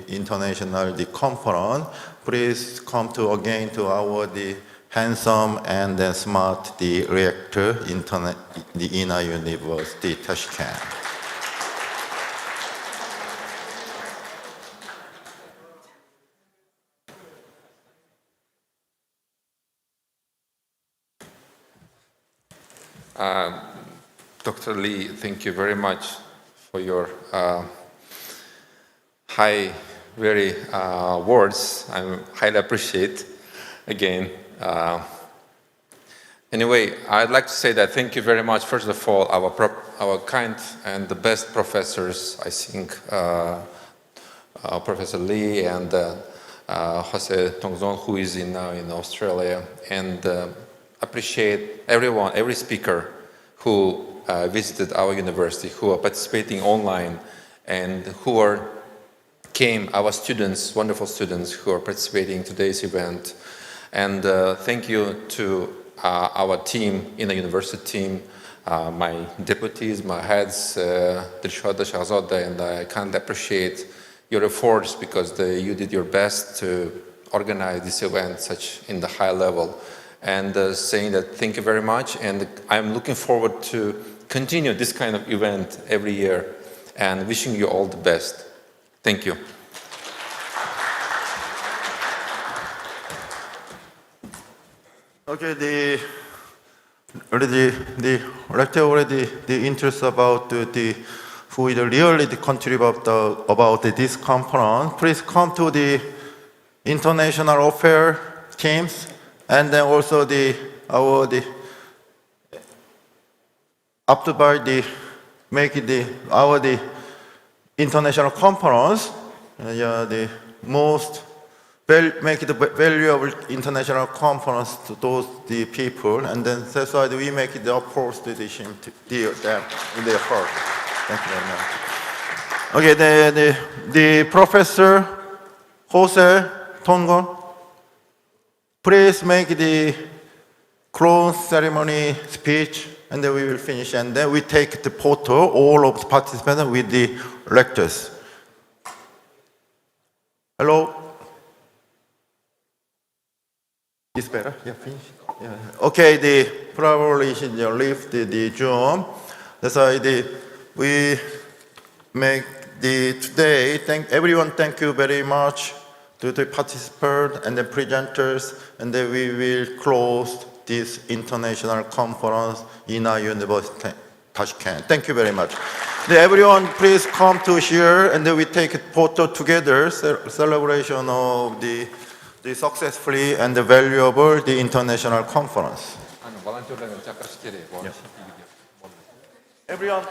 international conference. Please come again to our handsome and smart reactor the Inha University Tashkent. Dr. Lee, thank you very much for your very words. I highly appreciate again. Anyway, I'd like to say that thank you very much. First of all, our kind and the best professors, I think, Professor Lee and Jose Tongzon, who is now in Australia, and appreciate everyone, every speaker who visited our university, who are participating online, and who came, our students, wonderful students who are participating in today's event. And thank you to our team, in the university team, my deputies, my heads, Dilshada Shahzada, and I can't appreciate your efforts because you did your best to organize this event such in the high level. And saying that thank you very much, and I'm looking forward to continue this kind of event every year, and wishing you all the best. Thank you. Okay, the lecture already the interest about who will really contribute about this conference. Please come to the international affair teams, and then also after by make it the international conference, the most make it a valuable international conference to those the people, and then that's why we make it the approach to them in their heart. Thank you very much. Okay, the Professor Jose Tongon, please make the close ceremony speech, and then we will finish, and then we take the photo, all of the participants with the lectures. Hello? Is better? Yeah, finish. Yeah. Okay, probably should leave the Zoom. That's why we make today. Thank you very much to the participants and the presenters, and then we will close this international conference in Inha University, Tashkent. Thank you very much. Everyone, please come to here, and then we take a photo together, celebration of the successfully and the valuable the international conference. Everyone,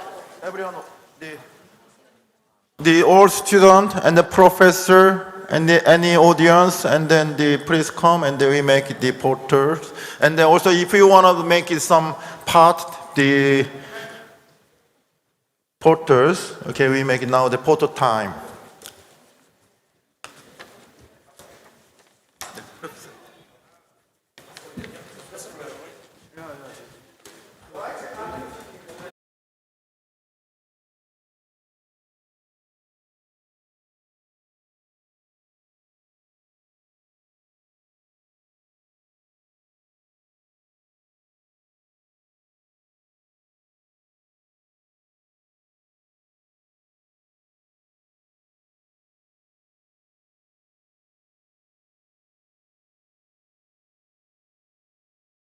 the all student and the professor and any audience, and then please come, and then we make the photos. And then also, if you want to make it some part, the photos, okay, we make it now the photo time.